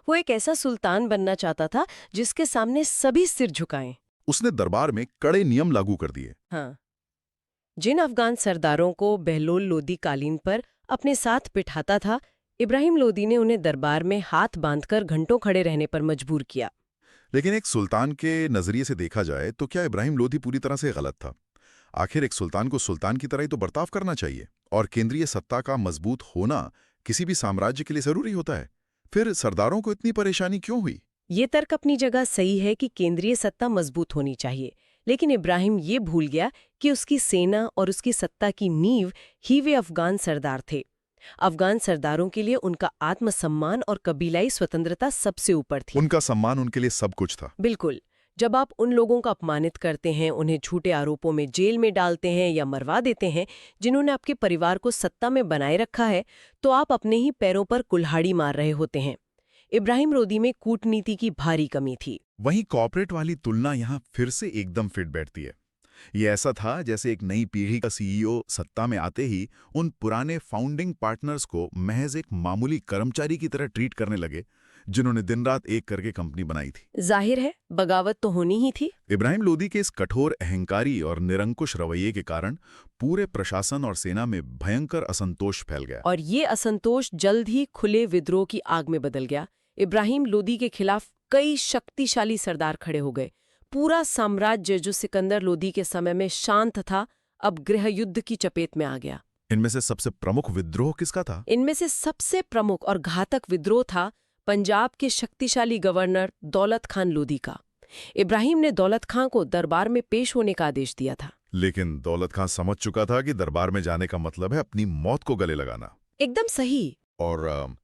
वो एक ऐसा सुल्तान बनना चाहता था जिसके सामने सभी सिर झुकाएं। उसने दरबार में कड़े नियम लागू कर दिए। हाँ, जिन अफगान सरदारों को बहलोल लोदी कालीन पर अपने साथ बिठाता था, इब्राहिम लोदी ने उन्हें दरबार में हाथ बांधकर घंटों खड़े रहने पर मजबूर किया। लेकिन एक सुल्तान के नजरिए से देखा जाए तो क्या इब्राहिम लोदी पूरी तरह से गलत था? आखिर एक सुल्तान को सुल्तान की तरह ही तो बर्ताव करना चाहिए, और केंद्रीय सत्ता का मजबूत होना किसी भी साम्राज्य के लिए जरूरी होता है। फिर सरदारों को इतनी परेशानी क्यों हुई? ये तर्क अपनी जगह सही है कि केंद्रीय सत्ता मजबूत होनी चाहिए, लेकिन इब्राहिम ये भूल गया कि उसकी सेना और उसकी सत्ता की नींव ही वे अफगान सरदार थे। अफगान सरदारों के लिए उनका आत्मसम्मान और कबीलाई स्वतंत्रता सबसे ऊपर थी। उनका सम्मान उनके लिए सब कुछ था। बिल्कुल। जब आप उन लोगों को अपमानित करते हैं, उन्हें झूठे आरोपों में जेल में डालते हैं या मरवा देते हैं, जिन्होंने आपके परिवार को सत्ता में बनाए रखा है, तो आप अपने ही पैरों पर कुल्हाड़ी मार रहे होते हैं। इब्राहिम लोदी में कूटनीति की भारी कमी थी। वहीं कॉर्पोरेट वाली तुलना यहाँ फिर से एकदम फिट बैठती है। ये ऐसा था जैसे एक नई पीढ़ी का सीईओ सत्ता में आते ही उन पुराने फाउंडिंग पार्टनर्स को महज एक मामूली कर्मचारी की तरह ट्रीट करने लगे, जिन्होंने दिन रात एक करके कंपनी बनाई थी। जाहिर है बगावत तो होनी ही थी। इब्राहिम लोदी के इस कठोर अहंकारी और निरंकुश रवैये के कारण पूरे प्रशासन और सेना में भयंकर असंतोष फैल गया। और ये असंतोष जल्द ही खुले विद्रोह की आग में बदल गया। इब्राहिम लोदी के खिलाफ कई शक्तिशाली सरदार खड़े हो गए। पूरा साम्राज्य जो सिकंदर लोदी के समय में शांत था, अब गृह युद्ध की चपेट में आ गया। इनमें से सबसे प्रमुख विद्रोह किसका था? इनमें से सबसे प्रमुख और घातक विद्रोह था पंजाब के शक्तिशाली गवर्नर दौलत खान लोदी का। इब्राहिम ने दौलत खान को दरबार में पेश होने का आदेश दिया था। लेकिन दौलत खान समझ चुका था कि दरबार में जाने का मतलब है अपनी मौत को गले लगाना। एकदम सही। और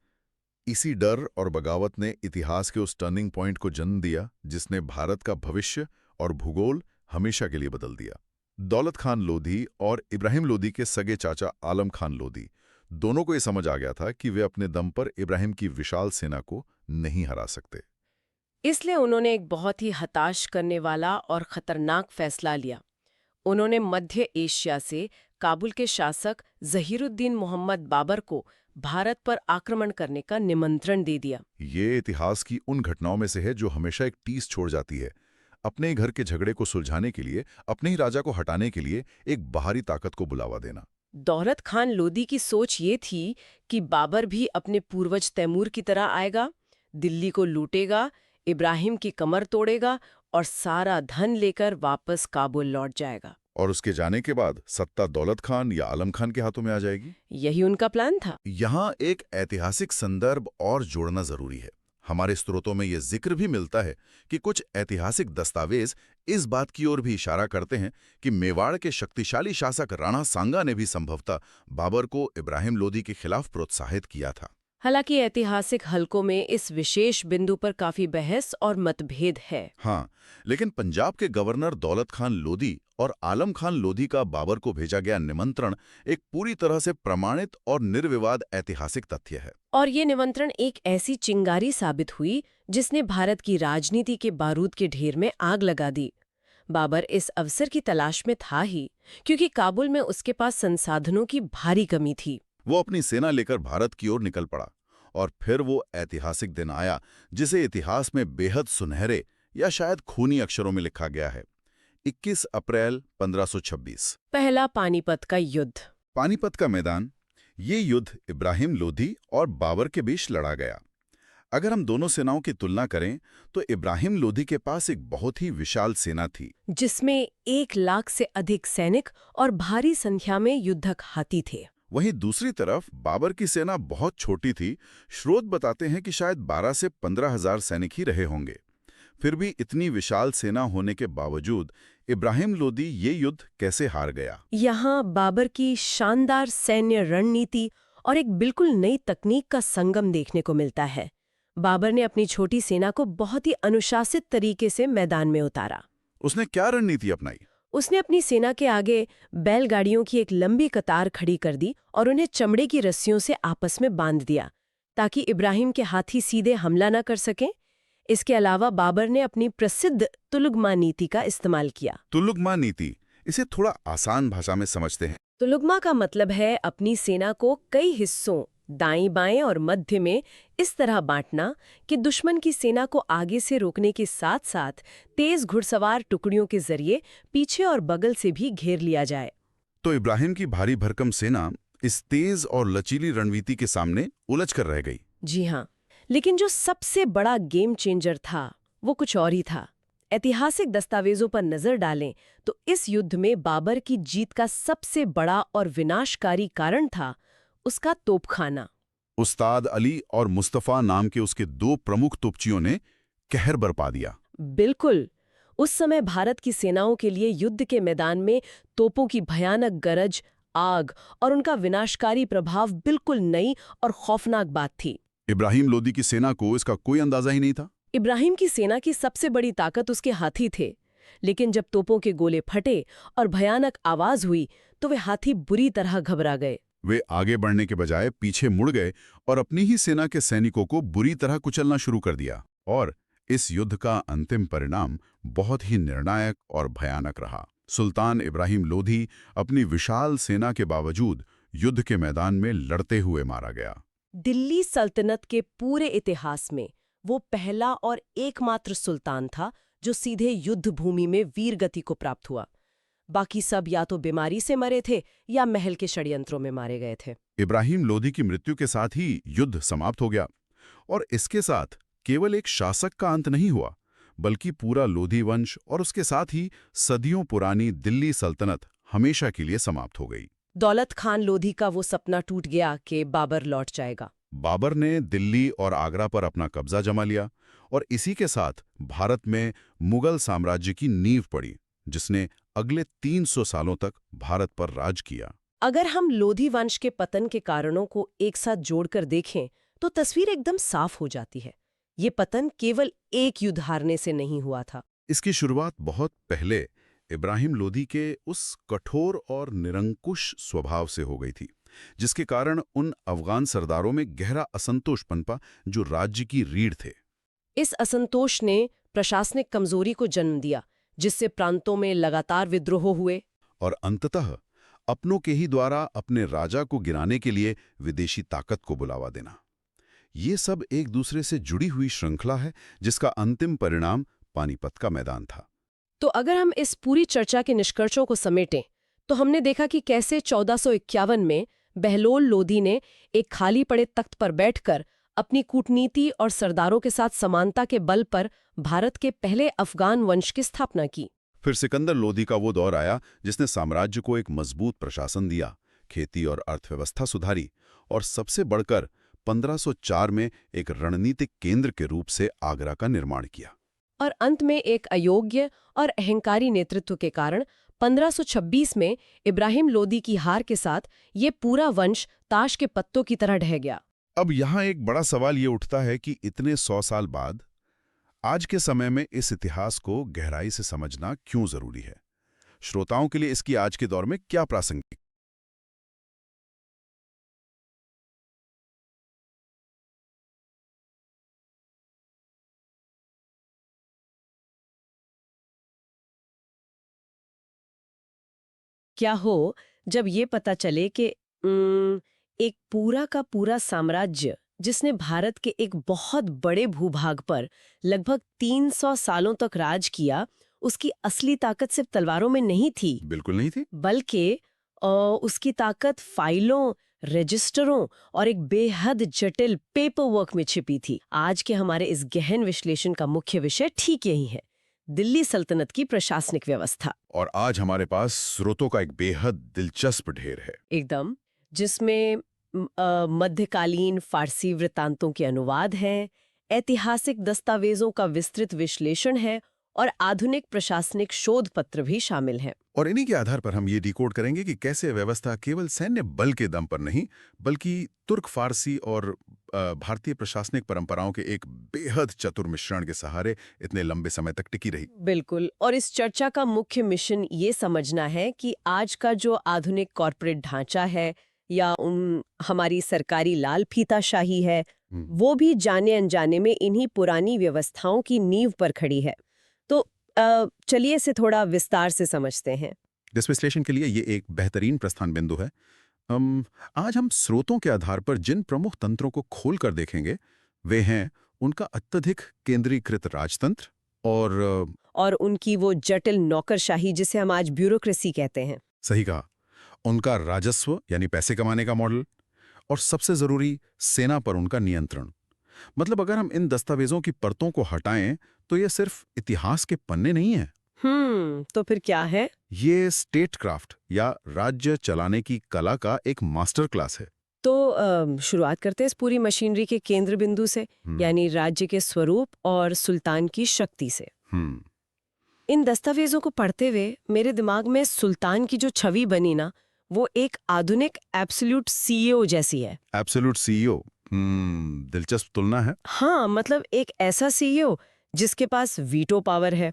इसी डर और बगावत ने इतिहास के उस टर्निंग पॉइंट को जन्म दिया जिसने भारत का भविष्य और भूगोल हमेशा के लिए बदल दिया। दौलत खान लोधी और इब्राहिम लोदी के सगे चाचा आलम खान लोधी दोनों को ये समझ आ गया था कि वे अपने दम पर इब्राहिम की विशाल सेना को नहीं हरा सकते। इसलिए उन्होंने एक बहुत ही हताश करने वाला और खतरनाक फैसला लिया। उन्होंने मध्य एशिया से काबुल के शासक जहीरुद्दीन मोहम्मद बाबर को भारत पर आक्रमण करने का निमंत्रण दे दिया। ये इतिहास की उन घटनाओं में से है जो हमेशा एक टीस छोड़ जाती है। अपने ही घर के झगड़े को सुलझाने के लिए, अपने ही राजा को हटाने के लिए एक बाहरी ताकत को बुलावा देना। दौलत खान लोदी की सोच ये थी कि बाबर भी अपने पूर्वज तैमूर की तरह आएगा, दिल्ली को लूटेगा, इब्राहिम की कमर तोड़ेगा और सारा धन लेकर वापस काबुल लौट जाएगा। और उसके जाने के बाद सत्ता दौलत खान या आलम खान के हाथों में आ जाएगी। यही उनका प्लान था। यहाँ एक ऐतिहासिक संदर्भ और जोड़ना जरूरी है। हमारे स्रोतों में यह जिक्र भी मिलता है कि कुछ ऐतिहासिक दस्तावेज इस बात की ओर भी इशारा करते हैं कि मेवाड़ के शक्तिशाली शासक राणा सांगा ने भी संभवतः बाबर को इब्राहिम लोदी के खिलाफ प्रोत्साहित किया था। हालांकि ऐतिहासिक हलकों में इस विशेष बिंदु पर काफी बहस और मतभेद है। हाँ, लेकिन पंजाब के गवर्नर दौलत खान लोदी और आलम खान लोदी का बाबर को भेजा गया निमंत्रण एक पूरी तरह से प्रमाणित और निर्विवाद ऐतिहासिक तथ्य है। और ये निमंत्रण एक ऐसी चिंगारी साबित हुई जिसने भारत की राजनीति के बारूद के ढेर में आग लगा दी। बाबर इस अवसर की तलाश में था ही, क्योंकि काबुल में उसके पास संसाधनों की भारी कमी थी। वो अपनी सेना लेकर भारत की ओर निकल पड़ा, और फिर वो ऐतिहासिक दिन आया जिसे इतिहास में बेहद सुनहरे या शायद खूनी अक्षरों में लिखा गया है। 21 अप्रैल 1526, पहला पानीपत का युद्ध। पानीपत का मैदान। ये युद्ध इब्राहिम लोदी और बाबर के बीच लड़ा गया। अगर हम दोनों सेनाओं की तुलना करें तो इब्राहिम लोदी के पास एक बहुत ही विशाल सेना थी, जिसमें 1 लाख से अधिक सैनिक और भारी संख्या में युद्धक हाथी थे। वहीं दूसरी तरफ बाबर की सेना बहुत छोटी थी। स्रोत बताते हैं कि शायद 12 से 15 हजार सैनिक ही रहे होंगे। फिर भी इतनी विशाल सेना होने के बावजूद इब्राहिम लोदी ये युद्ध कैसे हार गया? यहाँ बाबर की शानदार सैन्य रणनीति और एक बिल्कुल नई तकनीक का संगम देखने को मिलता है। बाबर ने अपनी छोटी सेना को बहुत ही अनुशासित तरीके से मैदान में उतारा। उसने क्या रणनीति अपनाई? उसने अपनी सेना के आगे बैलगाड़ियों की एक लंबी कतार खड़ी कर दी और उन्हें चमड़े की रस्सियों से आपस में बांध दिया ताकि इब्राहिम के हाथी सीधे हमला न कर सकें। इसके अलावा बाबर ने अपनी प्रसिद्ध तुलुगमा नीति का इस्तेमाल किया। तुलुगमा नीति, इसे थोड़ा आसान भाषा में समझते हैं। तुलुगमा का मतलब है अपनी सेना को कई हिस्सों, दाईं बाएं और मध्य में इस तरह बांटना कि दुश्मन की सेना को आगे से रोकने के साथ साथ तेज घुड़सवार टुकड़ियों के जरिए पीछे और बगल से भी घेर लिया जाए। तो इब्राहिम की भारी भरकम सेना इस तेज और लचीली रणनीति के सामने उलझ कर रह गई। जी हाँ, लेकिन जो सबसे बड़ा गेम चेंजर था वो कुछ और ही था। ऐतिहासिक दस्तावेजों पर नजर डालें तो इस युद्ध में बाबर की जीत का सबसे बड़ा और विनाशकारी कारण था उसका तोपखाना। उस्ताद अली और मुस्तफा नाम के उसके दो प्रमुख तोपचियों ने कहर बरपा दिया। बिल्कुल, उस समय भारत की सेनाओं के लिए युद्ध के मैदान में तोपों की भयानक गरज, आग और उनका विनाशकारी प्रभाव बिल्कुल नई और खौफनाक बात थी। इब्राहिम लोदी की सेना को इसका कोई अंदाजा ही नहीं था। इब्राहिम की सेना की सबसे बड़ी ताकत उसके हाथी थे, लेकिन जब तोपों के गोले फटे और भयानक आवाज हुई तो वे हाथी बुरी तरह घबरा गए। वे आगे बढ़ने के बजाय पीछे मुड़ गए और अपनी ही सेना के सैनिकों को बुरी तरह कुचलना शुरू कर दिया। और इस युद्ध का अंतिम परिणाम बहुत ही निर्णायक और भयानक रहा। सुल्तान इब्राहिम लोधी अपनी विशाल सेना के बावजूद युद्ध के मैदान में लड़ते हुए मारा गया। दिल्ली सल्तनत के पूरे इतिहास में वो पहला और एकमात्र सुल्तान था जो सीधे युद्ध भूमि में वीर गति को प्राप्त हुआ। बाकी सब या तो बीमारी से मरे थे या महल के षड्यंत्रों में मारे गए थे। इब्राहिम लोधी की मृत्यु के साथ ही युद्ध समाप्त हो गया और इसके साथ केवल एक शासक का अंत नहीं हुआ, बल्कि पूरा लोधी वंश और उसके साथ ही सदियों पुरानी दिल्ली सल्तनत हमेशा के लिए समाप्त हो गई। दौलत खान लोधी का वो सपना टूट गया कि बाबर लौट जाएगा। बाबर ने दिल्ली और आगरा पर अपना कब्जा जमा लिया और इसी के साथ भारत में मुगल साम्राज्य की नींव पड़ी, जिसने अगले 300 सालों तक भारत पर राज किया। अगर हम लोधी वंश के पतन के कारणों को एक साथ जोड़कर देखें तो तस्वीर एकदम साफ हो जाती है। ये पतन केवल एक युद्ध हारने से नहीं हुआ था। इसकी शुरुआत बहुत पहले इब्राहिम लोधी के उस कठोर और निरंकुश स्वभाव से हो गई थी, जिसके कारण उन अफगान सरदारों में गहरा असंतोष पनपा जो राज्य की रीढ़ थे। इस असंतोष ने प्रशासनिक कमजोरी को जन्म दिया, जिससे प्रांतों में लगातार विद्रोह हुए और अंततः अपनों के ही द्वारा अपने राजा को गिराने के लिए विदेशी ताकत को बुलावा देना। ये सब एक दूसरे से जुड़ी हुई श्रृंखला है, जिसका अंतिम परिणाम पानीपत का मैदान था। तो अगर हम इस पूरी चर्चा के निष्कर्षों को समेटें तो हमने देखा कि कैसे 1451 में बहलोल लोधी ने एक खाली पड़े तख्त पर बैठकर अपनी कूटनीति और सरदारों के साथ समानता के बल पर भारत के पहले अफगान वंश की स्थापना की। फिर सिकंदर लोधी का वो दौर आया जिसने साम्राज्य को एक मजबूत प्रशासन दिया, खेती और अर्थव्यवस्था सुधारी और सबसे बढ़कर 1504 में एक रणनीतिक केंद्र के रूप से आगरा का निर्माण किया। और अंत में एक अयोग्य और अहंकारी नेतृत्व के कारण 1526 में इब्राहिम लोदी की हार के साथ ये पूरा वंश ताश के पत्तों की तरह ढह गया। अब यहाँ एक बड़ा सवाल ये उठता है कि इतने 100 साल बाद आज के समय में इस इतिहास को गहराई से समझना क्यों जरूरी है? श्रोताओं के लिए इसकी आज के दौर में क्या प्रासंगिक? क्या हो जब ये पता चले कि एक पूरा का पूरा साम्राज्य जिसने भारत के एक बहुत बड़े भूभाग पर लगभग 300 सालों तक राज किया, उसकी असली ताकत सिर्फ तलवारों में नहीं थी। बिल्कुल नहीं थी। बल्कि उसकी ताकत फाइलों, रजिस्टरों और एक बेहद जटिल पेपर वर्क में छिपी थी। आज के हमारे इस गहन विश्लेषण का मुख्य विषय ठीक यही है, दिल्ली सल्तनत की प्रशासनिक व्यवस्था। और आज हमारे पास स्रोतों का एक बेहद दिलचस्प ढेर है, एकदम, जिसमें मध्यकालीन फारसी वृत्तांतों के अनुवाद हैं, ऐतिहासिक दस्तावेजों का विस्तृत विश्लेषण है और आधुनिक प्रशासनिक शोध पत्र भी शामिल हैं। और इन्हीं के आधार पर हम ये डिकोड करेंगे कि कैसे व्यवस्था केवल सैन्य बल के दम पर नहीं, बल्कि तुर्क फारसी और भारतीय प्रशासनिक परंपराओं के एक बेहद चतुर मिश्रण के सहारे इतने लंबे समय तक टिकी रही। बिल्कुल, और इस चर्चा का मुख्य मिशन ये समझना है कि आज का जो आधुनिक कॉरपोरेट ढांचा है या हमारी सरकारी लाल फीताशाही है, वो भी जाने अनजाने में इन्हीं पुरानी व्यवस्थाओं की नींव पर खड़ी है। तो चलिए इसे थोड़ा विस्तार से समझते हैं। इस विश्लेषण के लिए ये एक बेहतरीन प्रस्थान बिंदु है। आज हम स्रोतों के आधार पर जिन प्रमुख तंत्रों को खोल कर देखेंगे वे हैं उनका अत्यधिक केंद्रीकृत राजतंत्र और उनकी वो जटिल नौकरशाही जिसे हम आज ब्यूरोक्रेसी कहते हैं। सही कहा, उनका राजस्व यानी पैसे कमाने का मॉडल, और सबसे जरूरी सेना पर उनका नियंत्रण। मतलब अगर हम इन दस्तावेजों की परतों को हटाएं तो ये सिर्फ इतिहास के पन्ने नहीं है। तो फिर क्या है? ये स्टेट क्राफ्ट या राज्य चलाने की कला का एक मास्टर क्लास है। तो शुरुआत करते हैं इस पूरी मशीनरी के केंद्र बिंदु से, यानी राज्य के स्वरूप और सुल्तान की शक्ति से। इन दस्तावेजों को पढ़ते हुए मेरे दिमाग में सुल्तान की जो छवि बनी ना, वो एक आधुनिक एब्सोल्यूट सीईओ जैसी है। एब्सोल्यूट सीईओ, दिलचस्प तुलना है। हाँ, मतलब एक ऐसा सीईओ जिसके पास वीटो पावर है,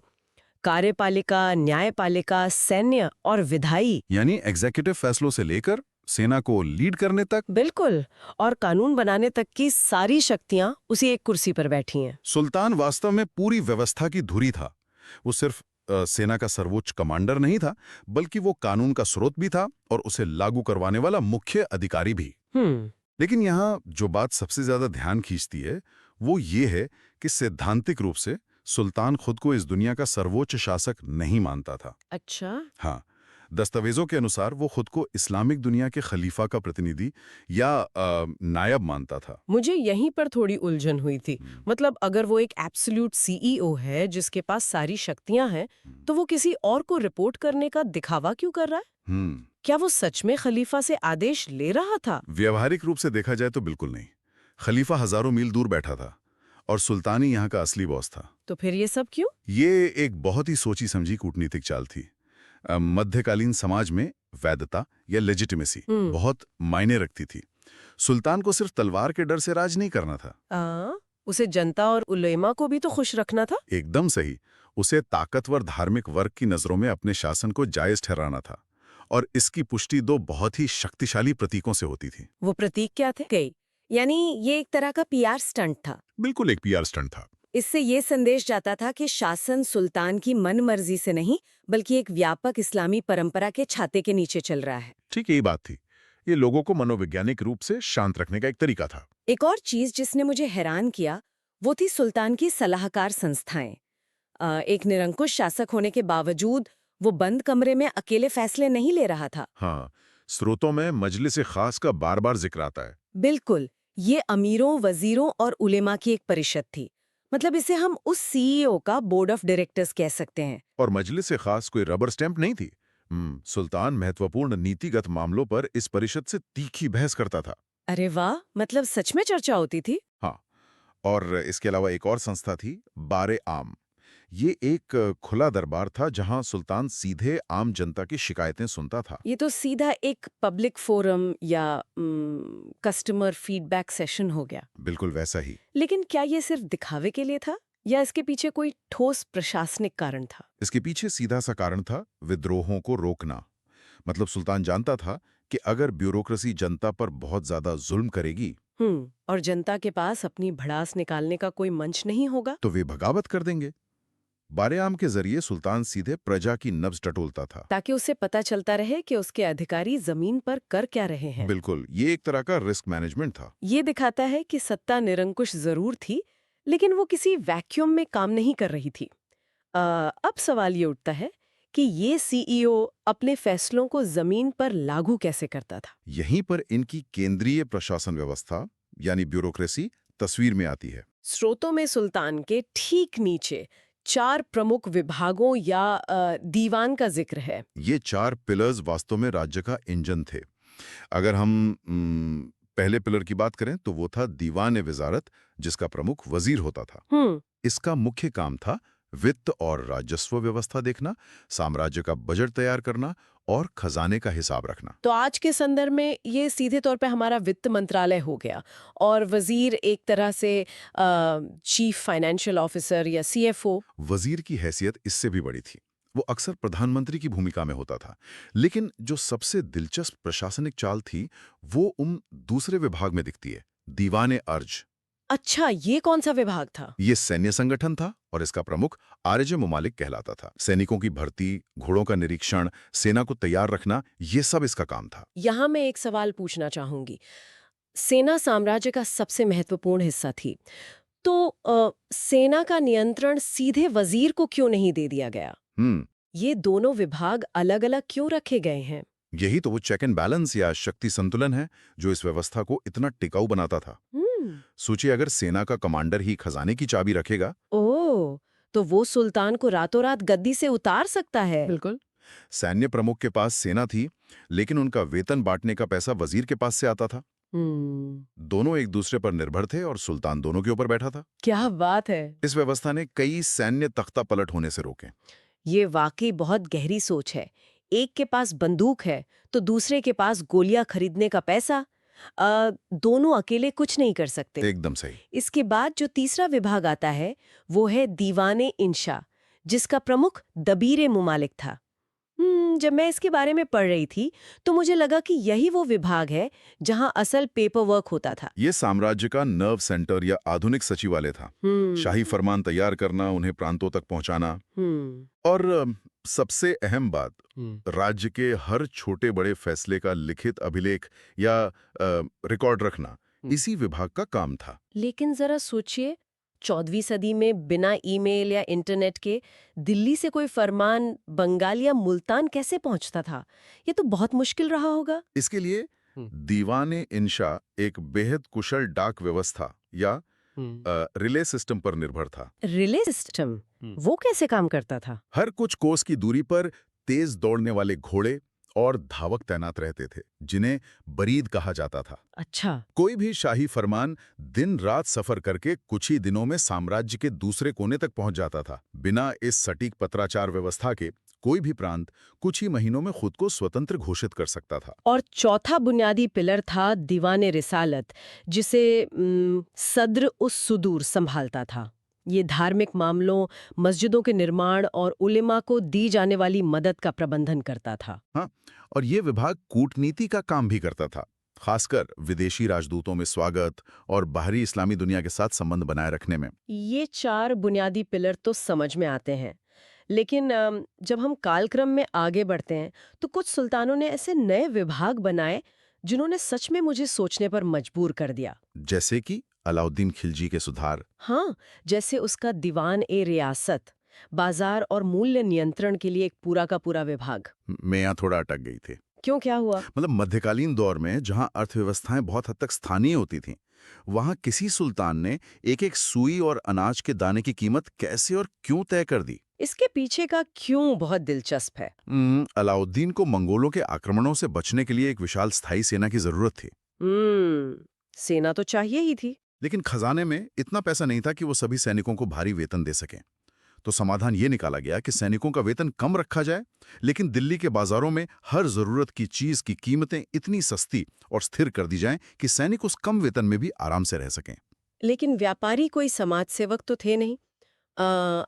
कार्यपालिका, न्यायपालिका, सैन्य और विधायी, यानी एग्जीक्यूटिव फैसलों से लेकर सेना को लीड करने तक। बिल्कुल, और कानून बनाने तक की सारी शक्तियां उसी एक कुर्सी पर बैठी हैं। सुल्तान वास्तव में पूरी व्यवस्था की धुरी था। वो सिर्फ सेना का सर्वोच्च कमांडर नहीं था, बल्कि वो कानून का स्रोत भी था और उसे लागू करवाने वाला मुख्य अधिकारी भी। लेकिन यहाँ जो बात सबसे ज्यादा ध्यान खींचती है वो ये है कि सैद्धांतिक रूप से सुल्तान खुद को इस दुनिया का सर्वोच्च शासक नहीं मानता था। अच्छा। हाँ, दस्तावेजों के अनुसार वो खुद को इस्लामिक दुनिया के खलीफा का प्रतिनिधि या नायब मानता था। मुझे यहीं पर थोड़ी उलझन हुई थी। मतलब अगर वो एक एब्सोल्यूट सीईओ है जिसके पास सारी शक्तियां हैं, तो वो किसी और को रिपोर्ट करने का दिखावा क्यों कर रहा है? क्या वो सच में खलीफा से आदेश ले रहा था? व्यवहारिक रूप से देखा जाए तो बिल्कुल नहीं। खलीफा हजारों मील दूर बैठा था और सुल्तान ही यहाँ का असली बॉस था। तो फिर ये सब क्यों? ये एक बहुत ही सोची समझी कूटनीतिक चाल थी। मध्यकालीन समाज में वैधता या लेजिटिमेसी बहुत मायने रखती थी। सुल्तान को सिर्फ तलवार के डर से राज नहीं करना था। उसे जनता और उलेमा को भी तो खुश रखना था। एकदम सही। उसे ताकतवर धार्मिक वर्ग की नजरों में अपने शासन को जायज ठहराना था, और इसकी पुष्टि दो बहुत ही शक्तिशाली प्रतीकों से होती थी। वो प्रतीक क्या थे? यानी ये एक तरह का पीआर स्टंट था। बिल्कुल एक पीआर स्टंट था। इससे ये संदेश जाता था कि शासन सुल्तान की मनमर्जी से नहीं, बल्कि एक व्यापक इस्लामी परंपरा के छाते के नीचे चल रहा है। ठीक यही बात थी। ये लोगों को मनोवैज्ञानिक रूप से शांत रखने का एक तरीका था। एक और चीज जिसने मुझे हैरान किया वो थी सुल्तान की सलाहकार संस्थाएं। एक निरंकुश शासक होने के बावजूद वो बंद कमरे में अकेले फैसले नहीं ले रहा था। हाँ, स्रोतों में मजलिस खास का बार बार जिक्र आता है। बिल्कुल, ये अमीरों, वजीरों और उलेमा की एक परिषद थी। मतलब इसे हम उस सीईओ का बोर्ड ऑफ डायरेक्टर्स कह सकते हैं। और मजलिस खास कोई रबर स्टैंप नहीं थी। सुल्तान महत्वपूर्ण नीतिगत मामलों पर इस परिषद से तीखी बहस करता था। अरे वाह, मतलब सच में चर्चा होती थी। हाँ, और इसके अलावा एक और संस्था थी, बारे आम। ये एक खुला दरबार था जहां सुल्तान सीधे आम जनता की शिकायतें सुनता था। ये तो सीधा एक पब्लिक फोरम या कस्टमर फीडबैक सेशन हो गया। बिल्कुल वैसा ही। लेकिन क्या ये सिर्फ दिखावे के लिए था या इसके पीछे कोई ठोस प्रशासनिक कारण था? इसके पीछे सीधा सा कारण था विद्रोहों को रोकना। मतलब सुल्तान जानता था कि अगर ब्यूरोक्रेसी जनता पर बहुत ज्यादा जुल्म करेगी और जनता के पास अपनी भड़ास निकालने का कोई मंच नहीं होगा, तो वे बगावत कर देंगे। बारे आम के जरिए सुल्तान सीधे प्रजा की नब्ज टटोलता था, ताकि उसे पता चलता रहे कि उसके अधिकारी जमीन पर कर क्या रहे हैं। बिल्कुल, ये एक तरह का रिस्क मैनेजमेंट था। ये दिखाता है कि सत्ता निरंकुश जरूर थी, लेकिन वो किसी वैक्यूम में काम नहीं कर रही थी। अब सवाल ये उठता है कि ये सीईओ अपने फैसलों को जमीन पर लागू कैसे करता था? यहीं पर इनकी केंद्रीय प्रशासन व्यवस्था यानी ब्यूरोक्रेसी तस्वीर में आती है। स्रोतों में सुल्तान के ठीक नीचे 4 प्रमुख विभागों या दीवान का जिक्र है। ये 4 पिलर्स वास्तव में राज्य का इंजन थे। अगर हम पहले पिलर की बात करें तो वो था दीवान वजारत, जिसका प्रमुख वजीर होता था। इसका मुख्य काम था वित्त और राजस्व व्यवस्था देखना, साम्राज्य का बजट तैयार करना और खजाने का हिसाब रखना। तो आज के संदर्भ में ये सीधे तौर पे हमारा वित्त मंत्रालय हो गया, और वजीर एक तरह से चीफ फाइनेंशियल ऑफिसर या सीएफओ। वजीर की हैसियत इससे भी बड़ी थी। वो अक्सर प्रधानमंत्री की भूमिका में होता था। लेकिन जो सबसे दिलचस्प प्रशासनिक चाल थी, वो दूसरे विभाग में दिखती है, दीवाने अर्ज। अच्छा, ये कौन सा विभाग था? ये सैन्य संगठन था और इसका प्रमुख आरजे मुमालिक कहलाता था। सैनिकों की भर्ती, घोड़ों का निरीक्षण, सेना को तैयार रखना, ये सब इसका काम था। यहाँ मैं एक सवाल पूछना चाहूंगी। सेना साम्राज्य का सबसे महत्वपूर्ण हिस्सा थी, तो सेना का नियंत्रण सीधे वजीर को क्यों नहीं दे दिया गया? ये दोनों विभाग अलग-अलग क्यों रखे गए हैं? यही तो वो चेक एंड बैलेंस या शक्ति संतुलन है जो इस व्यवस्था को इतना टिकाऊ बनाता था। सोचिए, अगर सेना का कमांडर ही खजाने की चाबी रखेगा। ओह, तो वो सुल्तान को रातों रात गद्दी से उतार सकता है। बिल्कुल। सैन्य प्रमुख के पास सेना थी, लेकिन उनका वेतन बांटने का पैसा वजीर के पास से आता था। दोनों एक दूसरे पर निर्भर थे और सुल्तान दोनों के ऊपर बैठा था। क्या बात है! इस व्यवस्था ने कई सैन्य तख्ता पलट होने से रोके। ये वाकई बहुत गहरी सोच है। एक के पास बंदूक है तो दूसरे के पास गोलियां खरीदने का पैसा। दोनों अकेले कुछ नहीं कर सकते। एकदम सही। इसके बाद जो तीसरा विभाग आता है वो है दीवाने इंशा, जिसका प्रमुख दबीर मुमालिक था। जब मैं इसके बारे में पढ़ रही थी तो मुझे लगा कि यही वो विभाग है जहां असल पेपर वर्क होता था। ये साम्राज्य का नर्व सेंटर या आधुनिक सचिवालय था। शाही फरमान तैयार करना, उन्हें प्रांतों तक पहुंचाना और सबसे अहम बात, राज्य के हर छोटे बड़े फैसले का लिखित अभिलेख या रिकॉर्ड रखना इसी विभाग का काम था। लेकिन जरा सोचिए, 14वीं सदी में बिना ईमेल या इंटरनेट के दिल्ली से कोई फरमान बंगाल या मुल्तान कैसे पहुंचता था? ये तो बहुत मुश्किल रहा होगा। इसके लिए दीवाने इंशा एक बेहद कुशल डाक व्यवस्था या रिले सिस्टम पर निर्भर था। Relay system? वो कैसे काम करता था? हर कुछ कोस की दूरी पर तेज दौड़ने वाले घोड़े और धावक तैनात रहते थे, जिन्हें बरीद कहा जाता था। अच्छा। कोई भी शाही फरमान दिन रात सफर करके कुछ ही दिनों में साम्राज्य के दूसरे कोने तक पहुंच जाता था। बिना इस सटीक पत्राचार व्यवस्था के कोई भी प्रांत कुछ ही महीनों में खुद को स्वतंत्र घोषित कर सकता था। और चौथा बुनियादी पिलर था दीवाने रिसालत, जिसे सद्र उस सुदूर संभालता था। ये धार्मिक मामलों, मस्जिदों के निर्माण और उलेमा को दी जाने वाली मदद का प्रबंधन करता था। हाँ, और ये विभाग कूटनीति का काम भी करता था, खासकर विदेशी राजदूतों में स्वागत और बाहरी इस्लामी दुनिया के साथ संबंध बनाए रखने में। ये 4 बुनियादी पिलर तो समझ में आते हैं, लेकिन जब हम कालक्रम में आगे बढ़ते हैं तो कुछ सुल्तानों ने ऐसे नए विभाग बनाए जिन्होंने सच में मुझे सोचने पर मजबूर कर दिया। जैसे कि अलाउद्दीन खिलजी के सुधार। हाँ, जैसे उसका दीवान ए रियासत, बाजार और मूल्य नियंत्रण के लिए एक पूरा का पूरा विभाग। मैं यहाँ थोड़ा अटक गई थी। क्यों, क्या हुआ? मतलब मध्यकालीन दौर में जहाँ अर्थव्यवस्थाएं बहुत हद तक स्थानीय होती थीं, वहाँ किसी सुल्तान ने एक एक सुई और अनाज के दाने की कीमत कैसे और क्यों तय कर दी? इसके पीछे का क्यों बहुत दिलचस्प है। अलाउद्दीन को मंगोलों के आक्रमणों से बचने के लिए एक विशाल स्थायी सेना की जरूरत थी। सेना तो चाहिए ही थी, लेकिन खजाने में इतना पैसा नहीं था कि वो सभी सैनिकों को भारी वेतन दे सकें। तो समाधान ये निकाला गया कि सैनिकों का वेतन कम रखा जाए, लेकिन दिल्ली के बाजारों में हर जरूरत की चीज की कीमतें इतनी सस्ती और स्थिर कर दी जाएं कि सैनिक उस कम वेतन में भी आराम से रह सकें। लेकिन व्यापारी कोई समाज सेवक तो थे नहीं।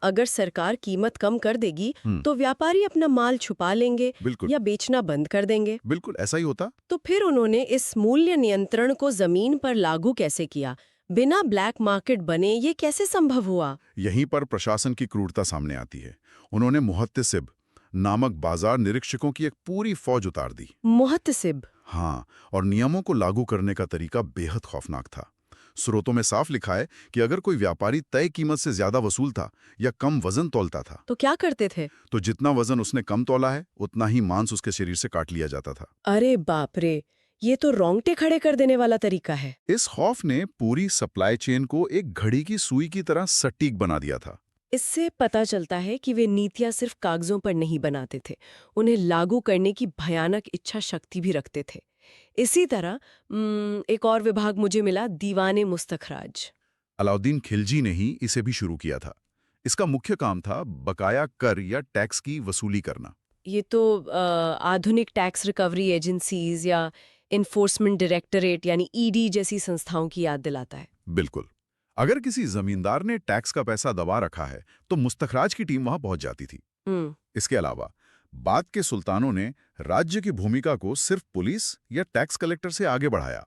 अगर सरकार कीमत कम कर देगी तो व्यापारी अपना माल छुपा लेंगे या बेचना बंद कर देंगे। बिल्कुल ऐसा ही होता। तो फिर उन्होंने इस मूल्य नियंत्रण को जमीन पर लागू कैसे किया? बिना ब्लैक मार्केट बने ये कैसे संभव हुआ? यहीं पर प्रशासन की क्रूरता सामने आती है। उन्होंने मुहत्तसिब नामक बाजार निरीक्षकों की एक पूरी फौज उतार दी। मुहत्तसिब? हाँ, और नियमों को लागू करने का तरीका बेहद खौफनाक था। स्रोतों में साफ लिखा है कि अगर कोई व्यापारी तय कीमत से ज्यादा वसूलता या कम वजन तौलता था तो क्या करते थे? तो जितना वजन उसने कम तौला है उतना ही मांस उसके शरीर से काट लिया जाता था। अरे बाप रे, ये तो रोंगटे खड़े कर देने वाला तरीका है। इस खौफ ने पूरी सप्लाई चेन को एक घड़ी की सुई की तरह सटीक बना दिया था। इससे पता चलता है कि वे नीतियां सिर्फ कागजों पर नहीं बनाते थे, उन्हें लागू करने की भयानक इच्छा शक्ति भी रखते थे। इसी तरह एक और विभाग मुझे मिला, दीवाने मुस्तखराज। अलाउद्दीन खिलजी ने ही इसे भी शुरू किया था। इसका मुख्य काम था बकाया कर या टैक्स की वसूली करना। ये तो आधुनिक टैक्स रिकवरी एजेंसीज या इन्फोर्समेंट डायरेक्टरेट यानी ईडी जैसी संस्थाओं की याद दिलाता है। बिल्कुल। अगर किसी जमींदार ने टैक्स का पैसा दबा रखा है तो मुस्तखराज की टीम वहां पहुंच जाती थी। इसके अलावा बाद के सुल्तानों ने राज्य की भूमिका को सिर्फ पुलिस या टैक्स कलेक्टर से आगे बढ़ाया।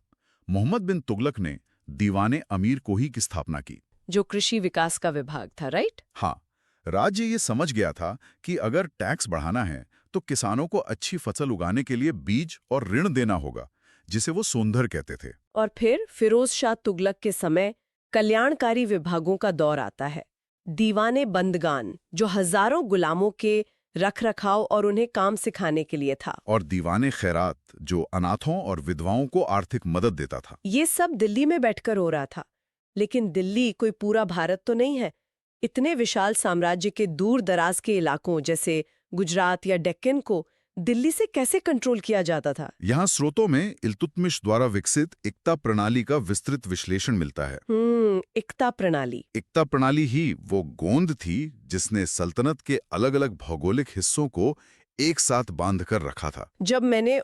मोहम्मद बिन तुगलक ने दीवाने अमीर कोही की स्थापना की, जो कृषि विकास का विभाग था, राइट? हाँ, राज्य ये समझ गया था कि अगर टैक्स बढ़ाना है तो किसानों को अच्छी फसल उगाने के लिए बीज और ऋण देना होगा, जिसे वो सोंधर कहते थे। और फिर फिरोज शाह तुगलक के समय कल्याणकारी विभागों का दौर आता है। दीवाने बंदगान, जो हजारों गुलामों के रखरखाव और उन्हें काम सिखाने के लिए था। और दीवाने खैरात, जो अनाथों और विधवाओं को आर्थिक मदद देता था। ये सब दिल्ली में बैठकर हो रहा था। लेकिन दिल्ली कोई पूरा भारत तो नहीं है। इतने विशाल साम्राज्य के दूर दराज के इलाकों जैसे गुजरात या डेक्कन को दिल्ली से कैसे कंट्रोल किया जाता था? यहाँ स्रोतों में इल्तुतमिश द्वारा विकसित इक्ता प्रणाली का विस्तृत विश्लेषण मिलता है। इक्ता प्रणाली। इक्ता प्रणाली ही वो गोंद थी जिसने सल्तनत के अलग-अलग भौगोलिक हिस्सों को एक साथ बांध कर रखा था। जब मैंने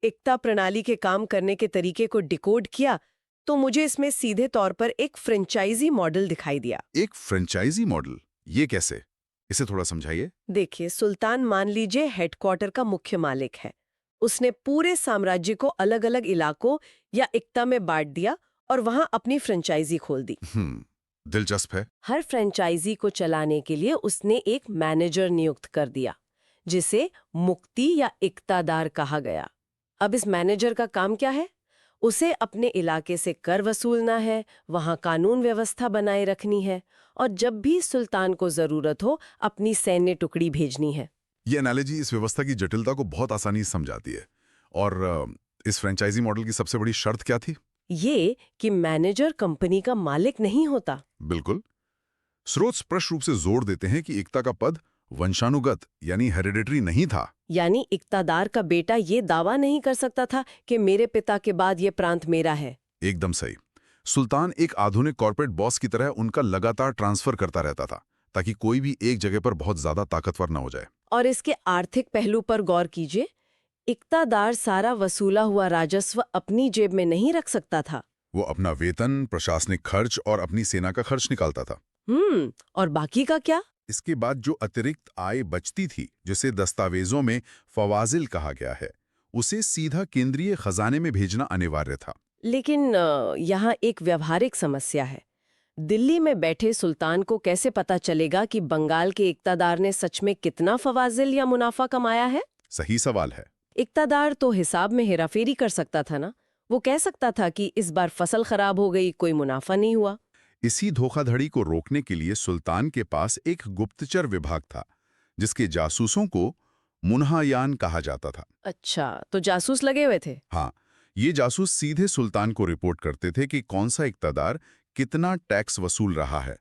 इक्ता प्रणाली के काम करने के तरीके को डिकोड किया तो मुझे इसमें सीधे तौर पर एक फ्रेंचाइजी मॉडल दिखाई दिया। एक फ्रेंचाइजी मॉडल? ये कैसे? इसे थोड़ा समझाइए। देखिए, सुल्तान मान लीजिए हेडक्वार्टर का मुख्य मालिक है। उसने पूरे साम्राज्य को अलग अलग इलाकों या इक्ता में बांट दिया और वहां अपनी फ्रेंचाइजी खोल दी। दिलचस्प है। हर फ्रेंचाइजी को चलाने के लिए उसने एक मैनेजर नियुक्त कर दिया, जिसे मुक्ति या इक्तादार कहा गया। अब इस मैनेजर का काम क्या है? उसे अपने इलाके से कर वसूलना है, वहां कानून व्यवस्था बनाए रखनी है और जब भी सुल्तान को जरूरत हो अपनी सैन्य टुकड़ी भेजनी है। ये एनालॉजी इस व्यवस्था की जटिलता को बहुत आसानी से समझाती है। और इस फ्रेंचाइजी मॉडल की सबसे बड़ी शर्त क्या थी? ये कि मैनेजर कंपनी का मालिक नहीं होता। बिल्कुल। स्रोत स्पष्ट रूप से जोर देते हैं कि इक्ता का पद वंशानुगत यानी हेरिडेटरी नहीं था। यानी इक्तादार का बेटा ये दावा नहीं कर सकता था कि मेरे पिता के बाद ये प्रांत मेरा है। एकदम सही। सुल्तान एक आधुनिक कॉर्पोरेट बॉस की तरह उनका लगातार ट्रांसफर करता रहता था, ताकि कोई भी एक जगह पर बहुत ज्यादा ताकतवर न हो जाए। और इसके आर्थिक पहलू पर गौर कीजिए। इक्तादार सारा वसूला हुआ राजस्व अपनी जेब में नहीं रख सकता था। वो अपना वेतन, प्रशासनिक खर्च और अपनी सेना का खर्च निकालता था। और बाकी का क्या? इसके बाद जो अतिरिक्त आय बचती थी, जिसे दस्तावेजों में फवाजिल कहा गया है, उसे सीधा केंद्रीय खजाने में भेजना अनिवार्य था। लेकिन यहाँ एक व्यावहारिक समस्या है। दिल्ली में बैठे सुल्तान को कैसे पता चलेगा कि बंगाल के इक्तादार ने सच में कितना फवाजिल या मुनाफा कमाया है? सही सवाल है। इक्तादार तो हिसाब में हेराफेरी कर सकता था ना। वो कह सकता था कि इस बार फसल खराब हो गई, कोई मुनाफा नहीं हुआ। इसी धोखाधड़ी को रोकने के लिए सुल्तान के पास एक गुप्तचर विभाग था, जिसके जासूसों को मुनहायान कहा जाता था। अच्छा, तो जासूस लगे हुए थे? हाँ, ये जासूस सीधे सुल्तान को रिपोर्ट करते थे कि कौन सा इक्तादार कितना टैक्स वसूल रहा है।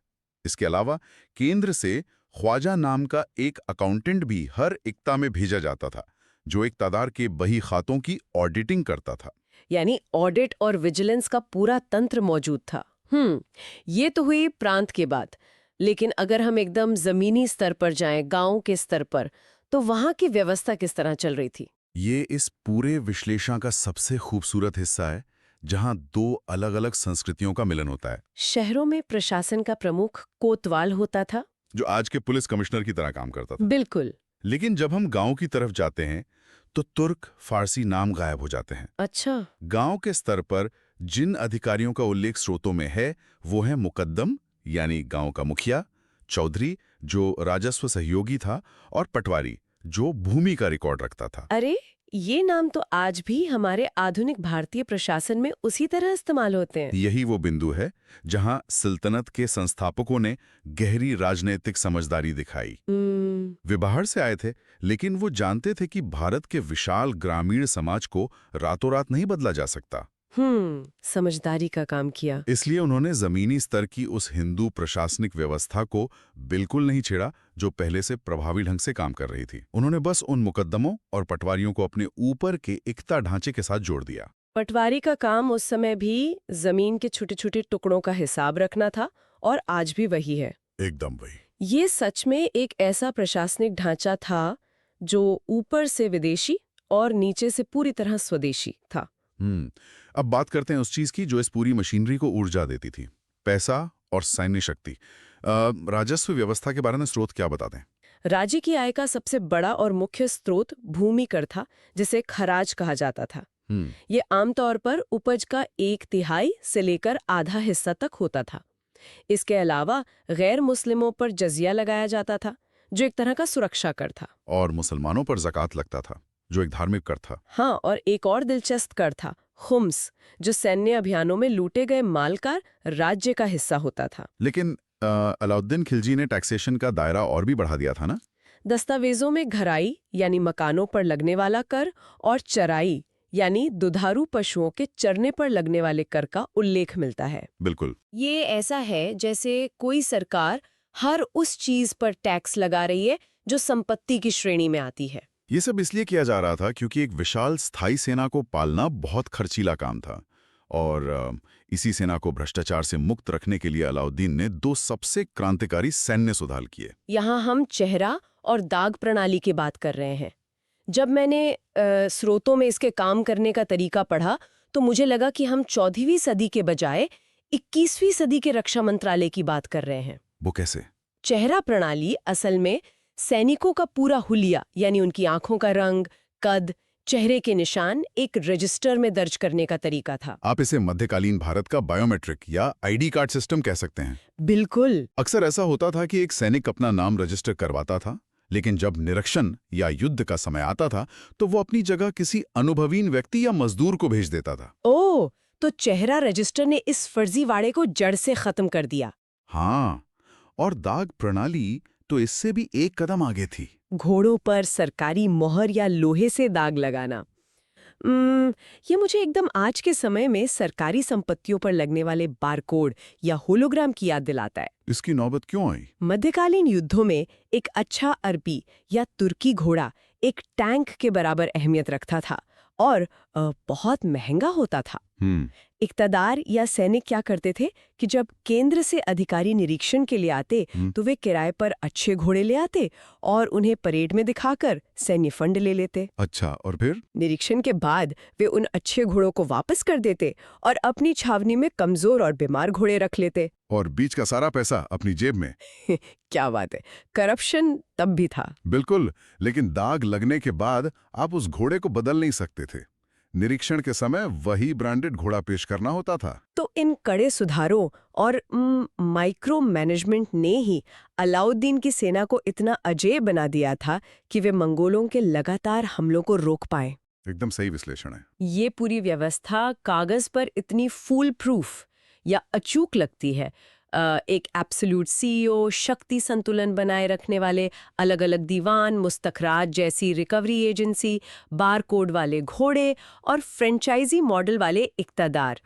इसके अलावा केंद्र से ख्वाजा नाम का एक अकाउंटेंट भी हर इक्ता में भेजा जाता था, जो इक्तादार के बही खातों की ऑडिटिंग करता था। यानी ऑडिट और विजिलेंस का पूरा तंत्र मौजूद था। ये तो हुई प्रांत के बात। लेकिन अगर हम एकदम जमीनी स्तर पर जाएं, गांव के स्तर पर, तो वहां की व्यवस्था किस तरह चल रही थी? ये इस पूरे विश्लेषण का सबसे खूबसूरत हिस्सा है, जहां दो अलग-अलग संस्कृतियों का मिलन होता है। शहरों में प्रशासन का प्रमुख कोतवाल होता था, जो आज के पुलिस कमिश्नर की तरह काम करता था। बिल्कुल। लेकिन जब हम गांव की तरफ जाते हैं तो तुर्क फारसी नाम गायब हो जाते हैं। अच्छा। गांव के स्तर पर जिन अधिकारियों का उल्लेख स्रोतों में है वो है मुकद्दम यानी गांव का मुखिया, चौधरी जो राजस्व सहयोगी था, और पटवारी जो भूमि का रिकॉर्ड रखता था। अरे, ये नाम तो आज भी हमारे आधुनिक भारतीय प्रशासन में उसी तरह इस्तेमाल होते हैं। यही वो बिंदु है जहां सल्तनत के संस्थापकों ने गहरी राजनीतिक समझदारी दिखाई। वे बाहर से आए थे, लेकिन वो जानते थे कि भारत के विशाल ग्रामीण समाज को रातों रात नहीं बदला जा सकता। समझदारी का काम किया। इसलिए उन्होंने जमीनी स्तर की उस हिंदू प्रशासनिक व्यवस्था को बिल्कुल नहीं छेड़ा जो पहले से प्रभावी ढंग से काम कर रही थी। उन्होंने बस उन मुकद्दमों और पटवारियों को अपने ऊपर के इक्ता ढांचे के साथ जोड़ दिया। पटवारी का काम उस समय भी जमीन के छोटे-छोटे टुकड़ों का हिसाब रखना था और आज भी वही है। एकदम वही। ये सच में एक ऐसा प्रशासनिक ढांचा था जो ऊपर से विदेशी और नीचे से पूरी तरह स्वदेशी था। अब बात करते हैं उस चीज की जो इस पूरी मशीनरी को ऊर्जा देती थी, पैसा और सैन्य शक्ति। राजस्व व्यवस्था के बारे में स्रोत क्या बताते हैं? राज्य की आय का सबसे बड़ा और मुख्य स्रोत भूमि कर था, जिसे खराज कहा जाता था। ये आमतौर पर उपज का 1/3 से लेकर आधा हिस्सा तक होता था। इसके अलावा गैर मुस्लिमों पर जजिया लगाया जाता था, जो एक तरह का सुरक्षा कर था। और मुसलमानों पर ज़कात लगता था, जो एक धार्मिक कर था। हाँ, और एक और दिलचस्प कर था खुम्स, जो सैन्य अभियानों में लूटे गए माल का राज्य का हिस्सा होता था। लेकिन अलाउद्दीन खिलजी ने टैक्सेशन का दायरा और भी बढ़ा दिया था ना? दस्तावेजों में घराई यानी मकानों पर लगने वाला कर और चराई यानी दुधारू पशुओं के चरने पर लगने वाले कर का उल्लेख मिलता है। बिल्कुल। ये ऐसा है जैसे कोई सरकार हर उस चीज पर टैक्स लगा रही है जो संपत्ति की श्रेणी में आती है। ये सब इसलिए किया जा रहा था क्योंकि एक विशाल स्थायी सेना को पालना बहुत खर्चीला काम था और इसी सेना को भ्रष्टाचार से मुक्त रखने के लिए अलाउद्दीन ने 2 सबसे क्रांतिकारी सैन्य सुधार किए। यहाँ हम चेहरा और दाग प्रणाली की बात कर रहे हैं। जब मैंने स्रोतों में इसके काम करने का तरीका पढ़ा तो मुझे लगा कि हम 14वीं सदी के बजाय 21वीं सदी के रक्षा मंत्रालय की बात कर रहे हैं। वो कैसे? चेहरा प्रणाली असल में सैनिकों का पूरा हुलिया यानी उनकी आंखों का रंग, कद, चेहरे के निशान एक रजिस्टर में दर्ज करने का तरीका था। आप इसे मध्यकालीन भारत का बायोमेट्रिक या आईडी कार्ड सिस्टम कह सकते हैं। बिल्कुल। अक्सर ऐसा होता था कि एक सैनिक अपना नाम रजिस्टर करवाता था, लेकिन जब निरीक्षण या युद्ध का समय आता था तो वो अपनी जगह किसी अनुभवीन व्यक्ति या मजदूर को भेज देता था। ओह, तो चेहरा रजिस्टर ने इस फर्जीवाड़े को जड़ से खत्म कर दिया। हाँ, और दाग प्रणाली तो इससे भी एक कदम आगे थी। घोड़ों पर सरकारी मोहर या लोहे से दाग लगाना। ये मुझे एकदम आज के समय में सरकारी संपत्तियों पर लगने वाले बारकोड या होलोग्राम की याद दिलाता है। इसकी नौबत क्यों आई? मध्यकालीन युद्धों में एक अच्छा अरबी या तुर्की घोड़ा एक टैंक के बराबर अहमियत रखता था और बहुत महंगा होता था। इक्तदार या सैनिक क्या करते थे कि जब केंद्र से अधिकारी निरीक्षण के लिए आते तो वे किराए पर अच्छे घोड़े ले आते और उन्हें परेड में दिखाकर सैन्य फंड ले लेते। अच्छा, और फिर? निरीक्षण के बाद वे उन अच्छे घोड़ों को वापस कर देते और अपनी छावनी में कमजोर और बीमार घोड़े रख लेते। और बीच का सारा पैसा अपनी जेब में। क्या बात है, करप्शन तब भी था। बिल्कुल, लेकिन दाग लगने के बाद आप उस घोड़े को बदल नहीं सकते थे। निरीक्षण के समय वही ब्रांडेड घोड़ा पेश करना होता था। तो इन कड़े सुधारों और माइक्रो मैनेजमेंट ने ही अलाउद्दीन की सेना को इतना अजेय बना दिया था कि वे मंगोलों के लगातार हमलों को रोक पाए। एकदम सही विश्लेषण है। ये पूरी व्यवस्था कागज पर इतनी फूल प्रूफ या अचूक लगती है। एक एब्सोल्यूट सीईओ, शक्ति संतुलन बनाए रखने वाले अलग अलग दीवान, मुस्तखराज जैसी रिकवरी एजेंसी, बारकोड वाले घोड़े और फ्रेंचाइजी मॉडल वाले इक्तदार।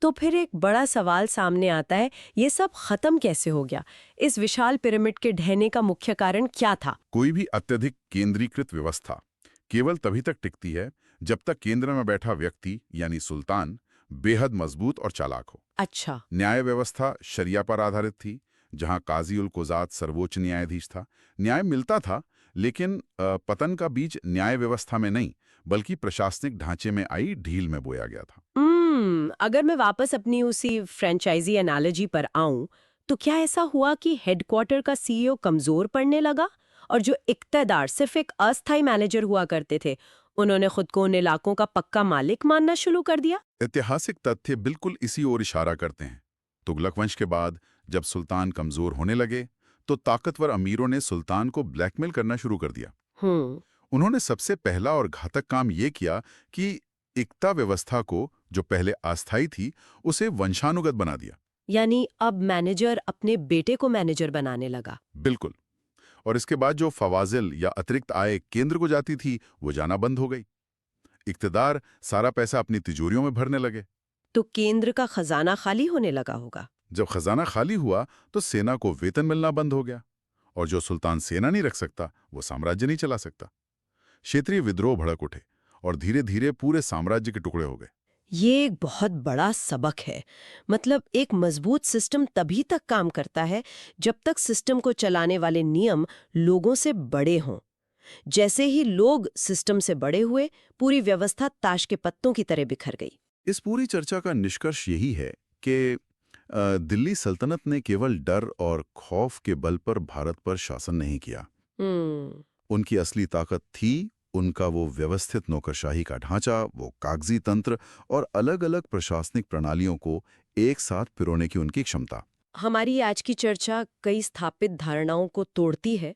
तो फिर एक बड़ा सवाल सामने आता है, ये सब खत्म कैसे हो गया? इस विशाल पिरामिड के ढहने का मुख्य कारण क्या था? कोई भी अत्यधिक केंद्रीकृत व्यवस्था केवल तभी तक टिकती है जब तक केंद्र में बैठा व्यक्ति यानी सुल्तान बेहद मजबूत और चालाक हो। अच्छा। न्याय व्यवस्था शरिया पर आधारित थी, जहां काजी उल कुज़ात सर्वोच्च न्यायाधीश था। न्याय मिलता था, लेकिन पतन का बीज न्याय व्यवस्था में नहीं बल्कि प्रशासनिक ढांचे में आई ढील में बोया गया था। अगर मैं वापस अपनी उसी फ्रेंचाइजी एनालॉजी पर आऊं, तो क्या ऐसा हुआ कि हेडक्वार्टर का सीईओ कमजोर पड़ने लगा और जो इक्तदार सिर्फ एक अस्थायी मैनेजर हुआ करते थे, उन्होंने खुद को उन इलाकों का पक्का मालिक मानना शुरू कर दिया? ऐतिहासिक तथ्य बिल्कुल इसी ओर इशारा करते हैं। तुगलक वंश के बाद जब सुल्तान कमजोर होने लगे तो ताकतवर अमीरों ने सुल्तान को ब्लैकमेल करना शुरू कर दिया। उन्होंने सबसे पहला और घातक काम ये किया कि इक्ता व्यवस्था को, जो पहले अस्थायी थी, उसे वंशानुगत बना दिया। यानी अब मैनेजर अपने बेटे को मैनेजर बनाने लगा। बिल्कुल। और इसके बाद जो फवाजिल या अतिरिक्त आय केंद्र को जाती थी वो जाना बंद हो गई। इक्तदार सारा पैसा अपनी तिजोरियों में भरने लगे। तो केंद्र का खजाना खाली होने लगा होगा। जब खजाना खाली हुआ तो सेना को वेतन मिलना बंद हो गया, और जो सुल्तान सेना नहीं रख सकता वो साम्राज्य नहीं चला सकता। क्षेत्रीय विद्रोह भड़क उठे और धीरे धीरे पूरे साम्राज्य के टुकड़े हो गए। ये एक बहुत बड़ा सबक है। मतलब एक मजबूत सिस्टम तभी तक काम करता है जब तक सिस्टम को चलाने वाले नियम लोगों से बड़े हों। जैसे ही लोग सिस्टम से बड़े हुए, पूरी व्यवस्था ताश के पत्तों की तरह बिखर गई। इस पूरी चर्चा का निष्कर्ष यही है कि दिल्ली सल्तनत ने केवल डर और खौफ के बल पर भारत पर शासन नहीं किया। उनकी असली ताकत थी उनका वो व्यवस्थित नौकरशाही का ढांचा, वो कागजी तंत्र और अलग-अलग प्रशासनिक प्रणालियों को एक साथ पिरोने की उनकी क्षमता। हमारी आज की चर्चा कई स्थापित धारणाओं को तोड़ती है,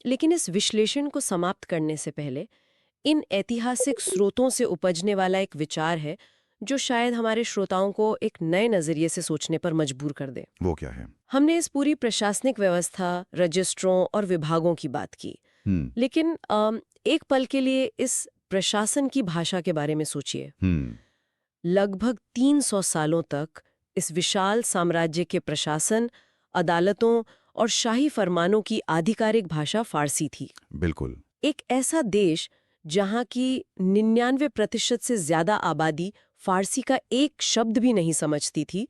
लेकिन इस विश्लेषण को समाप्त करने से पहले इन ऐतिहासिक स्रोतों से उपजने वाला एक विचार है जो शायद हमारे श्रोताओं को एक नए नजरिए से सोचने पर मजबूर कर दे। वो क्या है? हमने इस पूरी प्रशासनिक व्यवस्था, रजिस्ट्रों और विभागों की बात की, लेकिन एक पल के लिए इस प्रशासन की भाषा के बारे में सोचिए। लगभग 300 सालों तक इस विशाल साम्राज्य के प्रशासन, अदालतों और शाही फरमानों की आधिकारिक भाषा फारसी थी। बिल्कुल। एक ऐसा देश जहां की 99% से ज्यादा आबादी फारसी का एक शब्द भी नहीं समझती थी,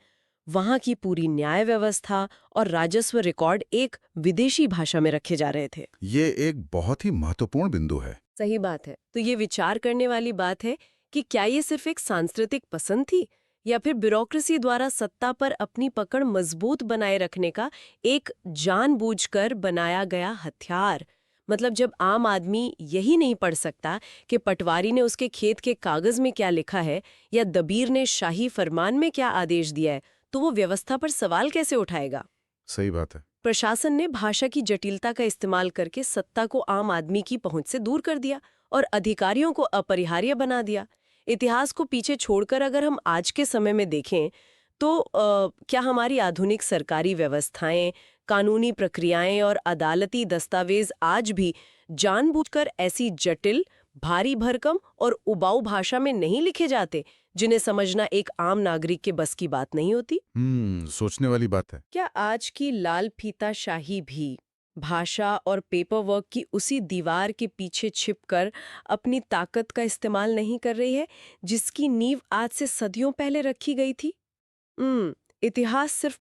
वहां की पूरी न्याय व्यवस्था और राजस्व रिकॉर्ड एक विदेशी भाषा में रखे जा रहे थे। ये एक बहुत ही महत्वपूर्ण बिंदु है। सही बात है। तो ये विचार करने वाली बात है कि क्या ये सिर्फ एक सांस्कृतिक पसंद थी या फिर ब्यूरोक्रेसी द्वारा सत्ता पर अपनी पकड़ मजबूत बनाए रखने का एक जानबूझकर बनाया गया हथियार। मतलब जब आम आदमी यही नहीं पढ़ सकता कि पटवारी ने उसके खेत के कागज में क्या लिखा है या दबीर ने शाही फरमान में क्या आदेश दिया है, तो वो व्यवस्था पर सवाल कैसे उठाएगा? सही बात है। प्रशासन ने भाषा की जटिलता का इस्तेमाल करके सत्ता को आम आदमी की पहुंच से दूर कर दिया और अधिकारियों को अपरिहार्य बना दिया। इतिहास को पीछे छोड़कर अगर हम आज के समय में देखें तो क्या हमारी आधुनिक सरकारी व्यवस्थाएं, कानूनी प्रक्रियाएं और अदालती दस्तावेज आज भी जानबूझकर ऐसी जटिल, भारी भरकम और उबाऊ भाषा में नहीं लिखे जाते जिन्हें समझना एक आम नागरिक के बस की बात नहीं होती? सोचने वाली बात है। क्या आज की लाल फीता शाही भी भाषा और पेपर वर्क की उसी दीवार के पीछे छिपकर अपनी ताकत का इस्तेमाल नहीं कर रही है जिसकी नींव आज से सदियों पहले रखी गई थी? इतिहास सिर्फ